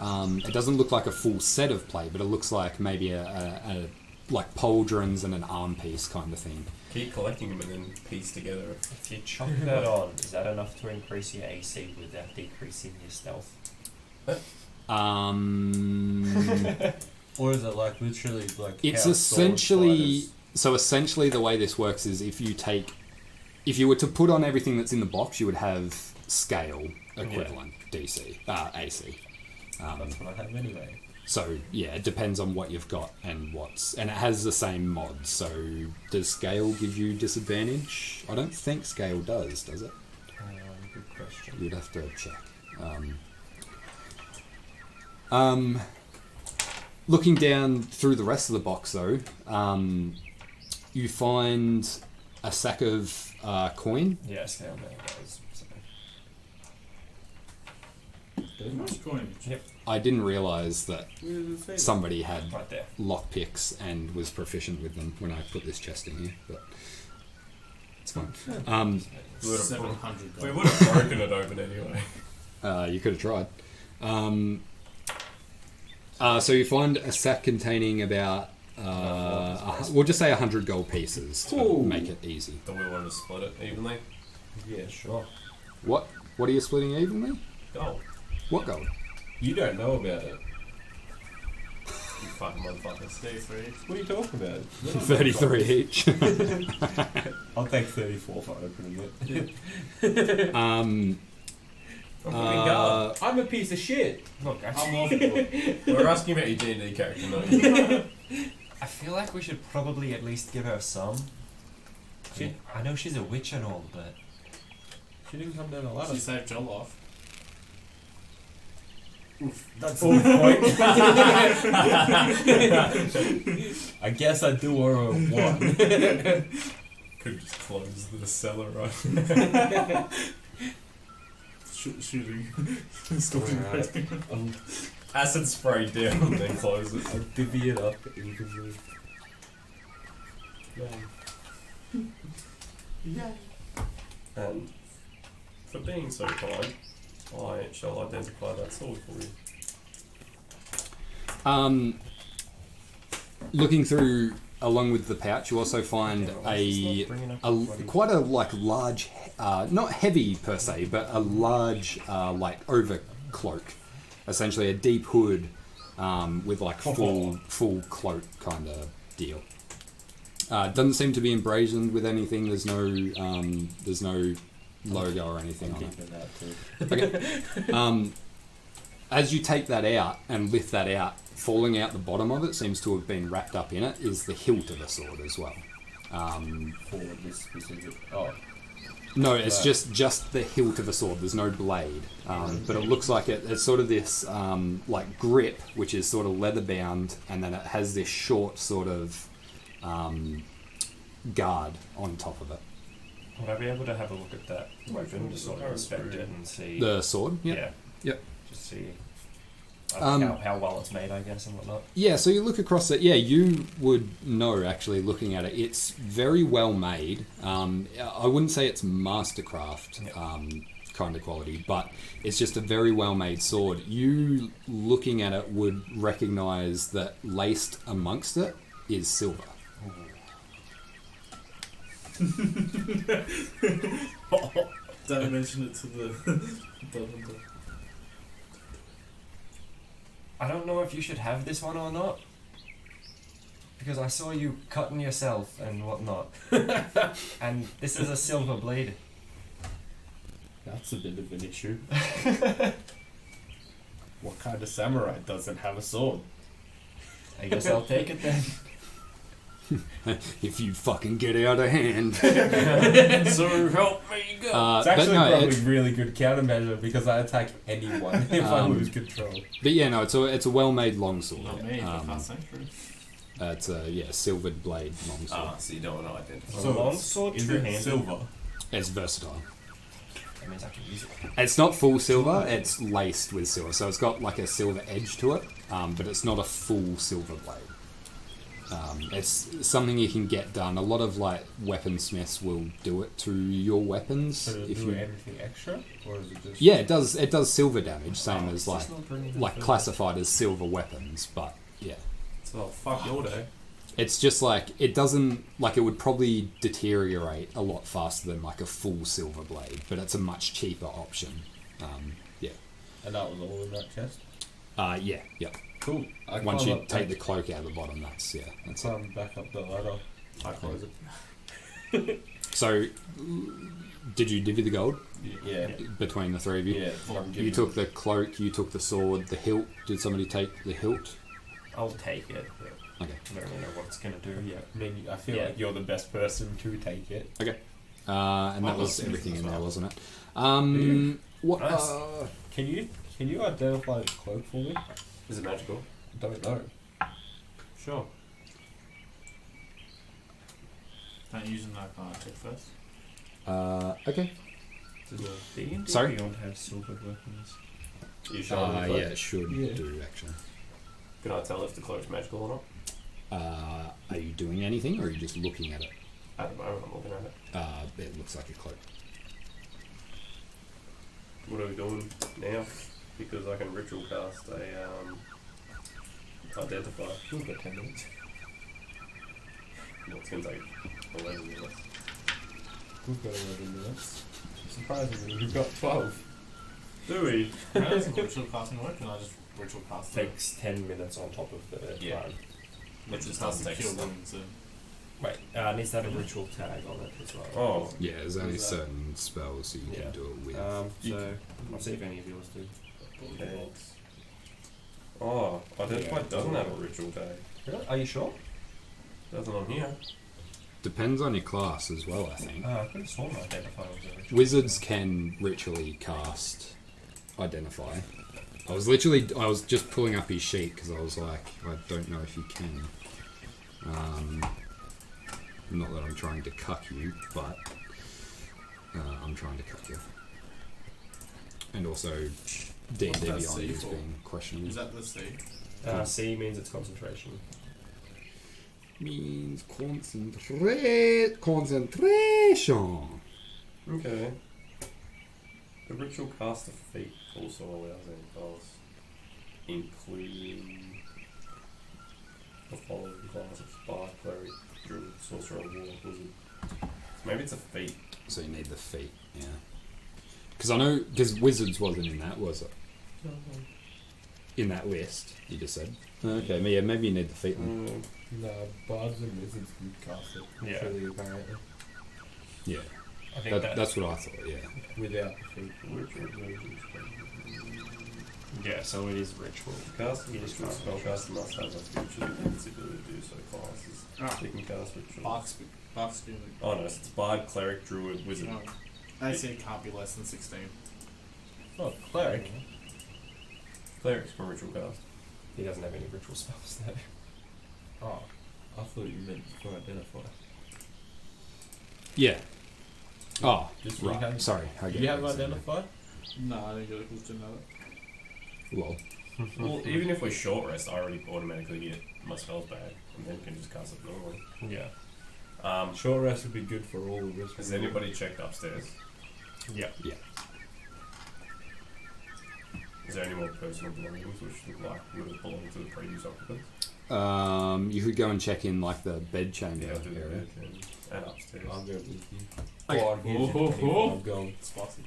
It doesn't look like a full set of plate, but it looks like maybe a like pauldrons and an arm piece kind of thing. Keep collecting them and then piece together. If you chuck that on, is that enough to increase your AC without decreasing your stealth? Or is it like literally like It's how essentially sword essentially the way this works is if you were to put on everything that's in the box, you would have scale equivalent DC AC. That's what I have anyway. So yeah, it depends on what you've got and it has the same mod. So does scale give you disadvantage? I don't think scale does it? Good question. You'd have to check. Looking down through the rest of the box, though, you find a sack of coin. Yeah, scale down those. So. Nice coin. Yep, I didn't realise that Where does it say that? somebody had right there. lockpicks and was proficient with them when I put this chest in here, but it's fine. We would've 700 gold. We would have broken it open anyway. You could have tried. So you find a sack containing about, we'll just say 100 gold pieces to Ooh. make it easy. Do we want to split it evenly? Yeah, sure. What are you splitting evenly? Gold. What gold? You don't know about it. You fucking motherfuckers. 33. What are you talking about? 33 each. I'll take 34 for opening it. I'm a piece of shit. Look, I'm off it. We're asking about your D&D character, not you. I feel like we should probably at least give her some. I know she's a witch and all, but She didn't come down a ladder. She saved your life. That's the point. I guess I do her a 1. Could just close the cellar, right? Shooting. Stalking. Alright. Acid spray down and then close it. I'll divvy it up evenly. And for being so kind, I shall identify that sword for you. Looking through along with the pouch, you also find quite a large, not heavy per se, but a large overcloak, essentially a deep hood with like full cloak kind of deal. Doesn't seem to be emblazoned with anything. There's no logo or anything on it. Okay. As you take that out and lift that out, falling out the bottom of it seems to have been wrapped up in it is the hilt of a sword as well. For this specific. Oh. No, it's just the hilt of a sword. There's no blade, but it looks like it's sort of this like grip, which is sort of leather bound, and then it has this short sort of guard on top of it. would I be able to have a look at that weapon to sort of inspect it and see? The sword, Yeah. Yep. Just see how well it's made, I guess, and whatnot. Yeah, so you look across it. Yeah, you would know actually looking at it. It's very well made. I wouldn't say it's mastercraft kind of quality, but it's just a very well made sword. You looking at it would recognise that laced amongst it is silver. Don't mention it to the. I don't know if you should have this one or not. Because I saw you cutting yourself and whatnot. And this is a silver blade. That's a bit of an issue. What kind of samurai doesn't have a sword? I guess I'll take it then. If you fucking get out of hand. So help me God. It's actually but no, probably really good countermeasure because I attack anyone if I lose control. But yeah, no, it's a well-made longsword. Not me, for fuck's sake. It's a silvered blade longsword. So you don't want to identify. So longsword, is it two-handed. silver? It's versatile. That means I can use it. It's not full silver. It's laced with silver, so it's got like a silver edge to it. But it's not a full silver blade. It's something you can get done. A lot of like weaponsmiths will do it to your weapons. So does it if do you, anything extra, or is it just? yeah, it does. It does silver damage, same as It's like just not bringing like the classified as silver weapons. But yeah, So fuck your day. it's just like it doesn't like it would probably deteriorate a lot faster than like a full silver blade, but it's a much cheaper option. Yeah. And that was all in that chest. Yep. Cool. I Once climb you up- take the cloak out of the bottom, that's it. climb back up the ladder. I close it. So, did you divvy the gold Yeah. between the three of you? Yeah. I'm You giving- took the cloak, you took the sword, the hilt. Did somebody take the hilt? I'll take it, but Okay. I don't really know what it's going to do yet. I mean, I feel Yeah. like you're the best person to take it. And that Oh, was that's everything in as there, well. wasn't it? What? Nice. Can you identify the cloak for me? Is it magical? Don't know. Sure. Don't use an arcana check first. Okay. Does D&D Sorry? Beyond have silver weapons? You sure? Yeah, it should Yeah. do actually. Can I tell if the cloak's magical or not? Are you doing anything, or are you just looking at it? At the moment, I'm looking at it. It looks like a cloak. What are we doing now? Because I can ritual cast a identify. We've got 10 minutes. Well, it's going to take 11 minutes. We've got 11 minutes. Surprisingly, we've got 12. Do we? How does ritual casting work? Can I just ritual cast it? Takes 10 minutes on top of the Yeah. time. Which Just just doesn't take cure stuff. wounds. Wait, needs to have a ritual tag on it as well. Oh, Yeah, there's only Is that- certain spells that you Yeah. can do it with. So, I'll see if any of yours do. thanks. Oh, identify Yeah. doesn't have a ritual tag. Really? Are you sure? Doesn't on here. Depends on your class as well, I think. I could have sworn identify was a ritual. Wizards can ritually cast Identify. I was just pulling up his sheet because I was like, I don't know if you can. Not that I'm trying to cuck you, but I'm trying to cuck you. And also, D&D What's that Beyond C is for? being questionable. Is that the C? C means it's concentration. Means concentration. Okay. The ritual caster feat also allows any class, including the following classes: Bard, Cleric, Druid, Sorcerer, Warlock, Wizard. Maybe it's a feat. So you need the feat, yeah. Because Wizards wasn't in that, was it? In that list, you just said. Okay, yeah, maybe you need the feat one. No, bards and wizards can cast it. Yeah. Surely, apparently. Yeah, I think that's what I thought, yeah. Without the feet. yeah, so it is ritual. Caster, You just ritual can't spellcaster must have a feature that has the ability to do so. Classes. Ah. You can cast ritual. Bark Speaking. Oh no, it's Bard, Cleric, Druid, Wizard. No. AC can't be less than 16. Oh, cleric. Cleric's can ritual cast. He doesn't have any ritual spells though. Oh, I thought you meant for identify. Yeah. Oh, Just right. you have- Sorry. I get You have what you're saying. identify? No, I didn't get a question about it. Lol. Well, even if we short rest, I already automatically get my spells back, and then can just cast it normally. Yeah. Short rest would be good for all of us. Has anybody checked upstairs? Yeah. Yeah. Is there any more personal belongings which look like would have belonged to the previous occupants? You could go and check in like the bed chamber Yeah, do the area. bed and upstairs. I'll go with you. Okay. God, here's your 25 gold. Spicy.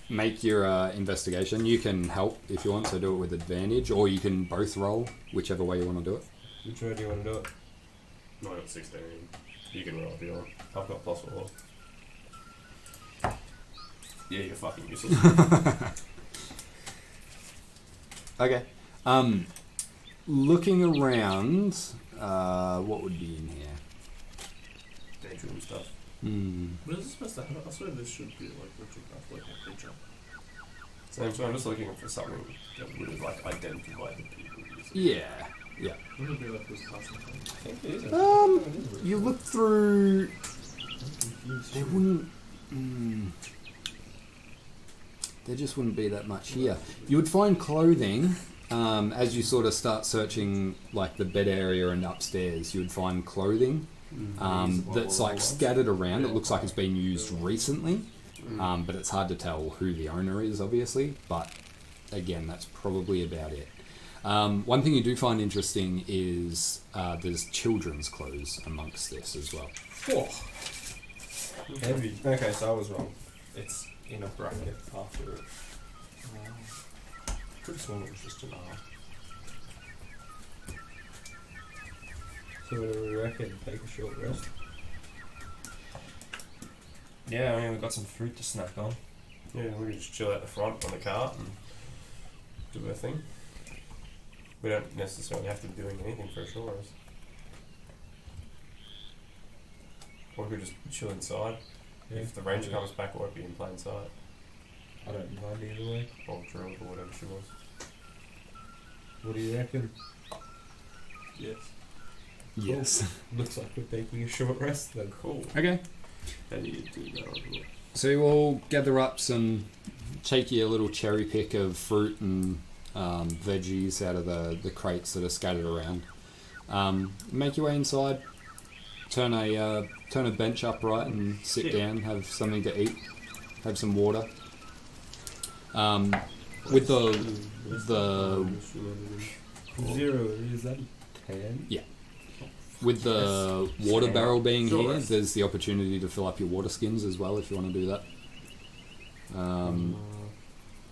Make your investigation. You can help if you want, so do it with advantage, or you can both roll, whichever way you want to do it. Which way do you want to do it? No, I got 16. You can roll if you want. I've got +4. Yeah, you're fucking useless. Okay. Looking around, what would be in here? Bedroom stuff. What is this supposed to happen? I swear this should be like ritual craft, like a creature. Same, so I'm just looking for something that would have like identified the people. Yeah. Yeah. Wouldn't it be like this casting thing? I think it is. You look through. There wouldn't. There just wouldn't be that much here. You would find clothing as you sort of start searching, like the bed area and upstairs. You would find clothing that's like scattered around. It looks like it's been used recently, but it's hard to tell who the owner is, obviously. But again, that's probably about it. One thing you do find interesting is there's children's clothes amongst this as well. Heavy. Okay, so I was wrong. It's in a bracket after it. Could have sworn it was just an R. So what do we reckon? Take a short rest? Yeah, I mean, we've got some fruit to snack on. Yeah, we can just chill out the front on the cart and do our thing. We don't necessarily have to be doing anything for a short rest. Or we could just chill inside. If the ranger comes back, it won't be in plain sight. I don't mind either way. Or drilled or whatever she was. What do you reckon? Yes. Yes. Looks like we're taking a short rest then. Cool. Okay. Then you do that on the So you all gather up some, take your little cherry pick of fruit and veggies out of the crates that are scattered around. Make your way inside. Turn a bench upright and sit down. Have something to eat. Have some water. With the 0, is that 10? with the water barrel being Sure. here, there's the opportunity to fill up your water skins as well if you want to do that.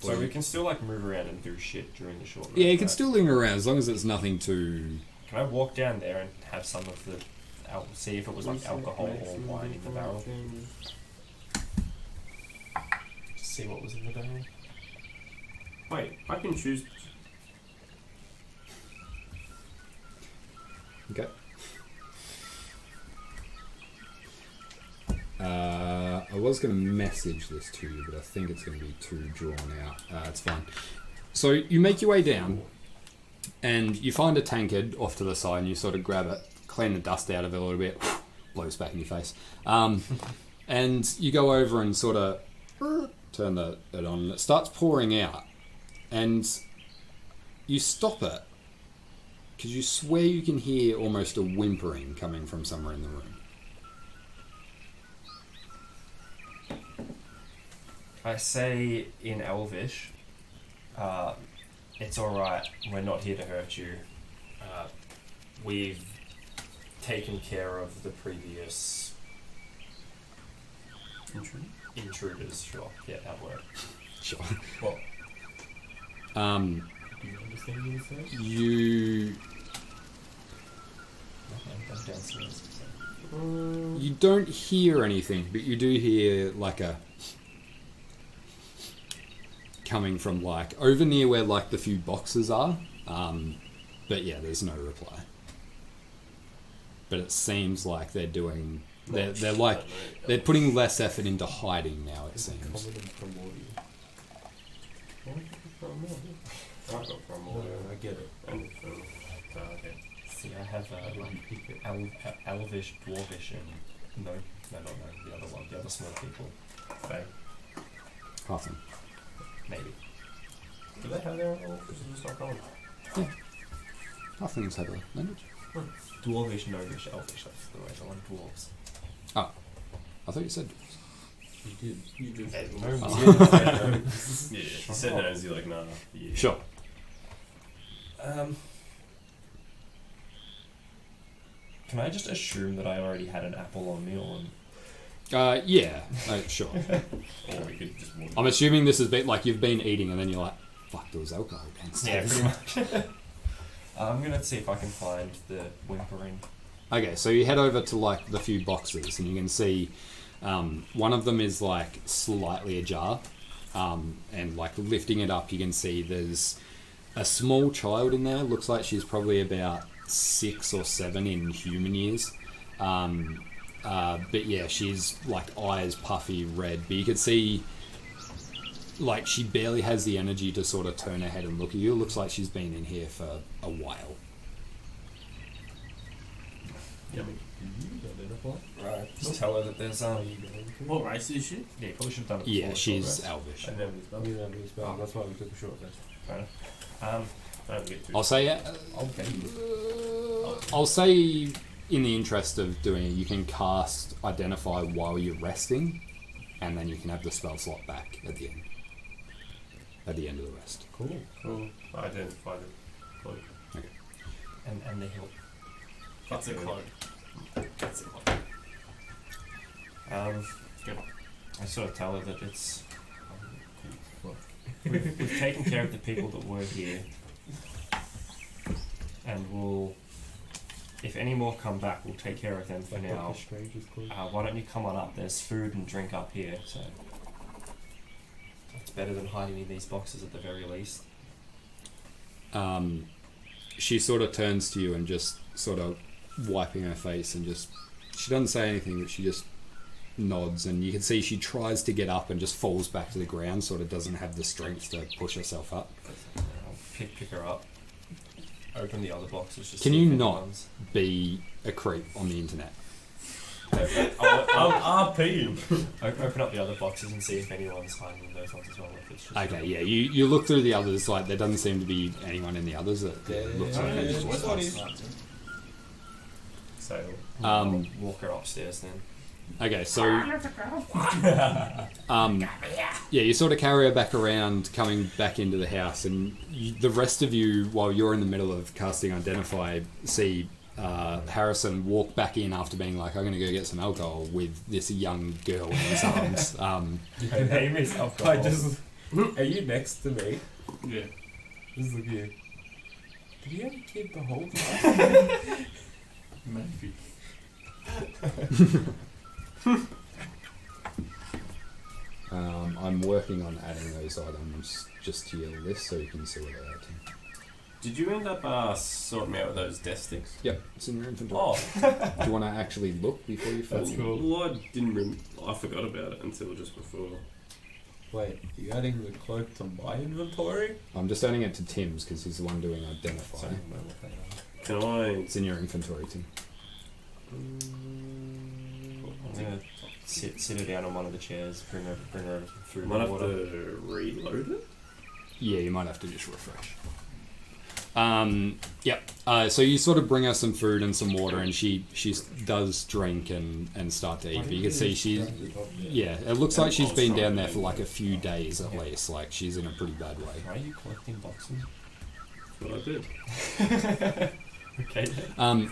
So we can still like move around and do shit during the short rest. Yeah, you can right? still linger around as long as it's nothing too. Can I walk down there and have some of the see if it was like alcohol or wine in the barrel? Just see what was in the barrel. Wait, I can choose. Okay. I was going to message this to you, but I think it's going to be too drawn out. It's fine. So you make your way down, and you find a tankard off to the side, and you sort of grab it, clean the dust out of it a little bit, blows back in your face, and you go over and sort of turn it on, and it starts pouring out, and you stop it, because you swear you can hear almost a whimpering coming from somewhere in the room. I say in Elvish, it's alright, we're not here to hurt you. We've taken care of the previous intruders, sure. Yeah, that word. Sure. Well, Um, Do you understand what it says? you I'm downstairs. you don't hear anything, but you do hear like a coming from like over near where like the few boxes are. But yeah, there's no reply. But it seems like they're doing they're like they're putting less effort into hiding now. It seems. Common and primordial. I've got primordial. No, I get it. Okay. See, I have Elvish, Dwarvish, and no, not the other one, the other small people. Faye. Half Maybe. Do they have their own language? It's not common. things have a language. Dwarvish, Gnomish, Elvish, that's the right one. Dwarves. I thought you said. You did. You did. Hey, Yeah, she said no, and you're like, nah. Yeah. Sure. Can I just assume that I already had an apple on me, or Yeah. Sure. Or we could just walk. I'm assuming this has been like you've been eating and then you're like, fuck, there was alcohol downstairs. yeah, pretty much. I'm gonna see if I can find the whimpering. Okay, so you head over to like the few boxes and you can see one of them is like slightly ajar, and like lifting it up you can see there's a small child in there. Looks like she's probably about 6 or 7 in human years. But yeah, she's like eyes puffy red, but you can see like she barely has the energy to sort of turn her head and look at you. It looks like she's been in here for a while. Yep. Right. Just tell her that there's What race is she? Yeah, probably should have done it Yeah, before she's short Elvish. And then we spell. You know, it's bad. That's why we took a short rest. rest. Fair enough. Don't get too. I'll say Okay. I'll say in the interest of doing it, you can cast Identify while you're resting, and then you can have the spell slot back at the end. At the end of the rest. Cool. Cool. Identify the cloak. And the hill. That's a cloak. That's it. I sort of tell her that it's. We've taken care of the people that were here, and we'll. If any more come back, we'll take care of them for now. Like Stranger's Cloak. Why don't you come on up? There's food and drink up here, so it's better than hiding in these boxes at the very least. She sort of turns to you and just sort of wiping her face and just she doesn't say anything, but she just nods, and you can see she tries to get up and just falls back to the ground, sort of doesn't have the strength to push herself up. I'll pick her up. Open the other boxes. Just Can see you if any not? ones- Be a creep on the internet. I'm RPing. Open up the other boxes and see if anyone's hiding in those ones as well. If it's just Okay, yeah, you look through the others, like, there doesn't seem to be anyone in the others that looks like they just... So walk her upstairs then. Okay, so... yeah, you sort of carry her back around, coming back into the house, and the rest of you, while you're in the middle of casting Identify, see Harrison walk back in after being like, I'm going to go get some alcohol with this young girl in his arms. Her name is alcohol. Are you next to me? Yeah. Just look here. Did you have a kid the whole time? Maybe. I'm working on adding those items just to your list so you can see what they're at. Did you end up sorting me out with those death sticks? Yep, it's in your inventory. Oh, Do you want to actually look before you fill? that's cool. Well, I didn't. I forgot about it until just before. Wait, are you adding the cloak to my inventory? I'm just adding it to Tim's because he's the one doing Identify. So I don't know what they are. Can I? It's in your inventory, Tim. I'm gonna sit her down on one of the chairs. Bring her through Might the have water. to reload it. Yeah, you might have to just refresh. Yep. So you sort of bring her some food and some water, and she does drink and start to eat. But you can see she's it looks like she's been down there for like a few days at least. Like she's in a pretty bad way. Why are you collecting boxes? That's what I did. Okay.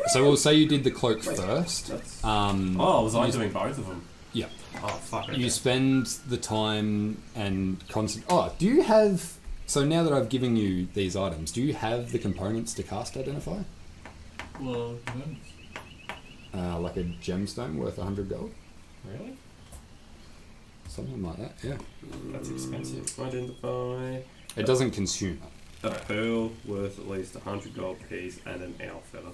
So we'll say you did the cloak first. That's... Oh, was I doing both of them? Yeah. Oh, fuck. Okay. You spend the time and Oh, do you have? So now that I've given you these items, do you have the components to cast Identify? Well, Like a gemstone worth 100 gold, Really? something like that. Yeah. That's expensive. Identify. It doesn't consume it. A pearl worth at least 100 gold piece and an owl feather.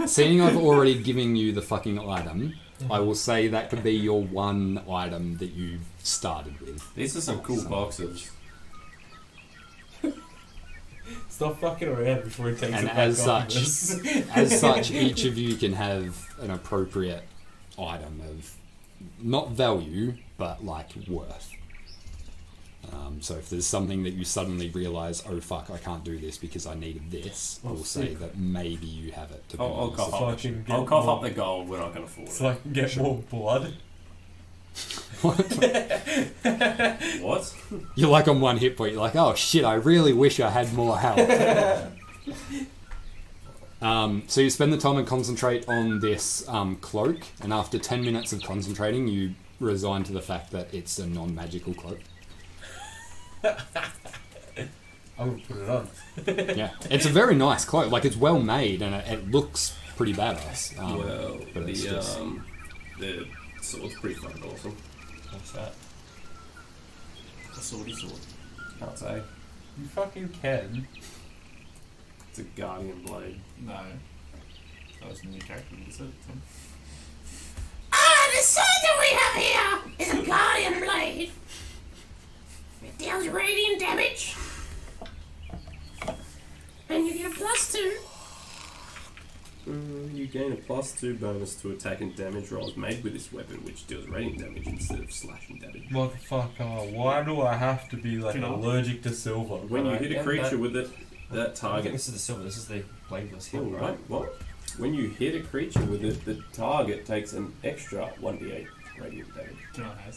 Seeing I've already given you the fucking item, I will say that could be your one item that you've started with. These are some cool boxes. Stop fucking around before he takes And it back as off such, this. as such, each of you can have an appropriate item of not value, but like worth. So if there's something that you suddenly realise, oh fuck, I can't do this because I needed this, Oh, we'll say sick. that maybe you have it. I'll cough So I up. can get I'll cough more- up the gold when I can afford it. So I can get more blood. What? You're like on one hit point, you're like, oh shit, I really wish I had more health. So you spend the time and concentrate on this cloak, and after 10 minutes of concentrating, you resign to the fact that it's a non-magical cloak. I'm gonna put it on. Yeah, it's a very nice cloak. Like, it's well made, and it looks pretty badass. Well, but it's just... the sword's pretty fucking awesome. What's that? a swordy sword. Can't say. You fucking can. It's a guardian blade. No. That was a new character, is it? The sword that we have here is a guardian blade. It deals radiant damage. And you get a +2. You gain a +2 bonus to attack and damage rolls made with this weapon, which deals radiant damage instead of slashing damage. Motherfucker, why do I have to be like Can I? allergic to silver? When you hit a Yeah, creature that- with it, that I think target. this is the silver. This is the bladeless hill, Oh, right? right. What? When you hit a creature with it, the target takes an extra 1d8 radiant damage. Can I have?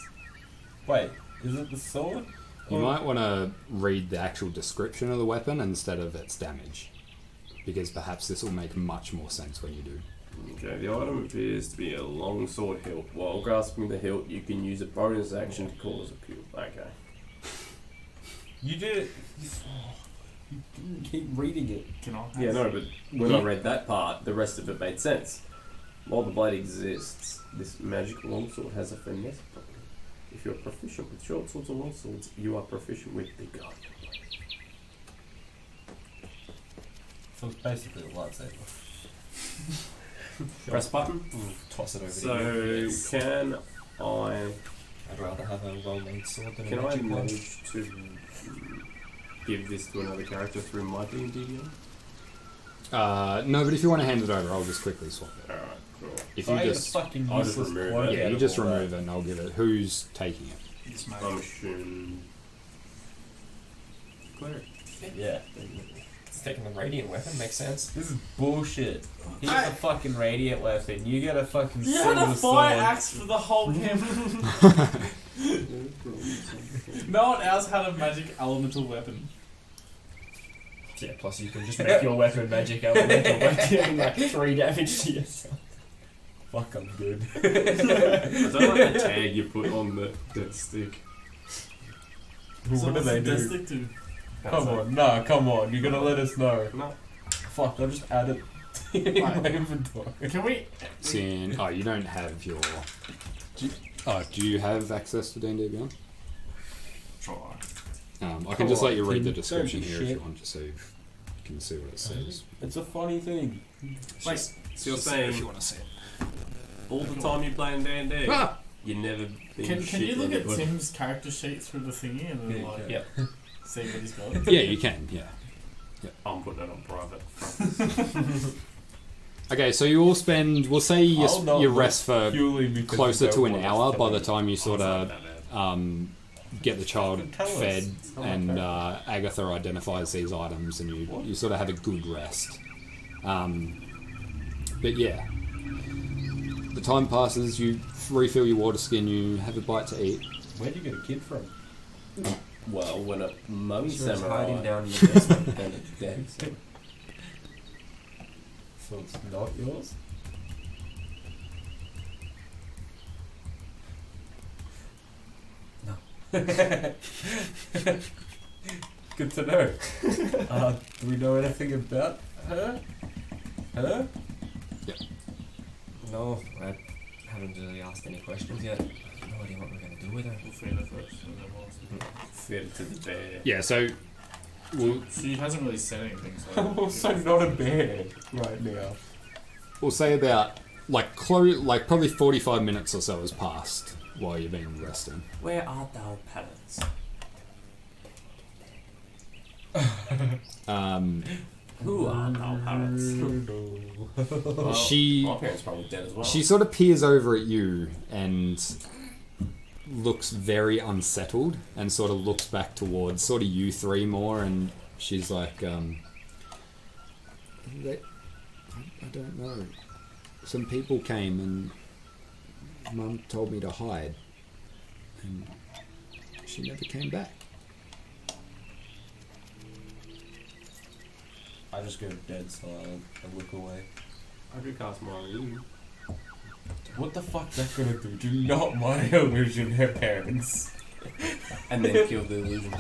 Wait, is it the sword? You might want to read the actual description of the weapon instead of its damage, because perhaps this will make much more sense when you do. Okay, the item appears to be a long sword hilt. While grasping the hilt, you can use a bonus action to cause a peel. Okay. You did it. You didn't keep reading it. Can I have? Yeah, no, but when I read that part, the rest of it made sense. While the blade exists, this magical longsword has a finesse problem. If you're proficient with short swords or long swords, you are proficient with the guardian blade. So it's basically a lightsaber. Press button. Toss it over So to you. can I? I'd rather have a well-made sword than Can a I magic one. manage to? give this to another character through my D&D game? No, but if you want to hand it over, I'll just quickly swap it. Alright, cool. If you I just, fucking I'll just useless remove quote it. yeah, out you of just all remove that. it and I'll give it. Who's taking it? This mate. I'm assuming... Cleric. Yeah. It's taking the radiant weapon, makes sense. This is bullshit. He's a fucking radiant weapon. You get a fucking You had a single fire sword. axe for the whole campaign. No one else had a magic elemental weapon. Yeah, plus you can just make your weapon magic elemental by doing like 3 damage to yourself. Fuck, I'm good. I don't like the tag you put on that stick. What do they do? Stick to? Come on, no, come on. You're gonna let us know. No. Fuck, I'll just add it in my inventory. Can we? It's in, oh, you don't have your. Do you have access to D&D Beyond? Try. I can just let you read the Tim, description don't be here if you shit. want, just so you can see what it says. It's a funny thing. Wait, So you're saying want to see it. all the time you play in D&D, Ah! you never been can shit you look in at it. Tim's character sheet through the thingy and then Yeah, like yeah. see what he's got? Yeah, you can. Yeah. I'm putting it on private. Okay, so you all spend. We'll say I'll not you look rest for Purely because closer you to don't an want hour us by to the time you sort of That get the child Tell us. fed, It's not and fair. Agatha identifies these items, and you sort of have a good rest. But yeah, the time passes. You refill your water skin. You have a bite to eat. Where'd you get a kid from? Well, when a mummy She was samurai hiding down in the basement. and it's dead. So. So it's not yours? No. Good to know. Do we know anything about her? Her? No, I haven't really asked any questions yet. No idea what we're gonna do with her. We'll feed her first and then we'll Fed it to the bear. Yeah. So, She hasn't really said anything, so. I'm also not a bear right now. we'll say about like probably 45 minutes or so has passed while you've been resting. Where art thou, parents? Who art thou, parents? Well, She- my parents probably dead as well. She sort of peers over at you and looks very unsettled and sort of looks back towards sort of you three more, and she's like, I don't know. Some people came and Mum told me to hide, and she never came back. I just go dead silent and look away. I could cast my illusion. What the fuck's that gonna do? Do not my illusion her parents. And then kill the illusion.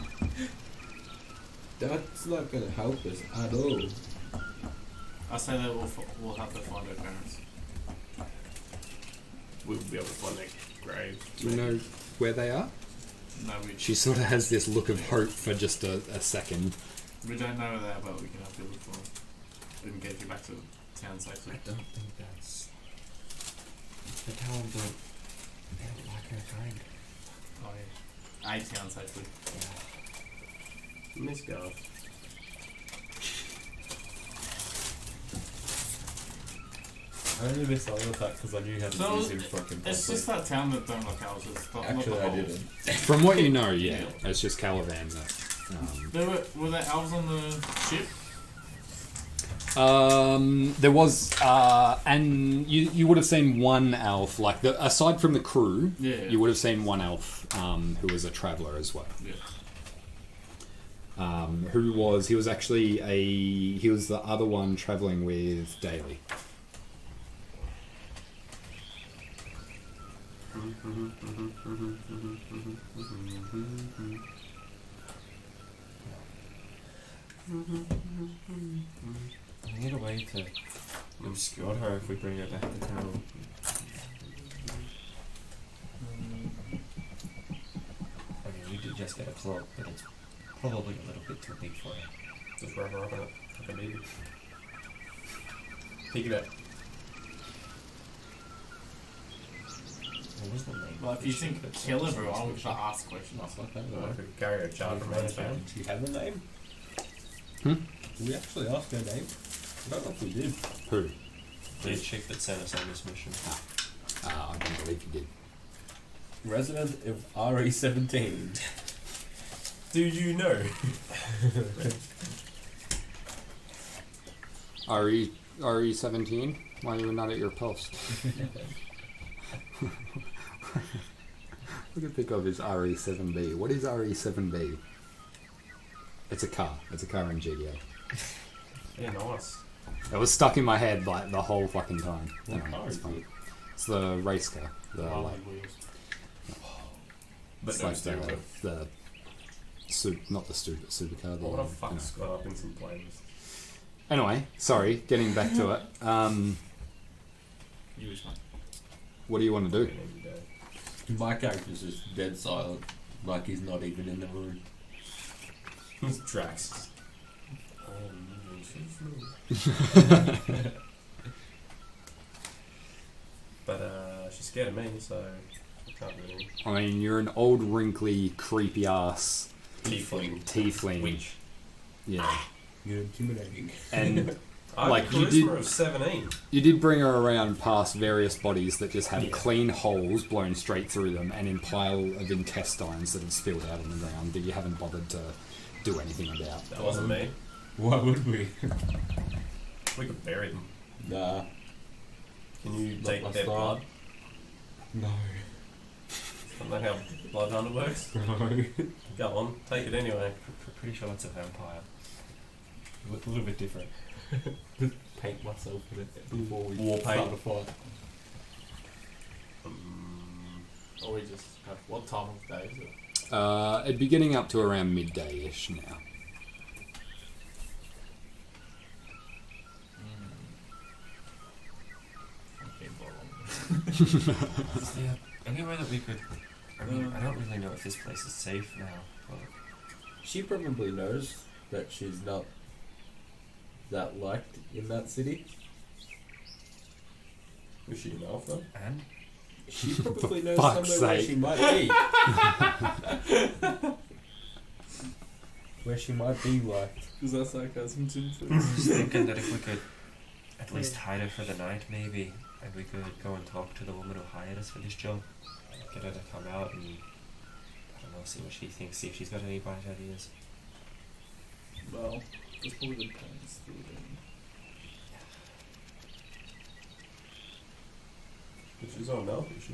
That's not gonna help us at all. I say that we'll have to find her parents. We'll be able to find their grave. Do you know where they are? No, She sort of has this look of hope for just a second. we don't know where they are, but we can have to look for them. We can get you back to town safely. I don't think that's. The town don't. They don't like her kind. Oh yeah. A town safely. Miss Garth. I only missed all of that because I knew how to So, use him fucking It's just that town that don't like elves. It's not Actually, the I whole- didn't. From what you know, yeah, it's just Calavan that. Were there elves on the ship? There was, and you would have seen one elf, like aside from the crew, Yeah. you would have seen one elf who was a traveller as well. Yeah. He was actually he was the other one travelling with Daly. We need a way to obscure her if we bring her back to town. I mean, we did just get a cloak, but it's probably a little bit too big for her. Just wrap her up in it. Like a baby. Pick it up. was the name? Well, if you think kill everyone, we should ask questions. I could carry a charge from man's band. Did she have a name? Hmm? Did we actually ask her name? I don't know if we did. Who? The chick that sent us on this mission. I don't believe you did. Resident of RE17. Do you know? RE17? Why are you not at your post? We can think of is RE7B. What is RE7B? It's a car. It's a car in GTA. Yeah, nice. It was stuck in my head like the whole fucking time. What Anyway, car it's is fun. it? It's the race car. The Lovely like, wheels. But it's no like stupid. not the stupid supercar. What the you fuck's know. got up in some planes? Anyway, sorry. Getting back to it. You was fine. What do you want to do? My character's just dead silent, like he's not even in the room. He's Drax. But she's scared of me, so I can't really. I mean, you're an old, wrinkly, creepy ass Tiefling. Witch. Yeah. You're intimidating. And I like, have you a did- charisma of 17. you did bring her around past various bodies that just had Yeah. clean holes blown straight through them and in pile of intestines that had spilled out on the ground that you haven't bothered to do anything about. That wasn't me. Why would we? We could bury them. Nah. Can you Not take my their style. blood? No. Isn't that how blood hunter works? No. Go on, take it anyway. Pretty sure that's a vampire. A little bit different. Paint myself in it before we War start paint. a fight. Or we just have what time of day is it? It'd be getting up to around midday-ish now. Okay, well, Is there anywhere that we could... I mean, I don't really know if this place is safe now, but... She probably knows that she's not that liked in that city. Was she an elf though? And? She probably knows fuck's somewhere where sake. she might be. Where she might be liked. Is that sarcasm too? I was just thinking that if we could at least hide her for the night, maybe, and we could go and talk to the woman who hired us for this job, get her to come out and, I don't know, see what she thinks, see if she's got any bright ideas. Well, there's probably good plans to do it. But she's on an elf, is she?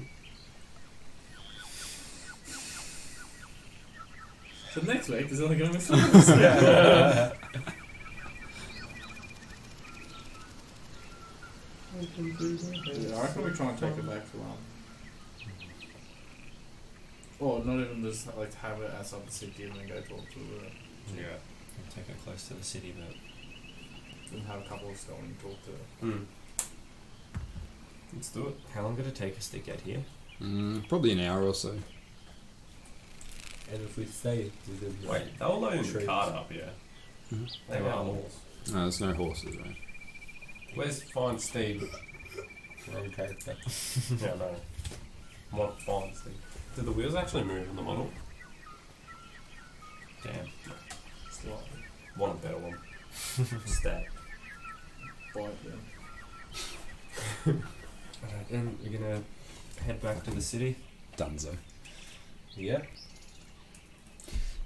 So next week there's only going to be films. Yeah. Yeah, I reckon we try and take it back to or not even just like have it outside the city and then go talk to her Yeah. And take her close to the city, but and have a couple of us go and talk to her. Hmm. Let's do it. how long did it take us to get here? Probably an hour or so. And if we stay within the Wait, they were loading the trees. cart up, yeah? Mhm. They were animals. No, there's no horses, right? Where's Fine Steve? wrong character. Yeah, no. What Fine Steve? Did the wheels actually move in the model? Damn. Slightly. Want a better one. Stat. Bite them. Alright, then we're gonna head back to the city. Dunzo. Yeah?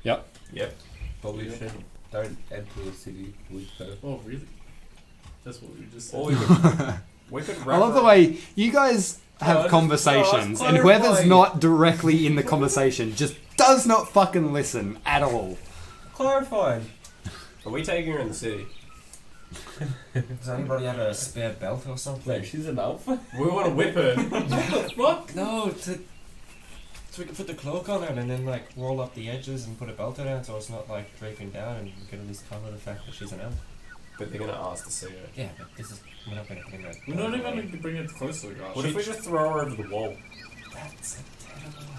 Yep. Yep. Probably shouldn't. Don't enter the city with her. Oh really? That's what we just said. Or we could I love the way you guys have conversations, and whoever's clarifying. not directly in the conversation just does not fucking listen at all. Clarifying. Are we taking her in the city? Does anybody have a spare belt or something? Wait, she's an alpha? We want to whip her. What? No, so we can put the cloak on her and then like roll up the edges and put a belt around so it's not like draping down and we can at least cover the fact that she's an elf. But they're gonna ask to see her. Yeah, but this is we're not gonna bring her. We're not even going to bring it close to the guy. What if we just throw her over the wall? That's a terrible idea.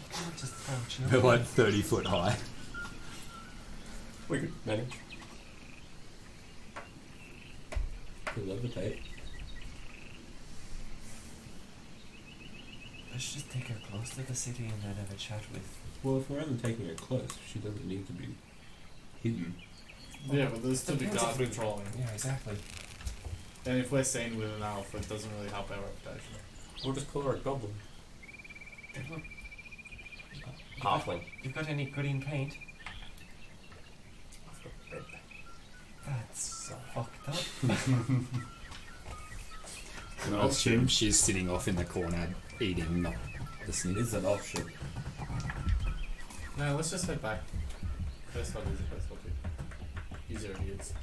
You can't just throw They're children. like 30 foot high. We could manage. To levitate. Let's just take her close to the city and then have a chat with. Well, if we're only taking her close, she doesn't need to be hidden. Yeah, but there's still be Depends guards if we- patrolling. Yeah, exactly. And if we're seen with an elf, it doesn't really help our reputation. We'll just call her a goblin. Halfling. You've got any green paint? I've got red. That's so fucked up. And I assume she's sitting off in the corner eating, not listening. It's an option. No, let's just head back. First one is the first one too. Easier it is.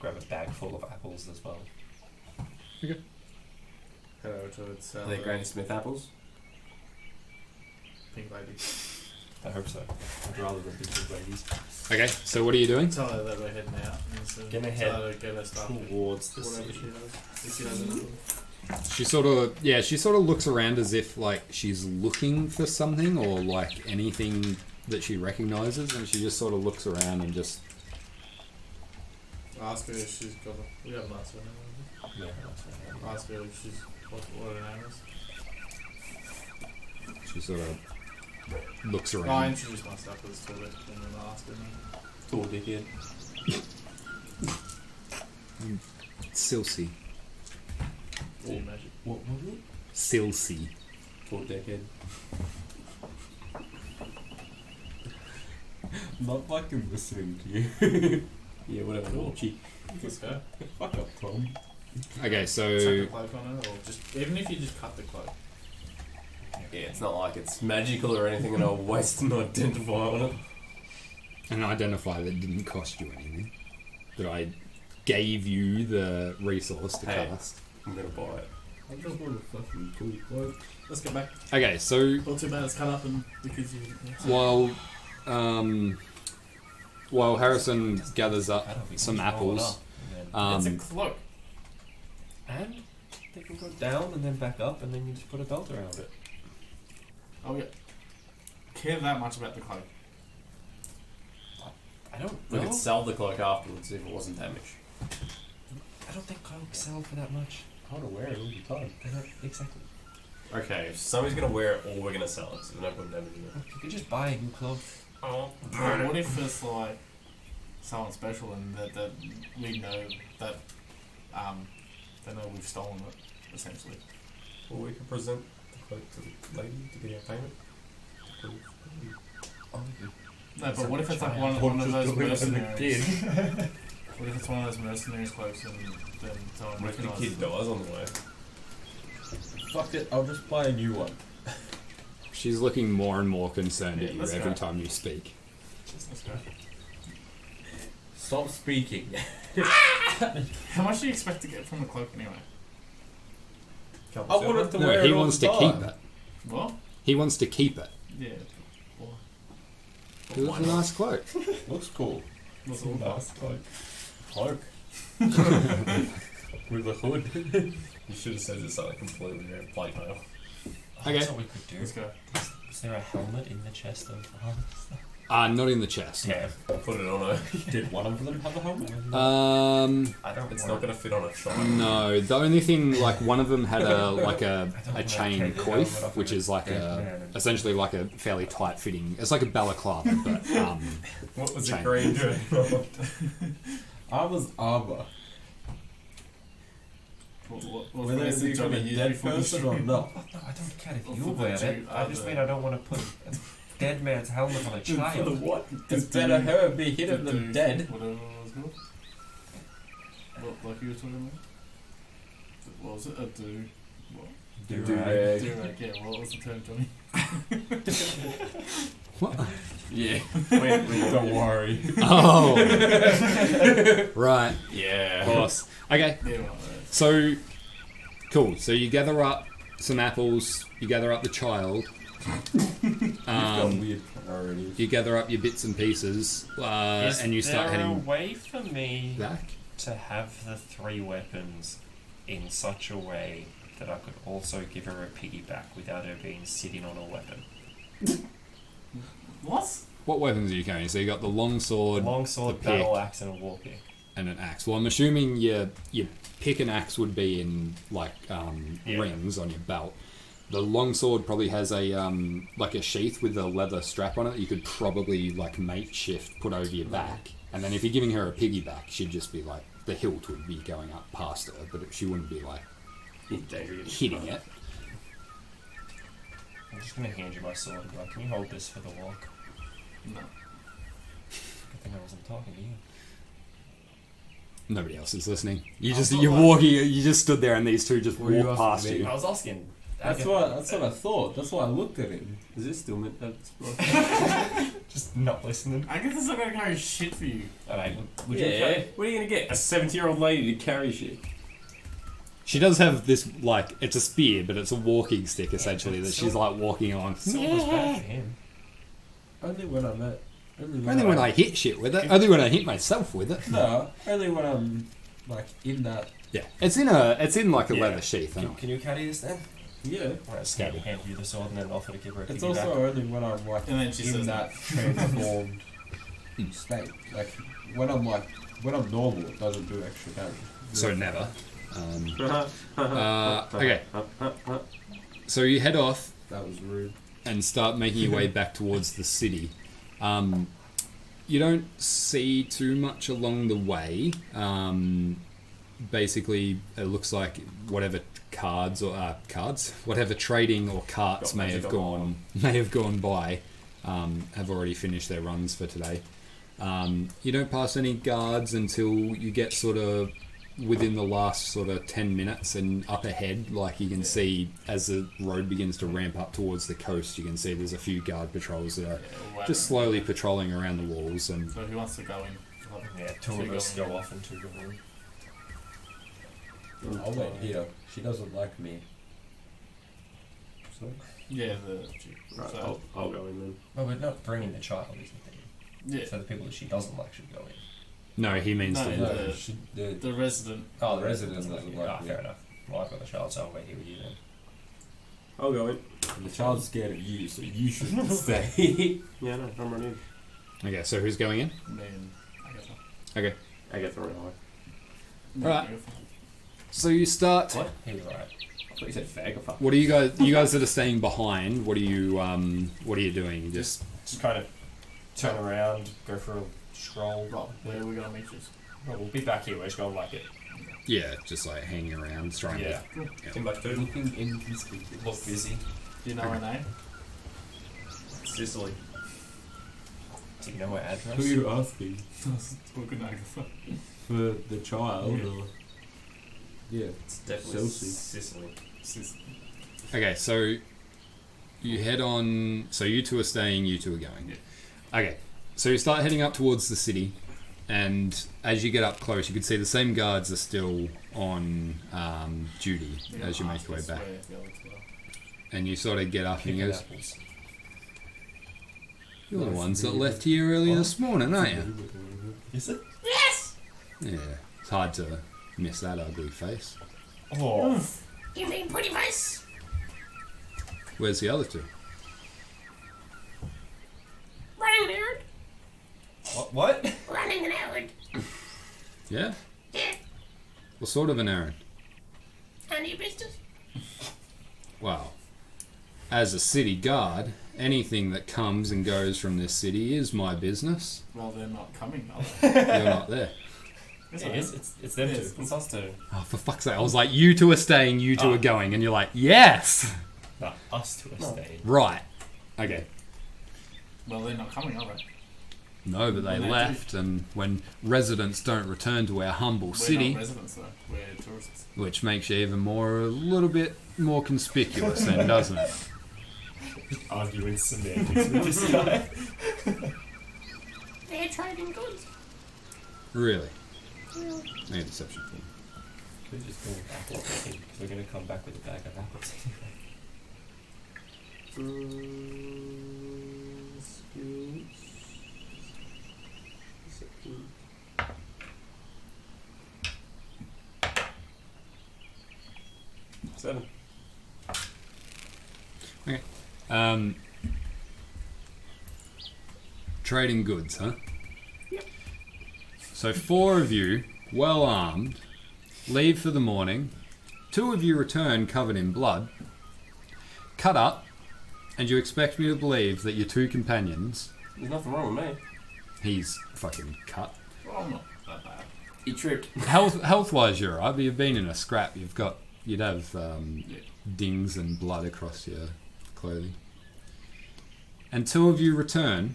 Grab a bag full of apples as well. Head over towards Are they Granny Smith apples? Pink Lady. I hope so. I'd rather than be two ladies. Okay, so what are you doing? Tell her that we're heading out. And so Gonna tell head her to get her stuff. towards the Whatever city. she does. If she does anything. She sort of looks around as if like she's looking for something or like anything that she recognizes, and she just sort of looks around and just. Ask her if she's got a. We haven't asked her name. Yeah, that's right. Ask her if she's. What her name is. She sort of looks I around. introduced myself as to it and then I asked her name. Tall dickhead. Silsey. See magic. What was it? Silsey. Tall dickhead. Not fucking listening to you. Yeah, whatever. Cool. Cheap. Let's go. Fuck up, Tom. Okay, Chuck so the cloak on her, or just even if you just cut the cloak. Yeah, it's not like it's magical or anything, and I'll waste an identifier on it. an identifier that didn't cost you anything, that I gave you the resource to Hey. cast. I'm gonna buy it. I just want a fucking cool cloak. Let's get back. Okay, so Not too bad. It's cut up and because you. while Harrison gathers up I don't think some we can roll it apples, up and then- It's a cloak. and they can go down and then back up, and then you just put a belt around it. Oh yeah. Care that much about the cloak? I don't We know. could sell the cloak afterwards if it wasn't damaged. I don't think cloaks sell for that much. I want to wear it all the time. They're not exactly. Okay, if somebody's gonna wear it, or we're gonna sell it, so there's no point damaging it. You could just buy a new cloak. Oh, But what if it's like someone special and that we know that they know we've stolen it essentially? Well, we could present the cloak to the lady to get our payment. Oh, No, but what if it's like one of those mercenaries? What if it's one of those mercenaries cloaks and then someone What if the recognises kid it? dies on the way? Fuck it, I'll just buy a new one. she's looking more and more concerned Yeah, at you let's every go. time you speak. Let's go. Stop speaking. How much do you expect to get from the cloak anyway? Couple I wanted silver? to wear No, it he all wants the to time. keep it. What? He wants to keep it. Yeah. Why? It was a nice cloak. Looks cool. What's it all Nice about? cloak. With a hood. You should have said it's like completely red plate mail. That's Okay. what we could do. Let's go. Is there a helmet in the chest of armor? Not in the chest. Yeah. Put it on her. Did one of them have a helmet? I don't. It's wanna- not gonna fit on a shot. No, the only thing, like, one of them had a I don't a wanna chain take the coif, helmet off which of is like dead a man and- essentially like a fairly tight fitting. It's like a balaclava, but What was Chain. it green doing? Armor's armor. What Whether it be from a dead person or not. No, I don't care if Well, you for the wear it. Jew, I just mean I don't want to put a dead man's helmet on a child. what? It's better her be hidden than dead. Whatever it was called. What, like you were talking about? What was it? A do. What? Do-rag. Do-rag, yeah. What was the term, Johnny? Yeah. Wait, don't worry. oh, right, Yeah. of course. Okay, Yeah, right. so cool. So you gather up some apples. You gather up the child. Weird priorities. You gather up your bits and pieces, and you start Is there a heading way for me back. to have the 3 weapons in such a way that I could also give her a piggyback without her being sitting on a weapon? What? What weapons are you carrying? So you got the long sword. Longsword, the pick. battle axe, and a war pick. and an axe. Well, I'm assuming your pick and axe would be in like rings on your belt. The longsword probably has a like a sheath with a leather strap on it. You could probably like makeshift put over your back, and then if you're giving her a piggyback, she'd just be like the hilt would be going up past her, but she wouldn't be like hitting it. I'm just gonna hand you my sword and be like, can you hold this for the walk? No. Good thing I wasn't talking to you. Nobody else is listening. You're walking. You just stood there, and these two just What are you walked asking past me? you. I was asking. That's what I thought. That's why I looked at him. Is this still meant to explode? Just not listening. I guess it's not gonna carry shit for you. Alright, Would you carry? What are you gonna get? A 70-year-old lady to carry shit? She does have this like it's a spear, but it's a walking stick essentially that she's like walking on. Silver's bad for him. Only when I'm at. Only when I hit shit with it. Only when I hit myself with it. No, only when I'm like in that. Yeah, it's in like a Yeah. leather sheath. Can you carry this then? Yeah. Alright, scared hand you the sword and then offer to give her a It's piggyback. also only when I'm like And then she in says that transformed state. Like when I'm normal, it doesn't do extra damage. So never. Okay. So you head off That was rude. and start making your way back towards the city. You don't see too much along the way. Basically, it looks like whatever whatever trading or carts may have gone by, have already finished their runs for today. You don't pass any guards until you get sort of within the last sort of 10 minutes, and up ahead, like you can see as the road begins to ramp up towards the coast, you can see there's a few guard patrols that are just slowly patrolling around the walls. And So who wants to go in? Yeah, two of us go off and two go in. I'll wait here. She doesn't like me. So, Yeah, right, so, I'll go in then. Well, we're not bringing the child, is the thing. yeah. So the people that she doesn't like should go in. no, he means No, the no. walk. The resident. Oh, The resident doesn't like me. fair enough. Well, I've got the child, so I'll wait here with you then. I'll go in. And the child's scared of you, so you shouldn't stay. Yeah, no, I'm running in. Okay, so who's going in? Me and Agatha. Okay, I get the right eye. Me Alright. and Agatha. so you start. What? He was alright. I thought you said fag or fuck. What are you guys? You guys that are staying behind. What are you? What are you doing? Just Just kind of turn around, go for a stroll. Rob, where are we gonna meet you? Well, we'll be back here. We're just gonna like it. yeah, just like hanging around, trying Yeah. Timbuktu. Looking inconspicuous. Look busy. Do you know her name? Sicily. Do you know her address? Who are you asking? Talking to Agatha. For the child? Yeah. Or? Yeah. It's definitely Chelsea. Sicily. Okay, so you head on. So you two are staying. You two are going. Yeah. Okay, so you start heading up towards the city, and as you get up close, you can see the same guards are still on duty as you make your way back. And you sort of get up and Picking he goes, apples. "You're the ones that left here earlier this morning, aren't you?" Is it? Yes! Yeah, it's hard to miss that ugly face. Oh. You mean pretty face? Where's the other two? Running an errand? What? Running an errand. Yeah? Yeah. What sort of an errand? None of your business? Well, as a city guard, anything that comes and goes from this city is my business. Well, they're not coming, are they? You're not there. Yes, I It am. is. It's them two. Yes. It's us two. Oh, for fuck's sake. I was like, you two are staying, you two are going. And you're like, yes! No, us two are staying. Right. Okay. Well, they're not coming, are they? No, but they Well, they left, and when residents don't return to our humble We're city, not residents, though. We're tourists. which makes you even more, a little bit more conspicuous then, doesn't it? Arguing semantics with this guy. They're trading goods. Really? I get deception. We're just going backwards, I think, because we're going to come back with a bag of apples anyway. Seven. Trading goods, huh? Yep. So 4 of you, well armed, leave for the morning. 2 of you return covered in blood, cut up, and you expect me to believe that your 2 companions... There's nothing wrong with me. He's fucking cut. Well, I'm not that bad. He tripped. Health-wise, you're alright, but you've been in a scrap. You'd have Yeah. dings and blood across your clothing. And 2 of you return,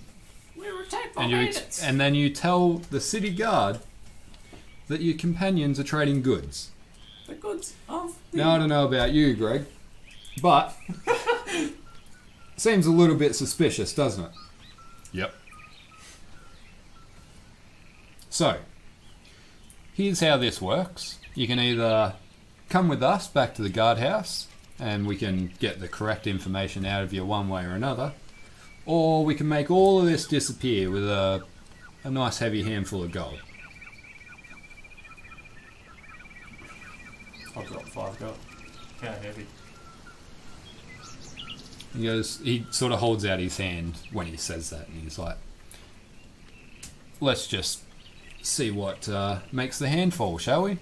We were attacked by and bandits. and then you tell the city guard that your companions are trading goods. The goods of Now I don't know about you, Greg, but seems a little bit suspicious, doesn't it? Yep. So, here's how this works. You can either come with us back to the guardhouse and we can get the correct information out of you one way or another, or we can make all of this disappear with a nice heavy handful of gold. I've got 5 gold. How heavy. He sort of holds out his hand when he says that, and he's like, let's just see what makes the hand fall, shall we?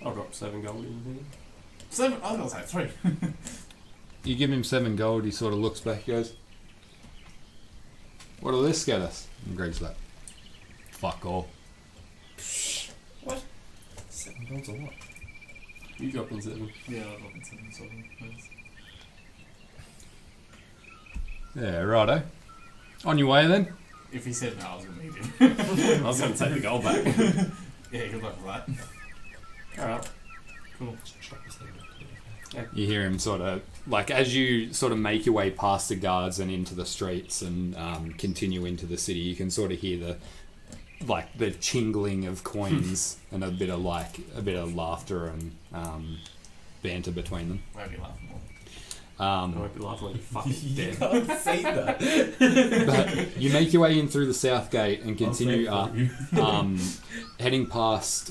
I'll drop 7 gold in here. 7? I was going to say 3. You give him 7 gold, he sort of looks back, goes, what'll this get us? And Greg's like, fuck all. 7 gold's a lot. You dropping 7. Yeah, I'll drop in 7 sort of things. Yeah, righto. On your way then? If he said no, I was going to eat him. I was going to take the gold back. Yeah, good luck with that. Alright. Cool. You hear him sort of, like, as you sort of make your way past the guards and into the streets and continue into the city, you can sort of hear the chingling of coins and a bit of laughter and banter between them. Won't be laughing more. I won't be laughing when you're fucking dead. Can't see that. But you make your way in through the south gate and continue up, heading past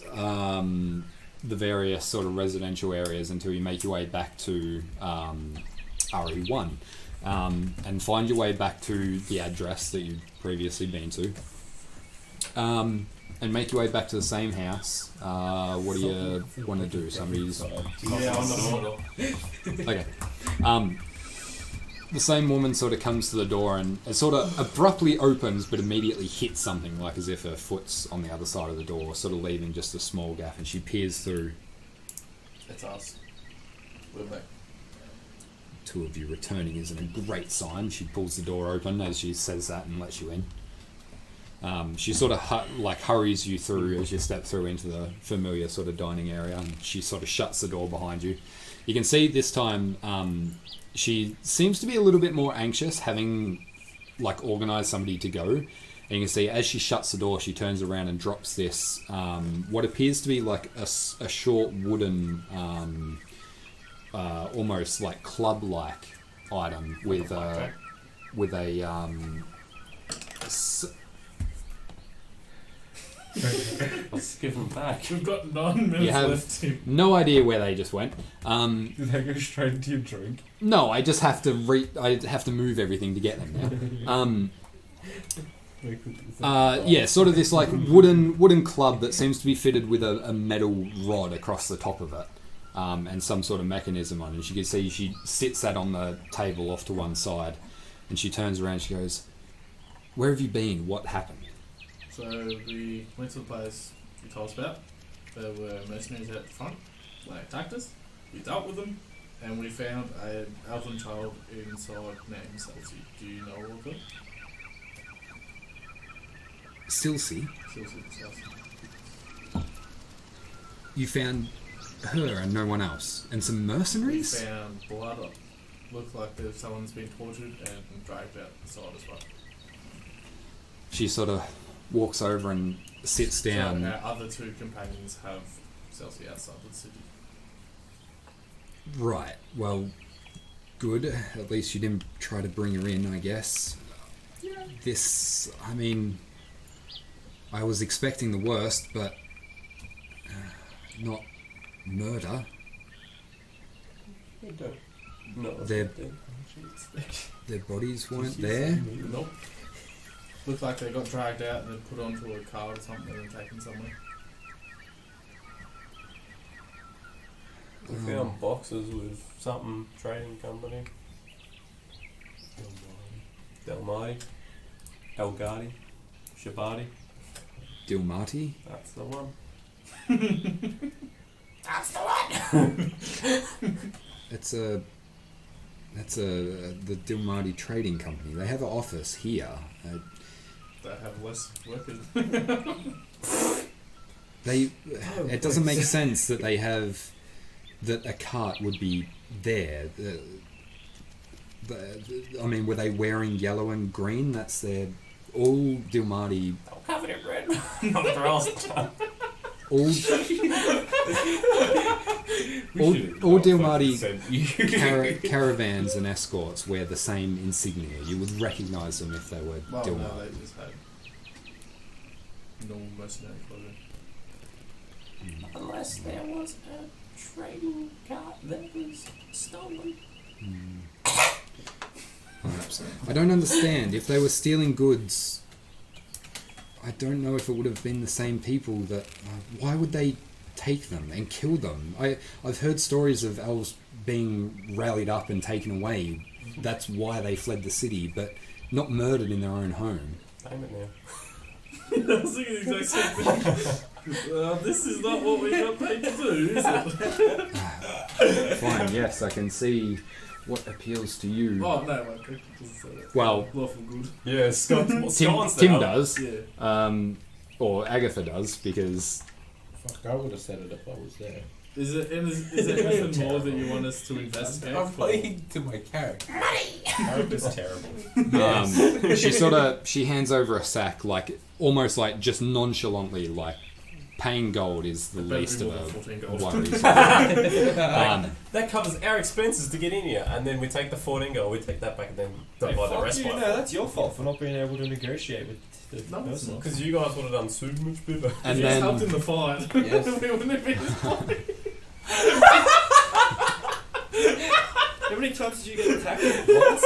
the various sort of residential areas until you make your way back to RE1 and find your way back to the address that you'd previously been to. And make your way back to the same house. What do you want to do? Somebody's... Yeah, I'm not Okay. The same woman sort of comes to the door and it sort of abruptly opens but immediately hits something, like as if her foot's on the other side of the door, sort of leaving just a small gap, and she peers through. It's us. We're back. 2 of you returning isn't a great sign. She pulls the door open as she says that and lets you in. She sort of hurries you through as you step through into the familiar sort of dining area, and she sort of shuts the door behind you. You can see this time she seems to be a little bit more anxious, having organised somebody to go. And you can see as she shuts the door, she turns around and drops this what appears to be like a short wooden, almost like club-like item with a Let's give them back. We've got 9 minutes You have left. no idea where they just went. Did they go straight into your drink? No, I just have to I have to move everything to get them now. Yeah, sort of this like wooden club that seems to be fitted with a metal rod across the top of it, and some sort of mechanism on it. And you can see she sits that on the table off to one side, and she turns around and she goes, "Where have you been? What happened?" So we went to the place you told us about. There were mercenaries out the front. They attacked us. We dealt with them. And we found an elven child inside named Celsi. Do you know all of them? Silsey, Celsi. you found her and no one else, and some We mercenaries. found blood. Looked like someone's been tortured and dragged out the side as well. She sort of walks over and sits down. So our other 2 companions have Celsi outside the city. Right, well, good. At least you didn't try to bring her in, I guess. Yeah. This, I mean, I was expecting the worst, but not murder. No. Their bodies weren't there. Nope. Looked like they got dragged out and then put onto a car or something and taken somewhere. We found boxes with something trading company. Delmarti. Elgadi. Shabadi. Dilmati? That's the one. That's the one. That's the Dilmati Trading Company. They have an office here. They have less workers. It doesn't make sense that they have that a cart would be there. I mean, were they wearing yellow and green? That's their all Dilmati. Covered in red. After all, all Dilmati caravans and escorts wear the same insignia. You would recognise them if they were Well, Dilmati. no, they just had normal mercenary clothing. unless there was a trading cart that was stolen. I don't understand. If they were stealing goods, I don't know if it would have been the same people that... why would they take them and kill them? I've heard stories of elves being rallied up and taken away. That's why they fled the city, but not murdered in their own home. Name it now. I was thinking the exact same thing. This is not what we got paid to do, is it? Fine, yes, I can see what appeals to you. Oh, no, my character doesn't say that. Well, Lawful good. Yeah, Scott. Tim does, Yeah. or Agatha does, because... Fuck, I would have said it if I was there. Is there anything more that you want us to investigate? I'm playing to my character. Hope is terrible. She hands over a sack, like, almost like just nonchalantly, like, paying gold is the least of her worries. That covers our expenses to get in here, and then we take the 14 gold, we take that back, and then divide the rest by No, that's your fault for not being able to negotiate with the No, it's person. not. because you guys would have done so much better. And If then... it's helped in the fight, Yes. we wouldn't have been as funny. How many times did you get attacked once?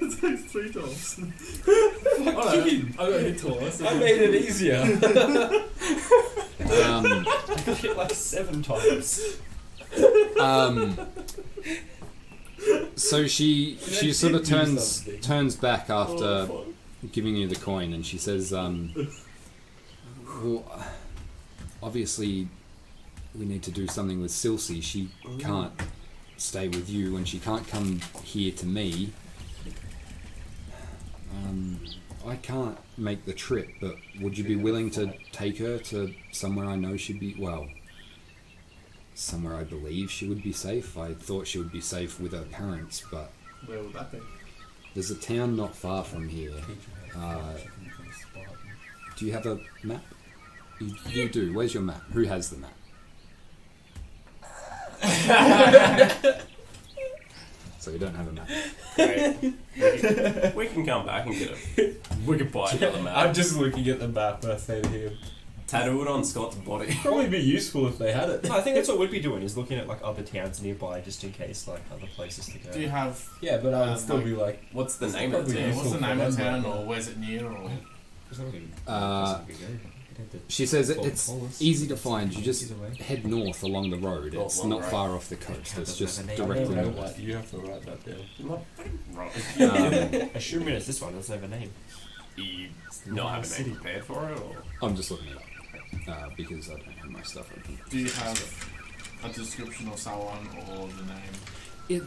It takes 3 times. I got hit twice. I made it easier. Um, I got hit like 7 times. So she sort of turns back after giving you the coin, and she says, well, obviously we need to do something with Silsey. She can't stay with you, and she can't come here to me. I can't make the trip, but would you be willing to take her to somewhere I know she'd be, well, somewhere I believe she would be safe? I thought she would be safe with her parents, but Where would that be? there's a town not far from here. Do you have a map? You do. Where's your map? Who has the map? So you don't have a map. We can come back and get it. We can buy another map. I'm just looking at the map and I say to him, Tattoo it on Scott's body. probably be useful if they had it. I think that's what we'd be doing, is looking at like other towns nearby just in case, like other places to go. Do you have... Yeah, but I would still be like, What's the name of the probably town? what's the name of for town, them, or where's it near, or... She says it's easy to find. You just head north along the road. It's long not road. far off the coast. It's just I directly don't know north. You have to write that down. assuming it's this one, doesn't have a name. You not have a name prepared for it, or? I'm just looking it up because I don't have my stuff open. Do you have a description of someone, or the name?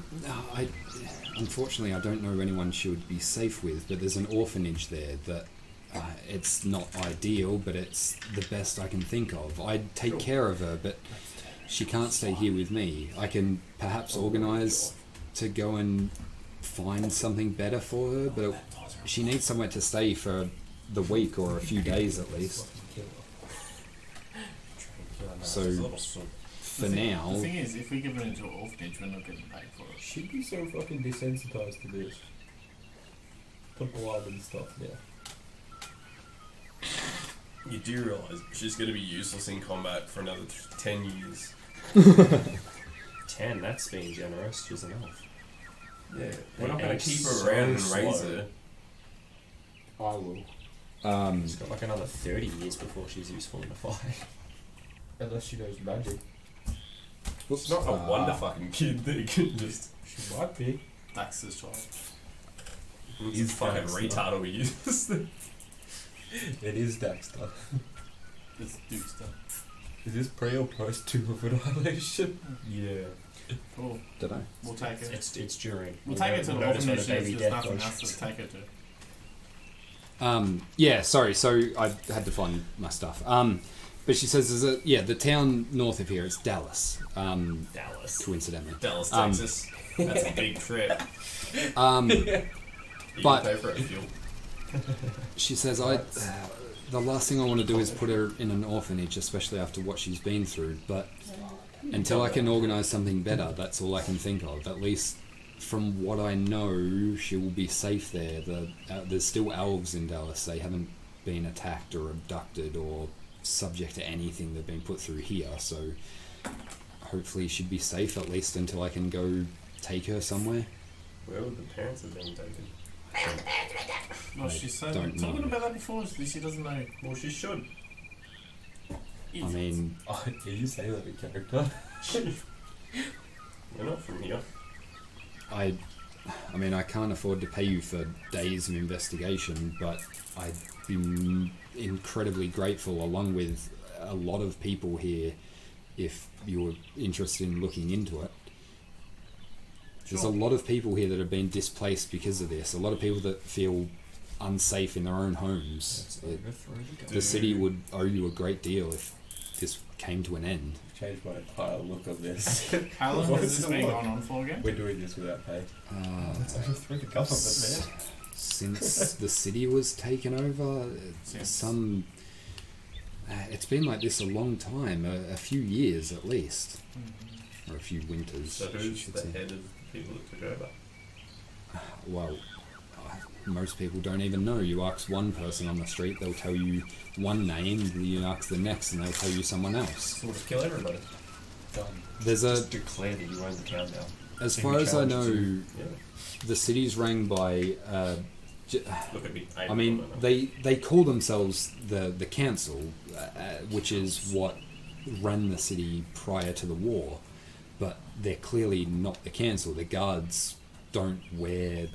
Unfortunately, I don't know anyone she would be safe with, but there's an orphanage there that it's not ideal, but it's the best I can think of. I'd take care of her, but she can't stay here with me. I can perhaps organise to go and find something better for her, but she needs somewhere to stay for the week or a few days at least. So, for now... The thing is, if we give her into an orphanage, we're not getting paid for it. She'd be so fucking desensitized to this. The blood and stuff, yeah. You do realise she's going to be useless in combat for another 10 years. 10, that's being generous, she's an elf. Yeah, we're not They going age to keep her so around and slow. raise her. I will. She's got like another 30 years before she's useful in a fight. Unless she knows magic. It's not a wonder fucking kid that can just. She might be. Dax's child. He's fucking retard or use. It is Dexter. It's Dukester. Is this pre or post Tomb of Annihilation? Yeah. Cool. Don't know. We'll take it. It's during. We'll take it to the notice when orphanage a if baby there's death nothing goes. else to take it to. Yeah, sorry. So I had to find my stuff. But she says, the town north of here is Dallas. Dallas. Coincidentally. Dallas, Texas. That's a big trip. You But- can pay for it fuel. She says, the last thing I want to do is put her in an orphanage, especially after what she's been through. But until I can organise something better, that's all I can think of. At least from what I know, she will be safe there. There's still elves in Dallas. They haven't been attacked or abducted or subject to anything they've been put through here. So hopefully she'd be safe, at least until I can go take her somewhere. Where would the parents have been taken? No, she's so don't talking know. about that before. She doesn't know. Well, she should. I mean, Oh, are you saying that in character? We're not from here. I mean, I can't afford to pay you for days of investigation, but I'd be incredibly grateful, along with a lot of people here, if you were interested in looking into it. There's a lot of people here that have been displaced because of this. A lot of people that feel unsafe in their own homes. The city would owe you a great deal if this came to an end. Changed my entire look of this. How long What has is this the been look? going on for again? We're doing this without pay. Through the government, man. Since the city was taken over, it's been like this a long time, a few years at least, or a few winters. So I who's should the say. head of the people that took over? Well, most people don't even know. You ask one person on the street, they'll tell you one name. You ask the next, and they'll tell you someone else. So we'll just kill everybody. Done. There's a, Just declare that you own the town now. as See far who as I know, challenges Yeah. the city's rang by. Look at me. I mean, they call themselves the council, which is what ran the city prior to the war, but they're clearly not the council. The guards don't wear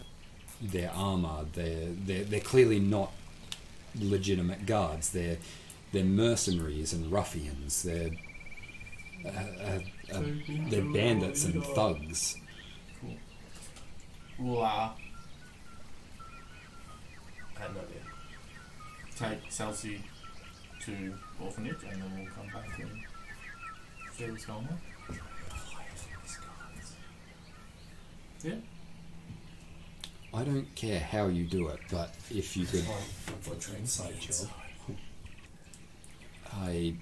their armor. They're clearly not legitimate guards. They're mercenaries and ruffians. They're bandits and thugs. We'll I had no idea. take Celsi to orphanage and then we'll come back and see what's going on. Yeah. I don't care how you do it, but if you could, Inside job. I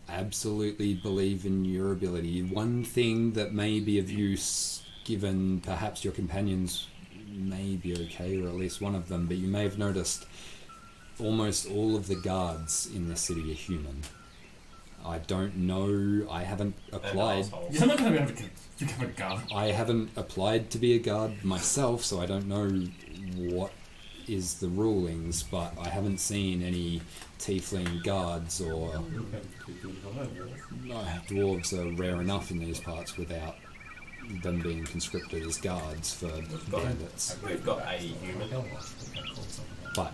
absolutely believe in your ability. One thing that may be of use, given perhaps your companions may be okay, or at least one of them, but you may have noticed almost all of the guards in the city are human. I don't know, I haven't applied. You're not going to be able to become a guard. I haven't applied to be a guard myself, so I don't know what is the rulings, but I haven't seen any tiefling guards or dwarves are rare enough in these parts without them being conscripted as guards for bandits. We've got a human. But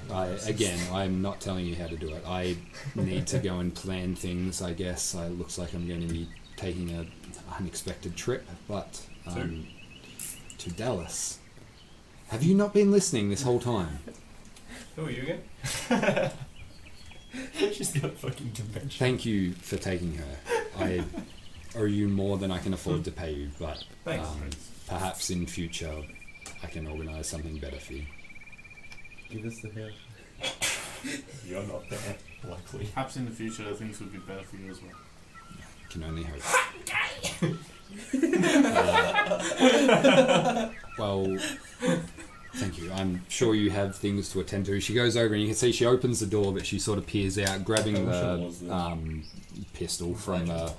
I'm not telling you how to do it. I need to go and plan things, I guess. It looks like I'm going to be taking an unexpected trip, but to Dallas. Have you not been listening this whole time? Who are you again? She's got fucking dementia. Thank you for taking her. I owe you more than I can afford to pay you, but Thanks. perhaps in future I can organise something better for you. Give us the hair. You're not there, likely. Perhaps in the future things would be better for you as well. Can only hope. Well, thank you. I'm sure you have things to attend to. She goes over and you can see she opens the door, but she sort of peers out, grabbing the pistol from the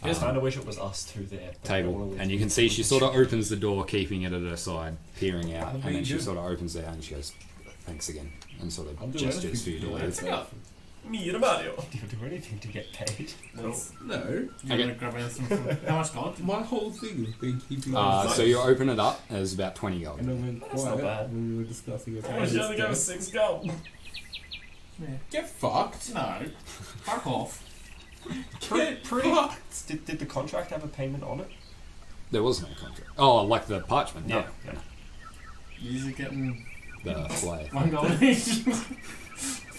I just kind of wish it was us two there. but I don't table. wanna And you leave can see she sort of opens the door, keeping it at her side, peering out, and then she you do. sort of opens it and she goes, thanks again, and sort I'll of do gestures for you to anything. leave. Yeah. Me and Mario. Do you do anything to get paid? No. You Okay. wanna grab anything from how much gold? My whole thing has been keeping So you open it up, there's about 20 gold. and I went That's not quiet bad. when we were discussing it. I should only go with 6 gold. Get fucked. No. Fuck off. Pretty. Did the contract have a payment on it? There was no contract. Oh, like the parchment? No. Yeah. You're getting The flay. 1 gold each.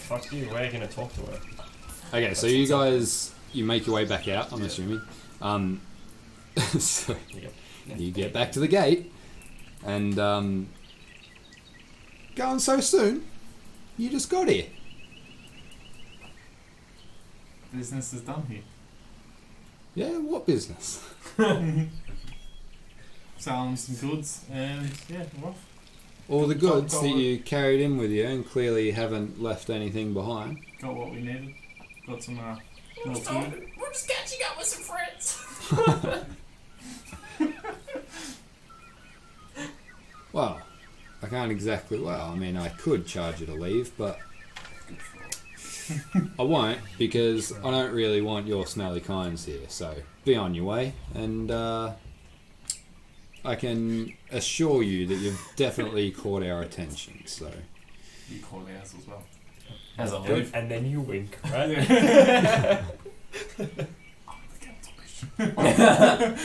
Fuck you, where are you going to talk to her? Okay, so you guys, you make your way back out, I'm assuming. So Yep. you get back to the gate, and going so soon, you just got here. Business is done here. Yeah, what business? Selling some goods and yeah, we're off. All the goods that Got you carried in with you, and clearly haven't left anything behind. Got what we needed. Got some more We're food. just catching up with some friends. Well, I can't exactly. Well, I mean, I could charge you to leave, but I won't because I don't really want your smelly kinds here. So be on your way, and I can assure you that you've definitely caught our attention. So You called ours as well. As a And, leaf. and then you wink, right? I'm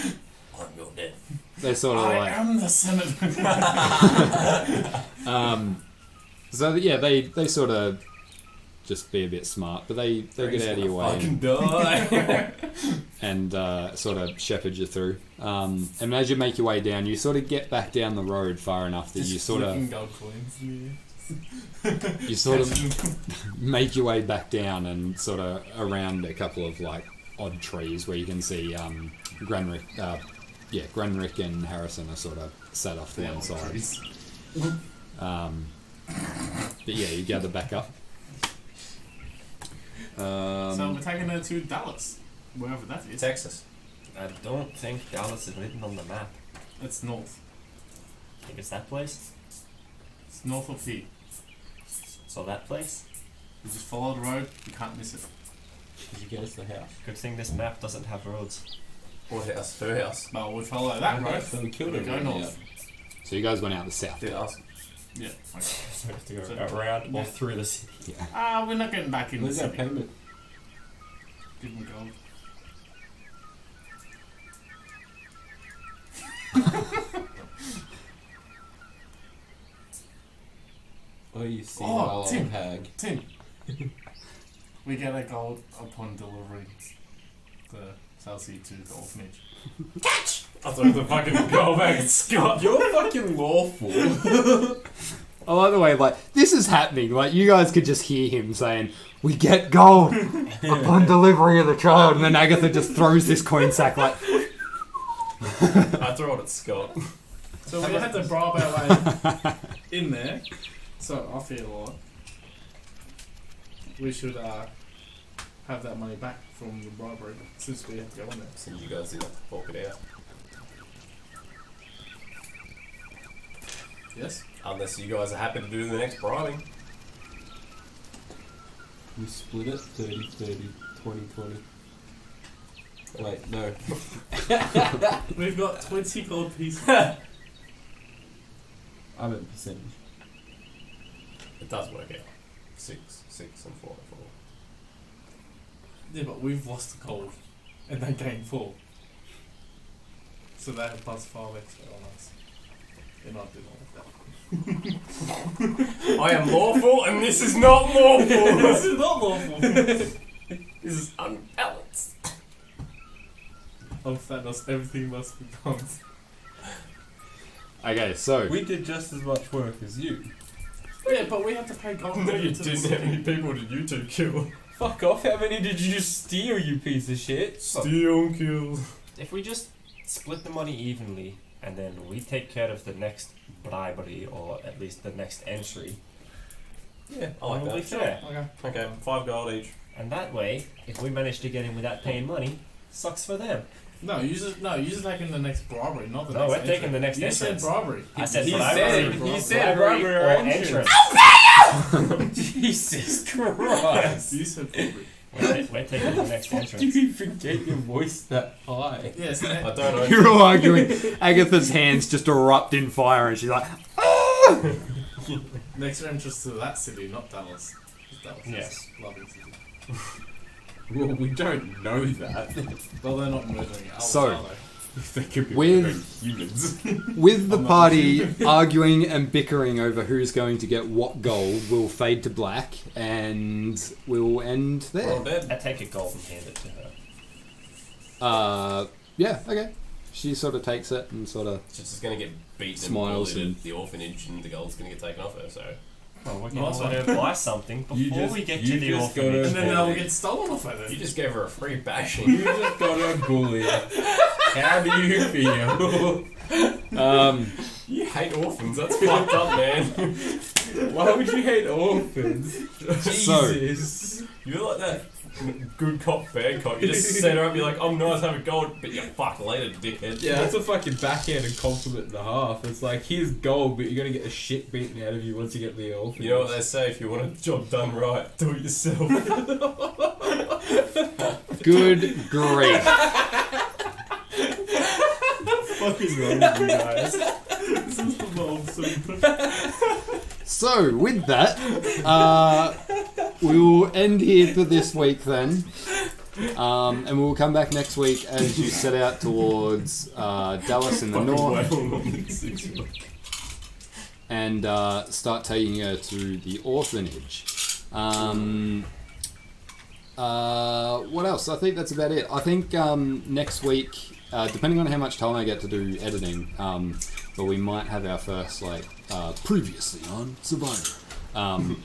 your dead. they're sort of I like. am the senator. So yeah, they sort of just be a bit smart, but they get out of your way. Fucking die. And sort of shepherd you through. And as you make your way down, you sort of get back down the road far enough that you sort flicking of gold coins. you sort of make your way back down and sort of around a couple of like odd trees where you can see Granrick, Granrick and Harrison are sort of sat off to one side. But yeah, you gather back up. So we're taking her to Dallas, wherever that is. Texas. I don't think Dallas is written on the map. It's north. I think it's that place. It's north of here. So that place? You just follow the road. You can't miss it. Did you get us the house? Good thing this map doesn't have roads. What house? Her house. But we follow that road. So we killed We him. go north. So you guys went out the south. Did ask. Yeah. Okay. So we have to go So- around or Yeah. through the city. We're not getting back in the Where's our city. payment? Give them gold. Oh, you see, Oh, old Tim. hag. Tim. We get a gold upon delivering the Chelsea to the orphanage. I thought the fucking go back, Scott. You're fucking lawful. I like the way, like, this is happening. Like, you guys could just hear him saying, "We get gold upon delivery of the child," and then Agatha just throws this coin sack like, I throw it at Scott. So we had to bribe our way in there. So I feel like we should have that money back from the bribery since we had to go in there. So you guys did have to fork it out. Yes? Unless you guys are happy to do the next bribing. We split it 30-30, 20-20. Wait, no. We've got 20 gold pieces. I meant percentage. It does work out. 6, 6, and 4, 4. Yeah, but we've lost the gold and they gained 4. So they have plus 5 extra on us. They're not doing all of that. I am lawful, and this is not lawful. This is not lawful. This is unbalanced. Of that, everything must be gone. okay, so We did just as much work as you. Yeah, but we have to pay gold. No, you to the didn't. How many city. people did you two kill? Fuck off, how many did you just steal, you piece of shit? Steal kill. If we just split the money evenly and then we take care of the next bribery or at least the next entry, Yeah, I like probably that. fair. Okay. Okay, 5 gold each. And that way, if we manage to get in without paying money, sucks for them. No, you're just taking the next bribery, not the No, next we're entry. taking the next You said entrance. bribery. I said He bribery. said- he said bribery bribery or or entrance. entrance. Jesus Christ. You said probably. We're taking the next Do entrance. you even get your voice that high? Yes, I don't know. You're all arguing. Agatha's hands just erupt in fire, and she's like, "Ah!" next entrance to that city, not Dallas. Dallas is Yes. a lovely city. Well, we don't know that. Well, they're not murdering Alice, So- are they? They could be With- murdering humans. With the party arguing and bickering over who's going to get what gold, we'll fade to black, and we'll end We're all there. dead. I take a gold and hand it to her. Yeah, okay. She sort of takes it and sort of. She's just gonna get beaten Smiles and bullied and- at the orphanage, and the gold's gonna get taken off her. So Well, we're Nice going to let her buy something You before just- we get you to the just gotta- orphanage. And then Yeah. they'll get stolen off her then. you just gave her a free bashing. You just got a bully. How do you feel? You hate orphans. That's fucked up, man. Why would you hate orphans? So- Jesus. You're like that good cop, bad cop. You just set her up. You're like, I'm nice, having gold, but you fuck later, dickhead. Yeah, that's a fucking backhanded compliment and a half. It's like, here's gold, but you're gonna get the shit beaten out of you once you get the orphanage. You know what they say? If you want a job done right, do it yourself. Good grief. What is wrong with you guys? This is the mold super. So, with that, we will end here for this week then. And we'll come back next week as you set out towards Dallas in the north and start taking her to the orphanage. What else? I think that's about it. I think next week, depending on how much time I get to do editing, but we might have our first previously on Survivor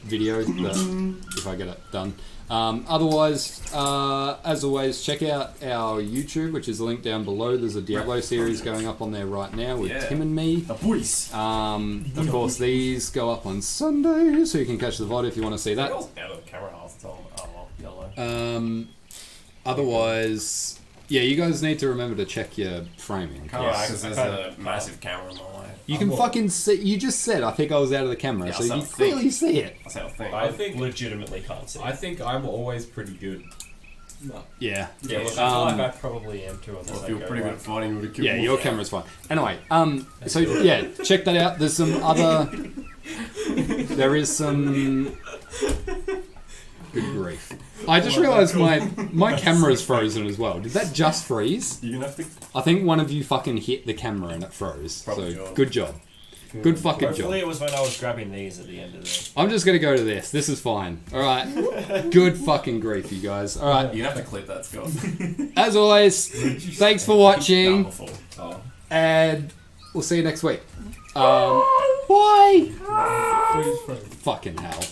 video if I get it done. Otherwise, as always, check out our YouTube, which is linked down below. There's a Diablo series going up on there right now with Yeah. Tim and me. The boys. Of course, these go up on Sunday, so you can catch the VOD if you want to see that. Out of the camera half the time. Oh, well, yellow. Otherwise, yeah, you guys need to remember to check your framing. Can't Yeah, because there's a massive camera in my way. You can fucking see. You just said I think I was out of the camera, Yeah, so so you I think- clearly see it. That's how I think. I think- legitimately can't see. I think I'm always pretty good. Yeah. yeah, look, I feel like I probably am too. Well, if you were pretty good at fighting, you would have killed Yeah, more. your camera's fine. Anyway, so yeah, check that out. There's some other. There is some. Good grief! I just realised my camera's frozen as well. Did that just freeze? You're gonna have to. I think one of you fucking hit the camera and it froze. Probably So yours. good job. Good fucking Hopefully job. it was when I was grabbing these at the end of the... I'm just gonna go to this. This is fine. All right. Good fucking grief, you guys. All right. You're gonna have to clip that, Scott. As always, thanks for watching, Before. Oh. and we'll see you next week. Bye. Please, Fucking hell.